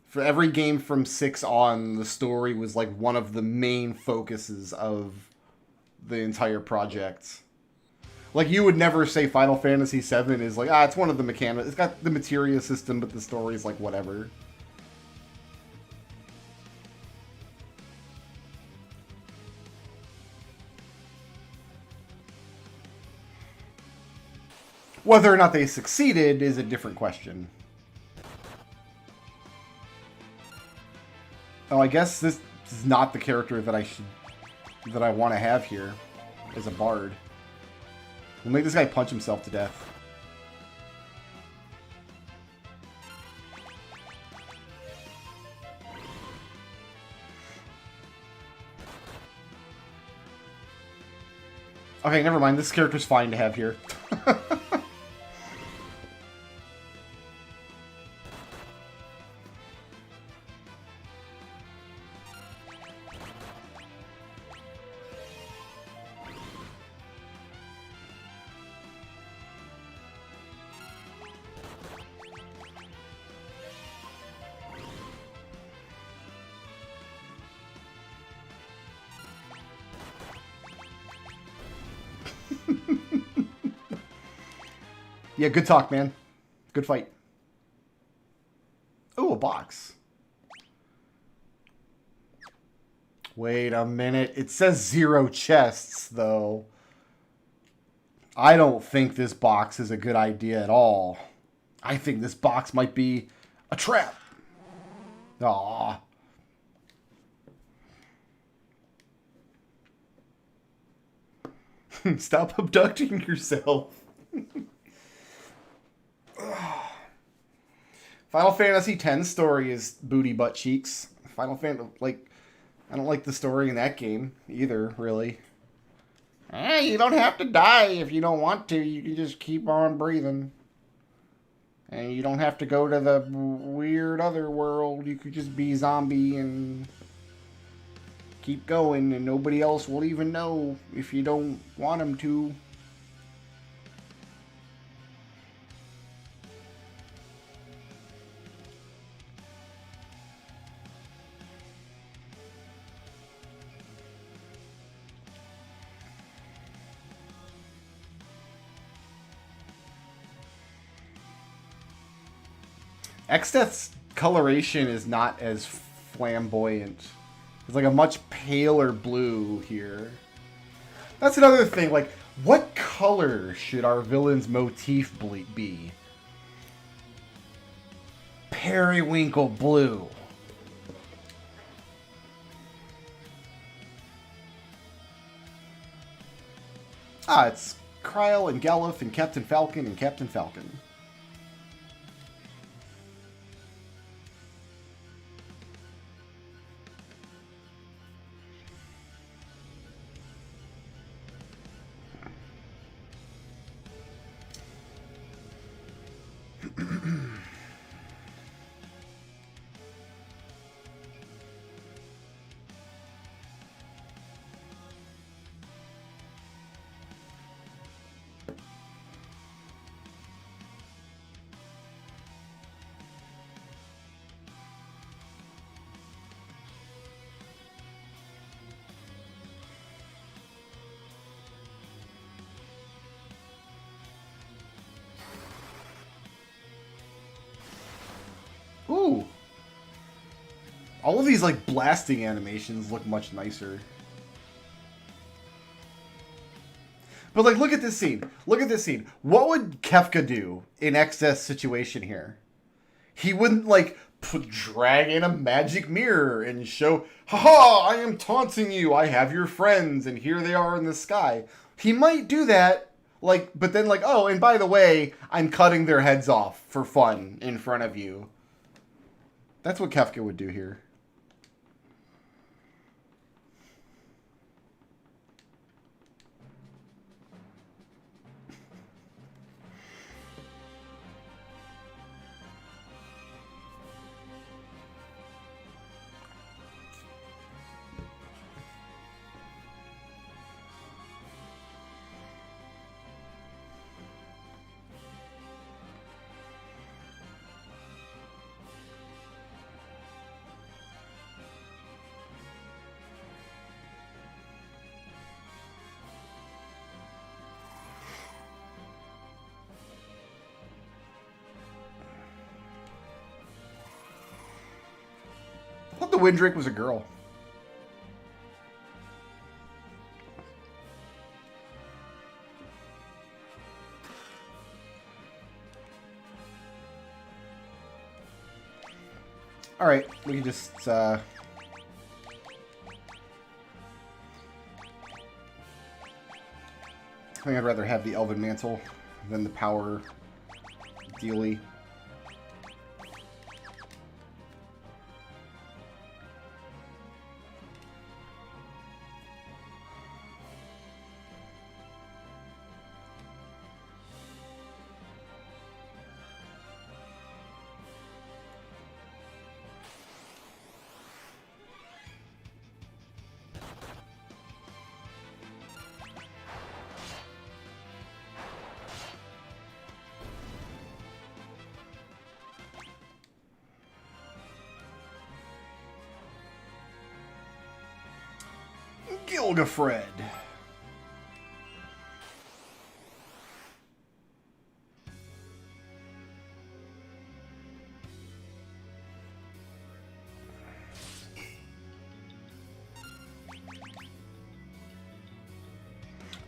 For every game from 6 on, the story was like one of the main focuses of the entire project. Like, you would never say Final Fantasy VII is like, it's one of the mechanics. It's got the materia system, but the story's like, whatever. Whether or not they succeeded is a different question. Oh, I guess this is not the character that I want to have here as a bard. We'll make this guy punch himself to death. Okay, never mind. This character's fine to have here. Yeah, good talk, man. Good fight. Oh, a box. Wait a minute. It says 0 chests, though. I don't think this box is a good idea at all. I think this box might be a trap. Aww. Stop abducting yourself. Final Fantasy X story is booty butt cheeks. Final Fantasy, like, I don't like the story in that game either, really. You don't have to die if you don't want to. You can just keep on breathing. And you don't have to go to the weird other world. You could just be zombie and keep going, and nobody else will even know if you don't want them to. Xdeath's coloration is not as flamboyant. It's like a much paler blue here. That's another thing, like, what color should our villain's motif be? Periwinkle blue. Ah, it's Kryl and Galuf and Captain Falcon and Captain Falcon. Ooh. All of these, like, blasting animations look much nicer. But, like, look at this scene. Look at this scene. What would Kefka do in Xdeath's situation here? He wouldn't, like, drag in a magic mirror and show, haha, I am taunting you. I have your friends, and here they are in the sky. He might do that, like, but then, like, oh, and by the way, I'm cutting their heads off for fun in front of you. That's what Kefka would do here. I thought the Windrake was a girl. Alright, we can just, I think I'd rather have the Elven Mantle than the power dealy. Gilgafred.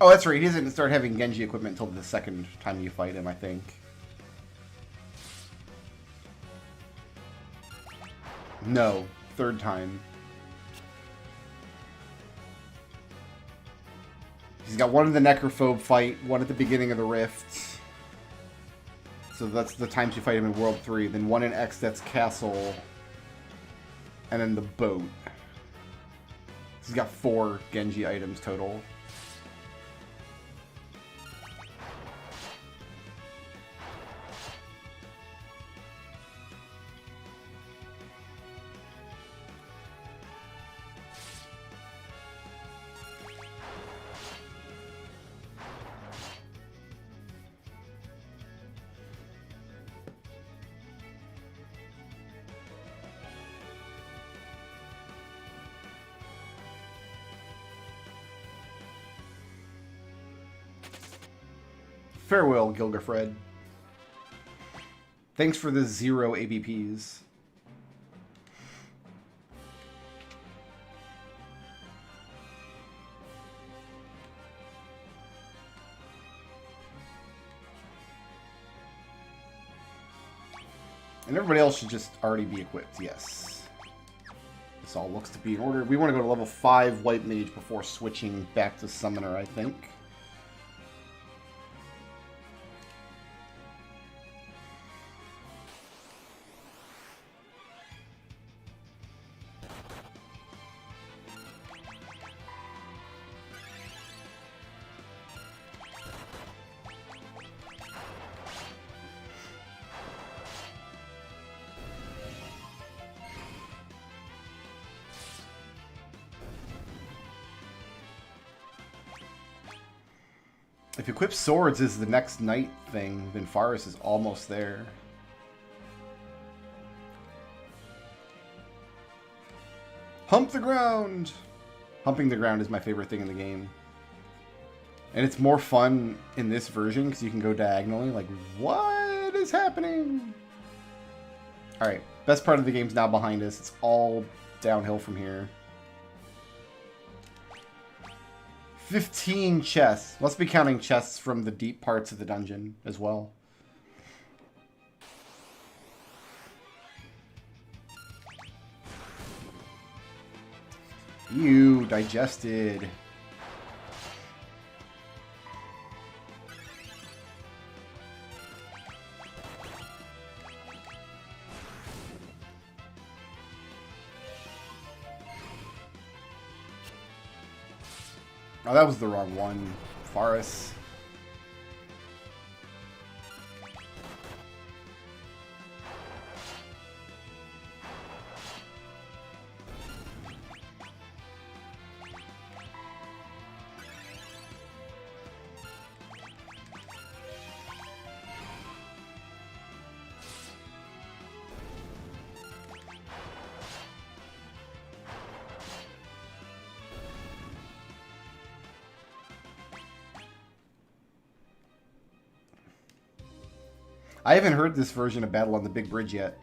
Oh, that's right. He doesn't start having Genji equipment until the second time you fight him, I think. No, third time. He's got one in the Necrophobe fight, one at the beginning of the Rift. So that's the times you fight him in World 3. Then one in Xdet's Castle. And then the boat. He's got 4 Genji items total. Farewell, Gilgafred. Thanks for the 0 ABPs. And everybody else should just already be equipped, yes. This all looks to be in order. We want to go to level 5 White Mage before switching back to Summoner, I think. If Equip Swords is the next night thing, then Faris is almost there. Hump the ground! Humping the ground is my favorite thing in the game. And it's more fun in this version because you can go diagonally. Like, what is happening? Alright, best part of the game's now behind us. It's all downhill from here. 15 chests. Must be counting chests from the deep parts of the dungeon as well. Ew, digested. Oh, that was the wrong one. Faris. I haven't heard this version of Battle on the Big Bridge yet.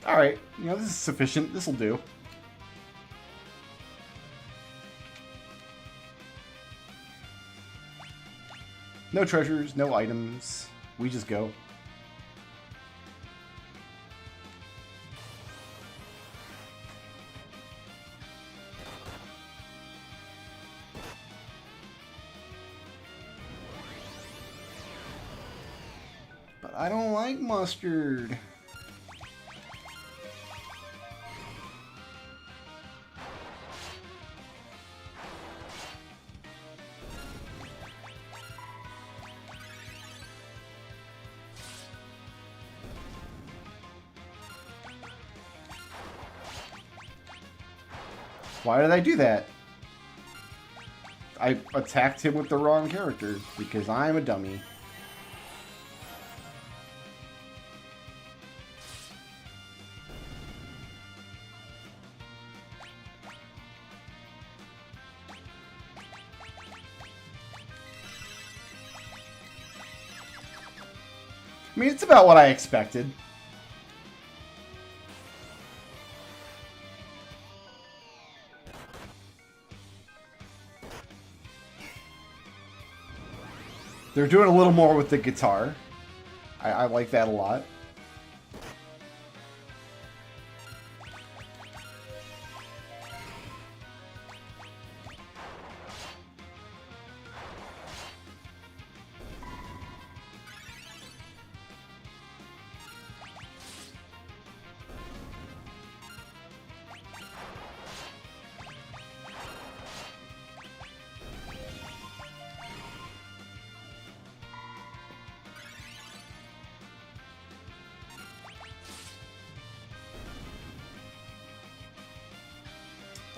Alright, you know, this is sufficient. This'll do. No treasures, no items. We just go. But I don't like mustard. Why did I do that? I attacked him with the wrong character because I'm a dummy. I mean, it's about what I expected. They're doing a little more with the guitar. I like that a lot.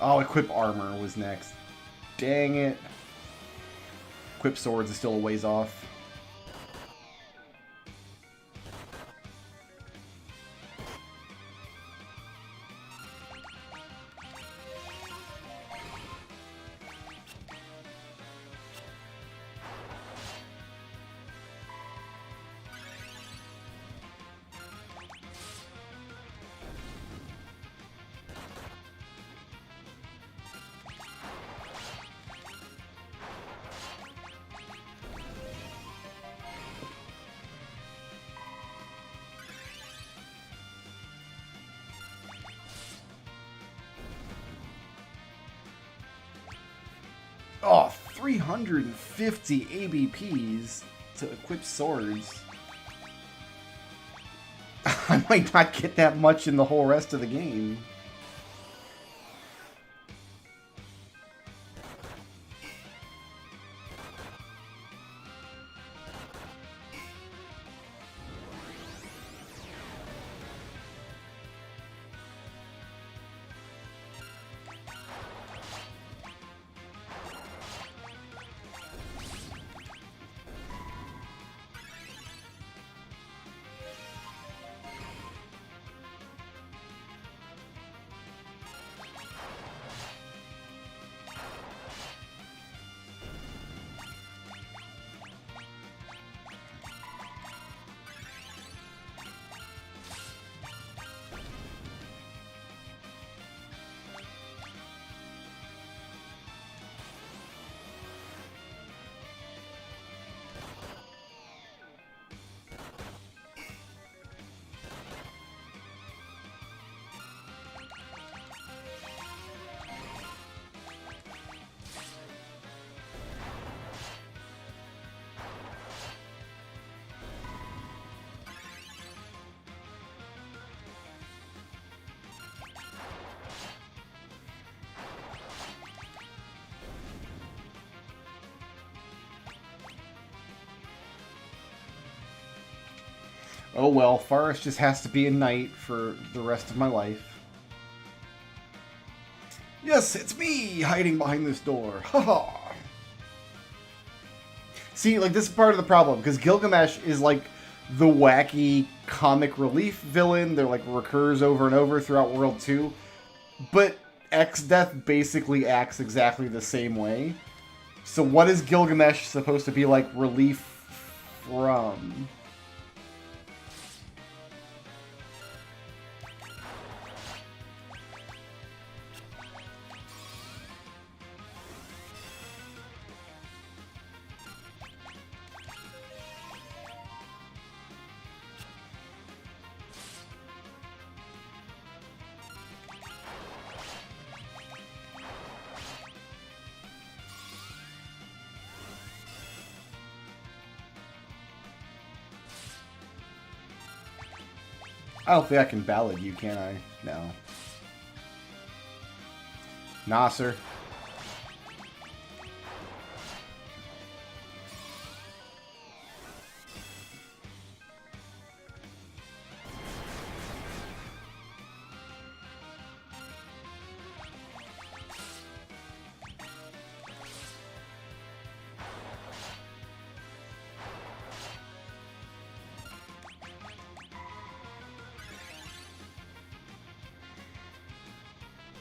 Oh, equip armor was next. Dang it. Equip swords is still a ways off. Oh, 350 ABPs to equip swords. I might not get that much in the whole rest of the game. Oh well, Forest just has to be a knight for the rest of my life. Yes, it's me hiding behind this door. Haha. See, like, this is part of the problem, because Gilgamesh is like the wacky comic relief villain that like recurs over and over throughout World 2. But X-Death basically acts exactly the same way. So what is Gilgamesh supposed to be like relief from? I don't think I can ballad you, can I? No. Nah, sir.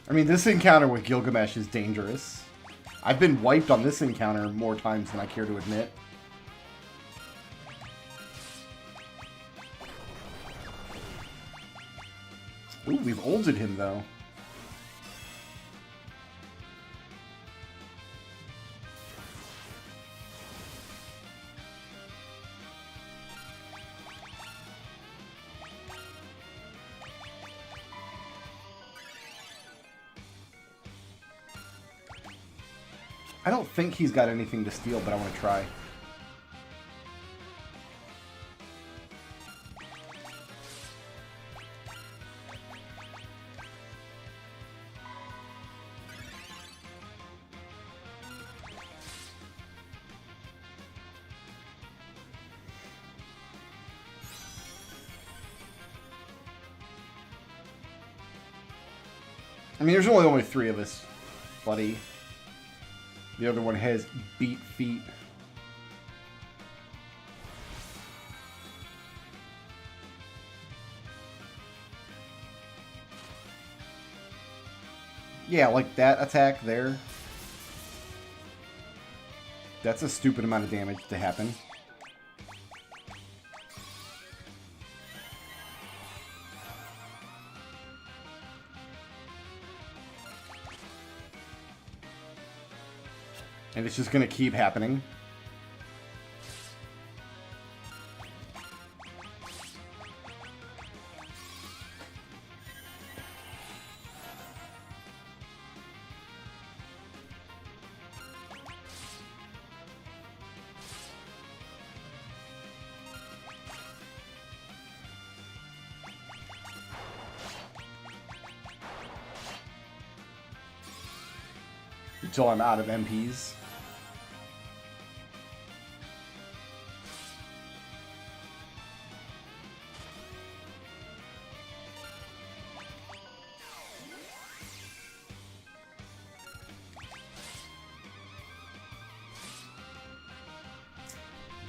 I mean, this encounter with Gilgamesh is dangerous. I've been wiped on this encounter more times than I care to admit. Ooh, we've ulted him, though. I don't think he's got anything to steal, but I want to try. I mean, there's only 3 of us, buddy. The other one has beat feet. Yeah, like that attack there. That's a stupid amount of damage to happen. And it's just going to keep happening. Until I'm out of MPs.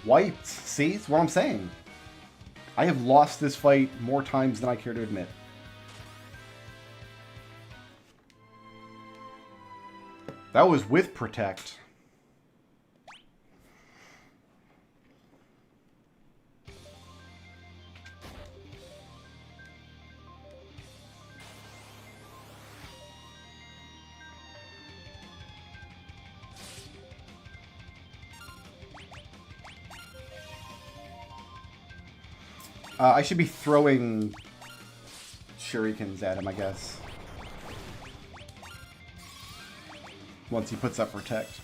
Wiped. See? That's what I'm saying. I have lost this fight more times than I care to admit. That was with Protect. I should be throwing shurikens at him, I guess. Once he puts up Protect.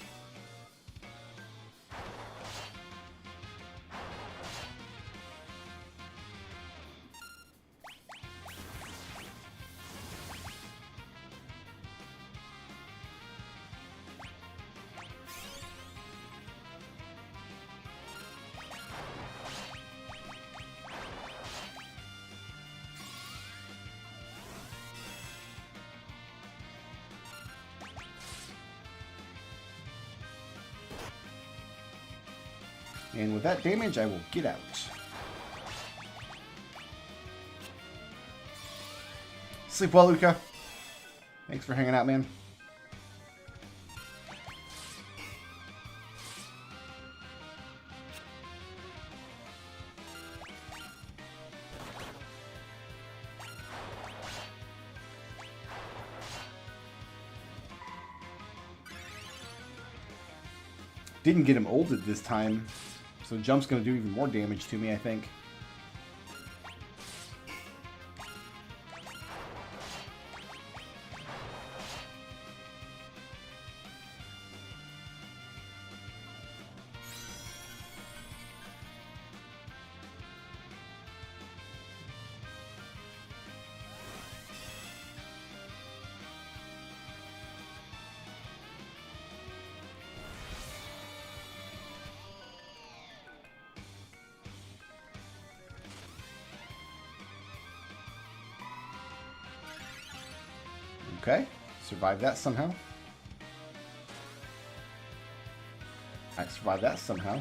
And with that damage, I will get out. Sleep well, Luca. Thanks for hanging out, man. Didn't get him ulted this time. So Jump's going to do even more damage to me, I think. Okay, survived that somehow. I survived that somehow.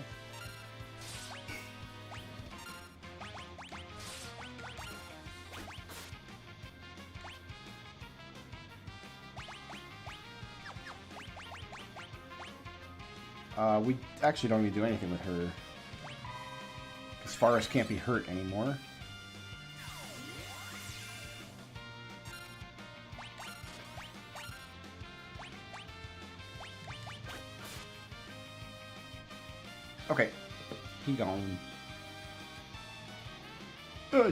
We actually don't need to do anything with her. Because Forest can't be hurt anymore. Okay. He gone.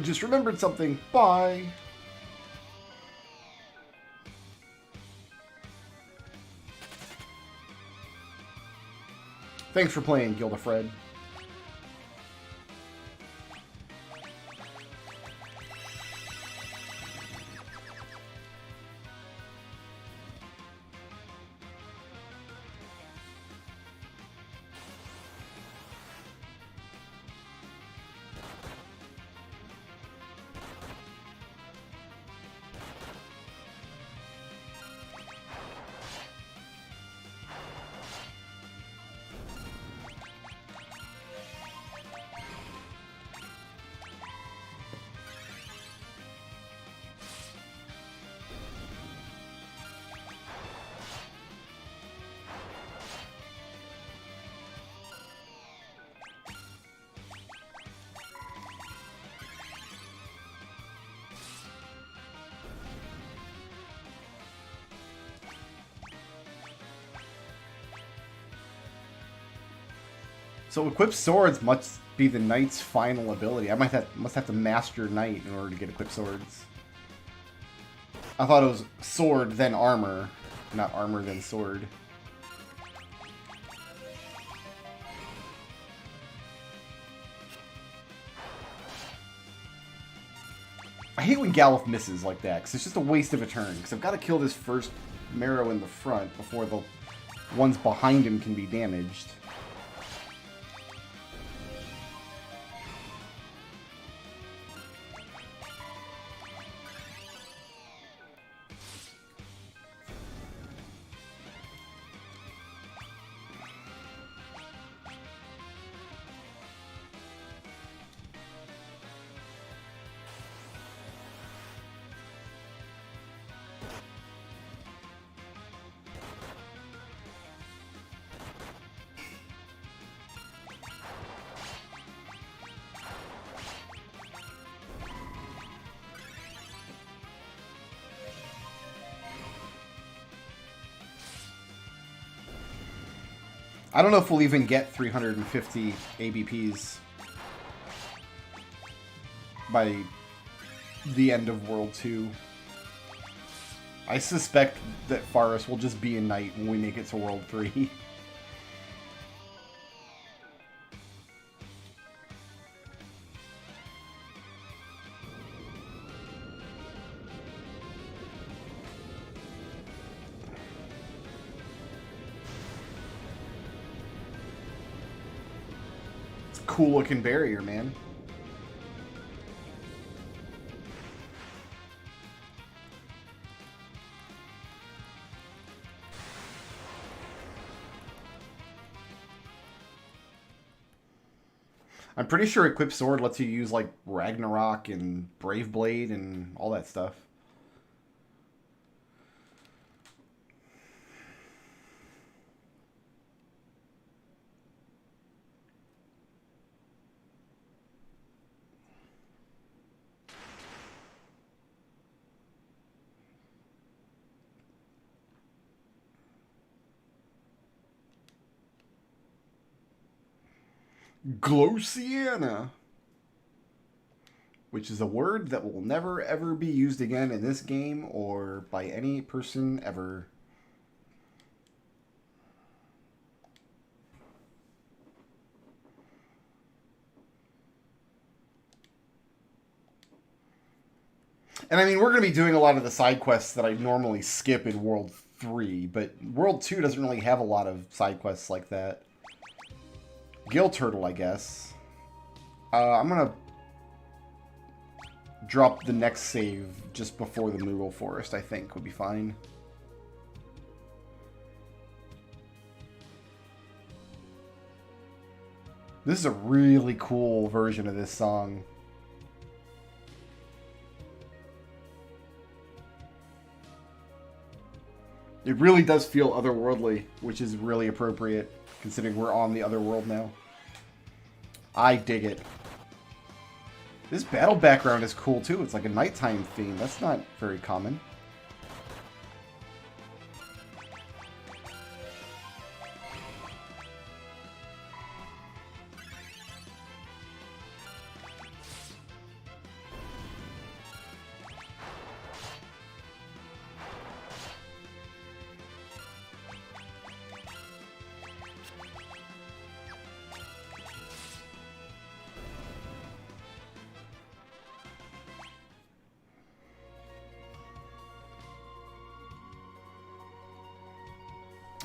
Just remembered something. Bye. Thanks for playing, Gildefred. So equip swords must be the knight's final ability. I must have to master knight in order to get equip swords. I thought it was sword then armor, not armor then sword. I hate when Galuf misses like that, because it's just a waste of a turn. Because I've got to kill this first Marrow in the front before the ones behind him can be damaged. I don't know if we'll even get 350 ABPs by the end of World 2. I suspect that Forest will just be a knight when we make it to World 3. Cool looking barrier, man. I'm pretty sure Equip Sword lets you use like Ragnarok and Brave Blade and all that stuff. Glosiana, which is a word that will never ever be used again in this game or by any person ever. And I mean, we're going to be doing a lot of the side quests that I normally skip in World 3, but World 2 doesn't really have a lot of side quests like that. Gill Turtle, I guess. I'm gonna drop the next save just before the Moogle Forest, I think, would be fine. This is a really cool version of this song. It really does feel otherworldly, which is really appropriate, considering we're on the other world now. I dig it. This battle background is cool, too. It's like a nighttime theme. That's not very common.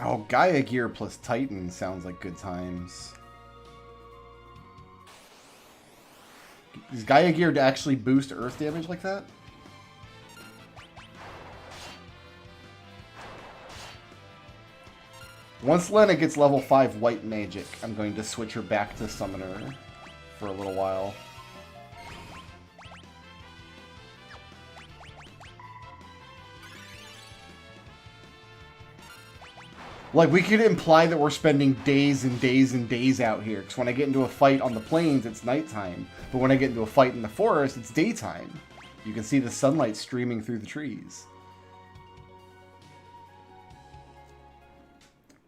Oh, Gaia Gear plus Titan sounds like good times. Does Gaia Gear actually boost Earth damage like that? Once Lena gets level 5 White Magic, I'm going to switch her back to Summoner for a little while. Like, we could imply that we're spending days and days and days out here. Because when I get into a fight on the plains, it's nighttime. But when I get into a fight in the forest, it's daytime. You can see the sunlight streaming through the trees.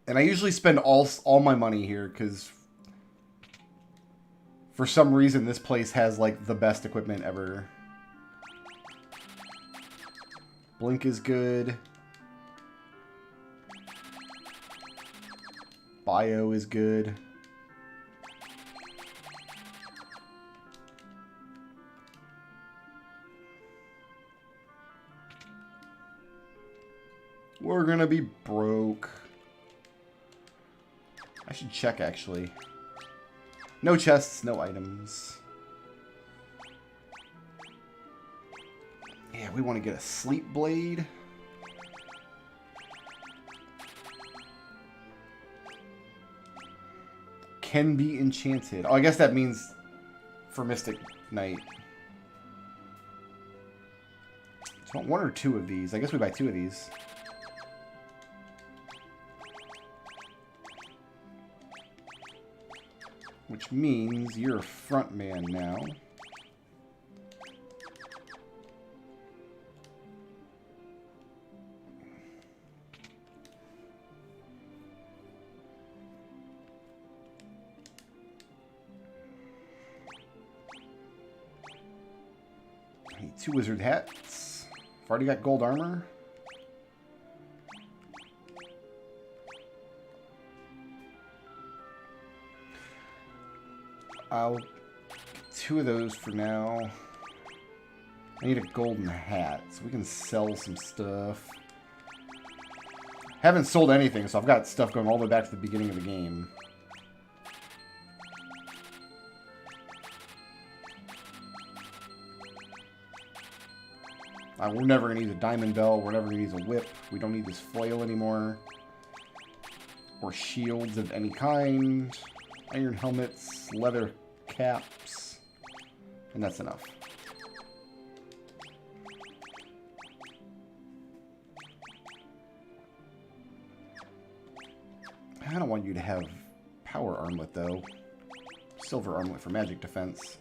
And I usually spend all my money here, because for some reason this place has, like, the best equipment ever. Blink is good. Bio is good. We're gonna be broke. I should check, actually. No chests, no items. Yeah, we want to get a sleep blade. Can be enchanted. Oh, I guess that means for Mystic Knight. Just want one or two of these. I guess we buy two of these. Which means you're a front man now. I need two wizard hats. I've already got gold armor. I'll get two of those for now. I need a golden hat, so we can sell some stuff. Haven't sold anything, so I've got stuff going all the way back to the beginning of the game. We're never going to use a diamond bell. We're never going to use a whip. We don't need this flail anymore. Or shields of any kind. Iron helmets, leather caps. And that's enough. I don't want you to have power armlet, though. Silver armlet for magic defense.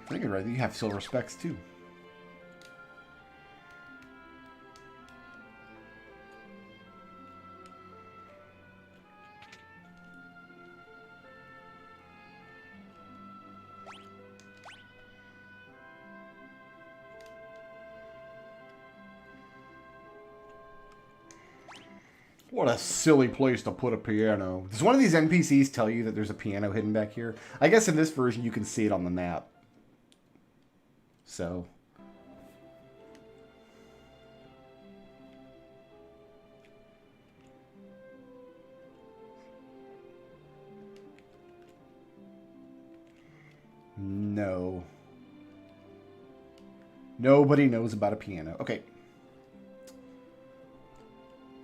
I think I'd rather you have silver specs too. What a silly place to put a piano. Does one of these NPCs tell you that there's a piano hidden back here? I guess in this version you can see it on the map. So. No. Nobody knows about a piano. Okay.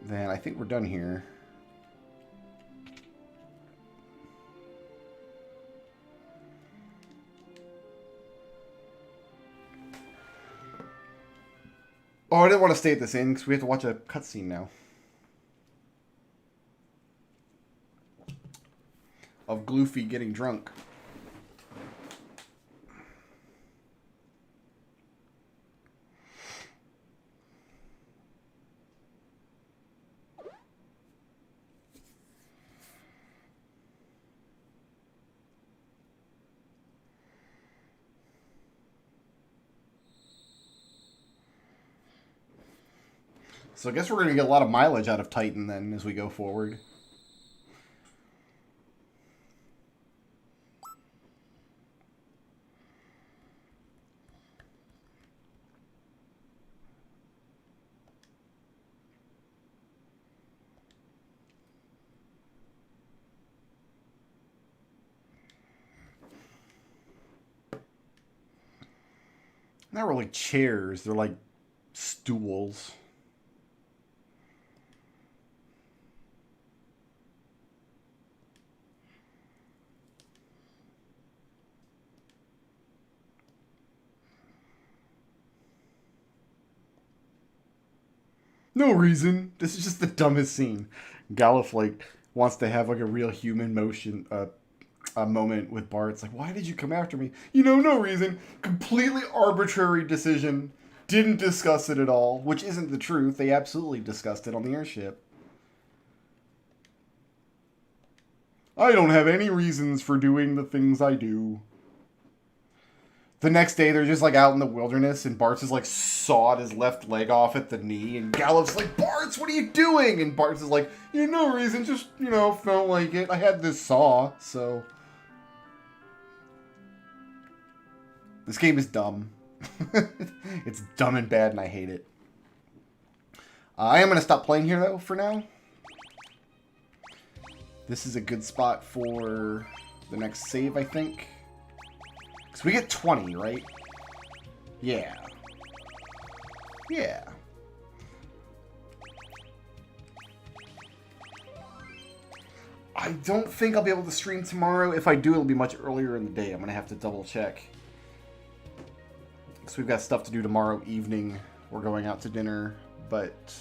then I think we're done here. Oh, I didn't want to stay at this inn because we have to watch a cutscene now. Of Gloofy getting drunk. So I guess we're going to get a lot of mileage out of Titan then as we go forward. Not really chairs, they're like stools. No reason. This is just the dumbest scene. Gallif like wants to have like a real human a moment with Bart. It's like, why did you come after me? You know, no reason. Completely arbitrary decision. Didn't discuss it at all, which isn't the truth. They absolutely discussed it on the airship. I don't have any reasons for doing the things I do. The next day, they're just like out in the wilderness, and Bart's is like sawed his left leg off at the knee, and Gallup's like, Bart's, what are you doing? And Bart's is like, no reason, just, felt like it. I had this saw, so. This game is dumb. It's dumb and bad, and I hate it. I am going to stop playing here, though, for now. This is a good spot for the next save, I think. Because we get 20, right? Yeah. Yeah. I don't think I'll be able to stream tomorrow. If I do, it'll be much earlier in the day. I'm going to have to double check. Because we've got stuff to do tomorrow evening. We're going out to dinner. But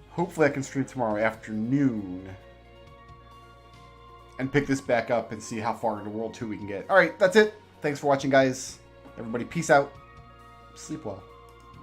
hopefully I can stream tomorrow afternoon. And pick this back up and see how far into World 2 we can get. Alright, that's it. Thanks for watching, guys. Everybody, peace out. Sleep well.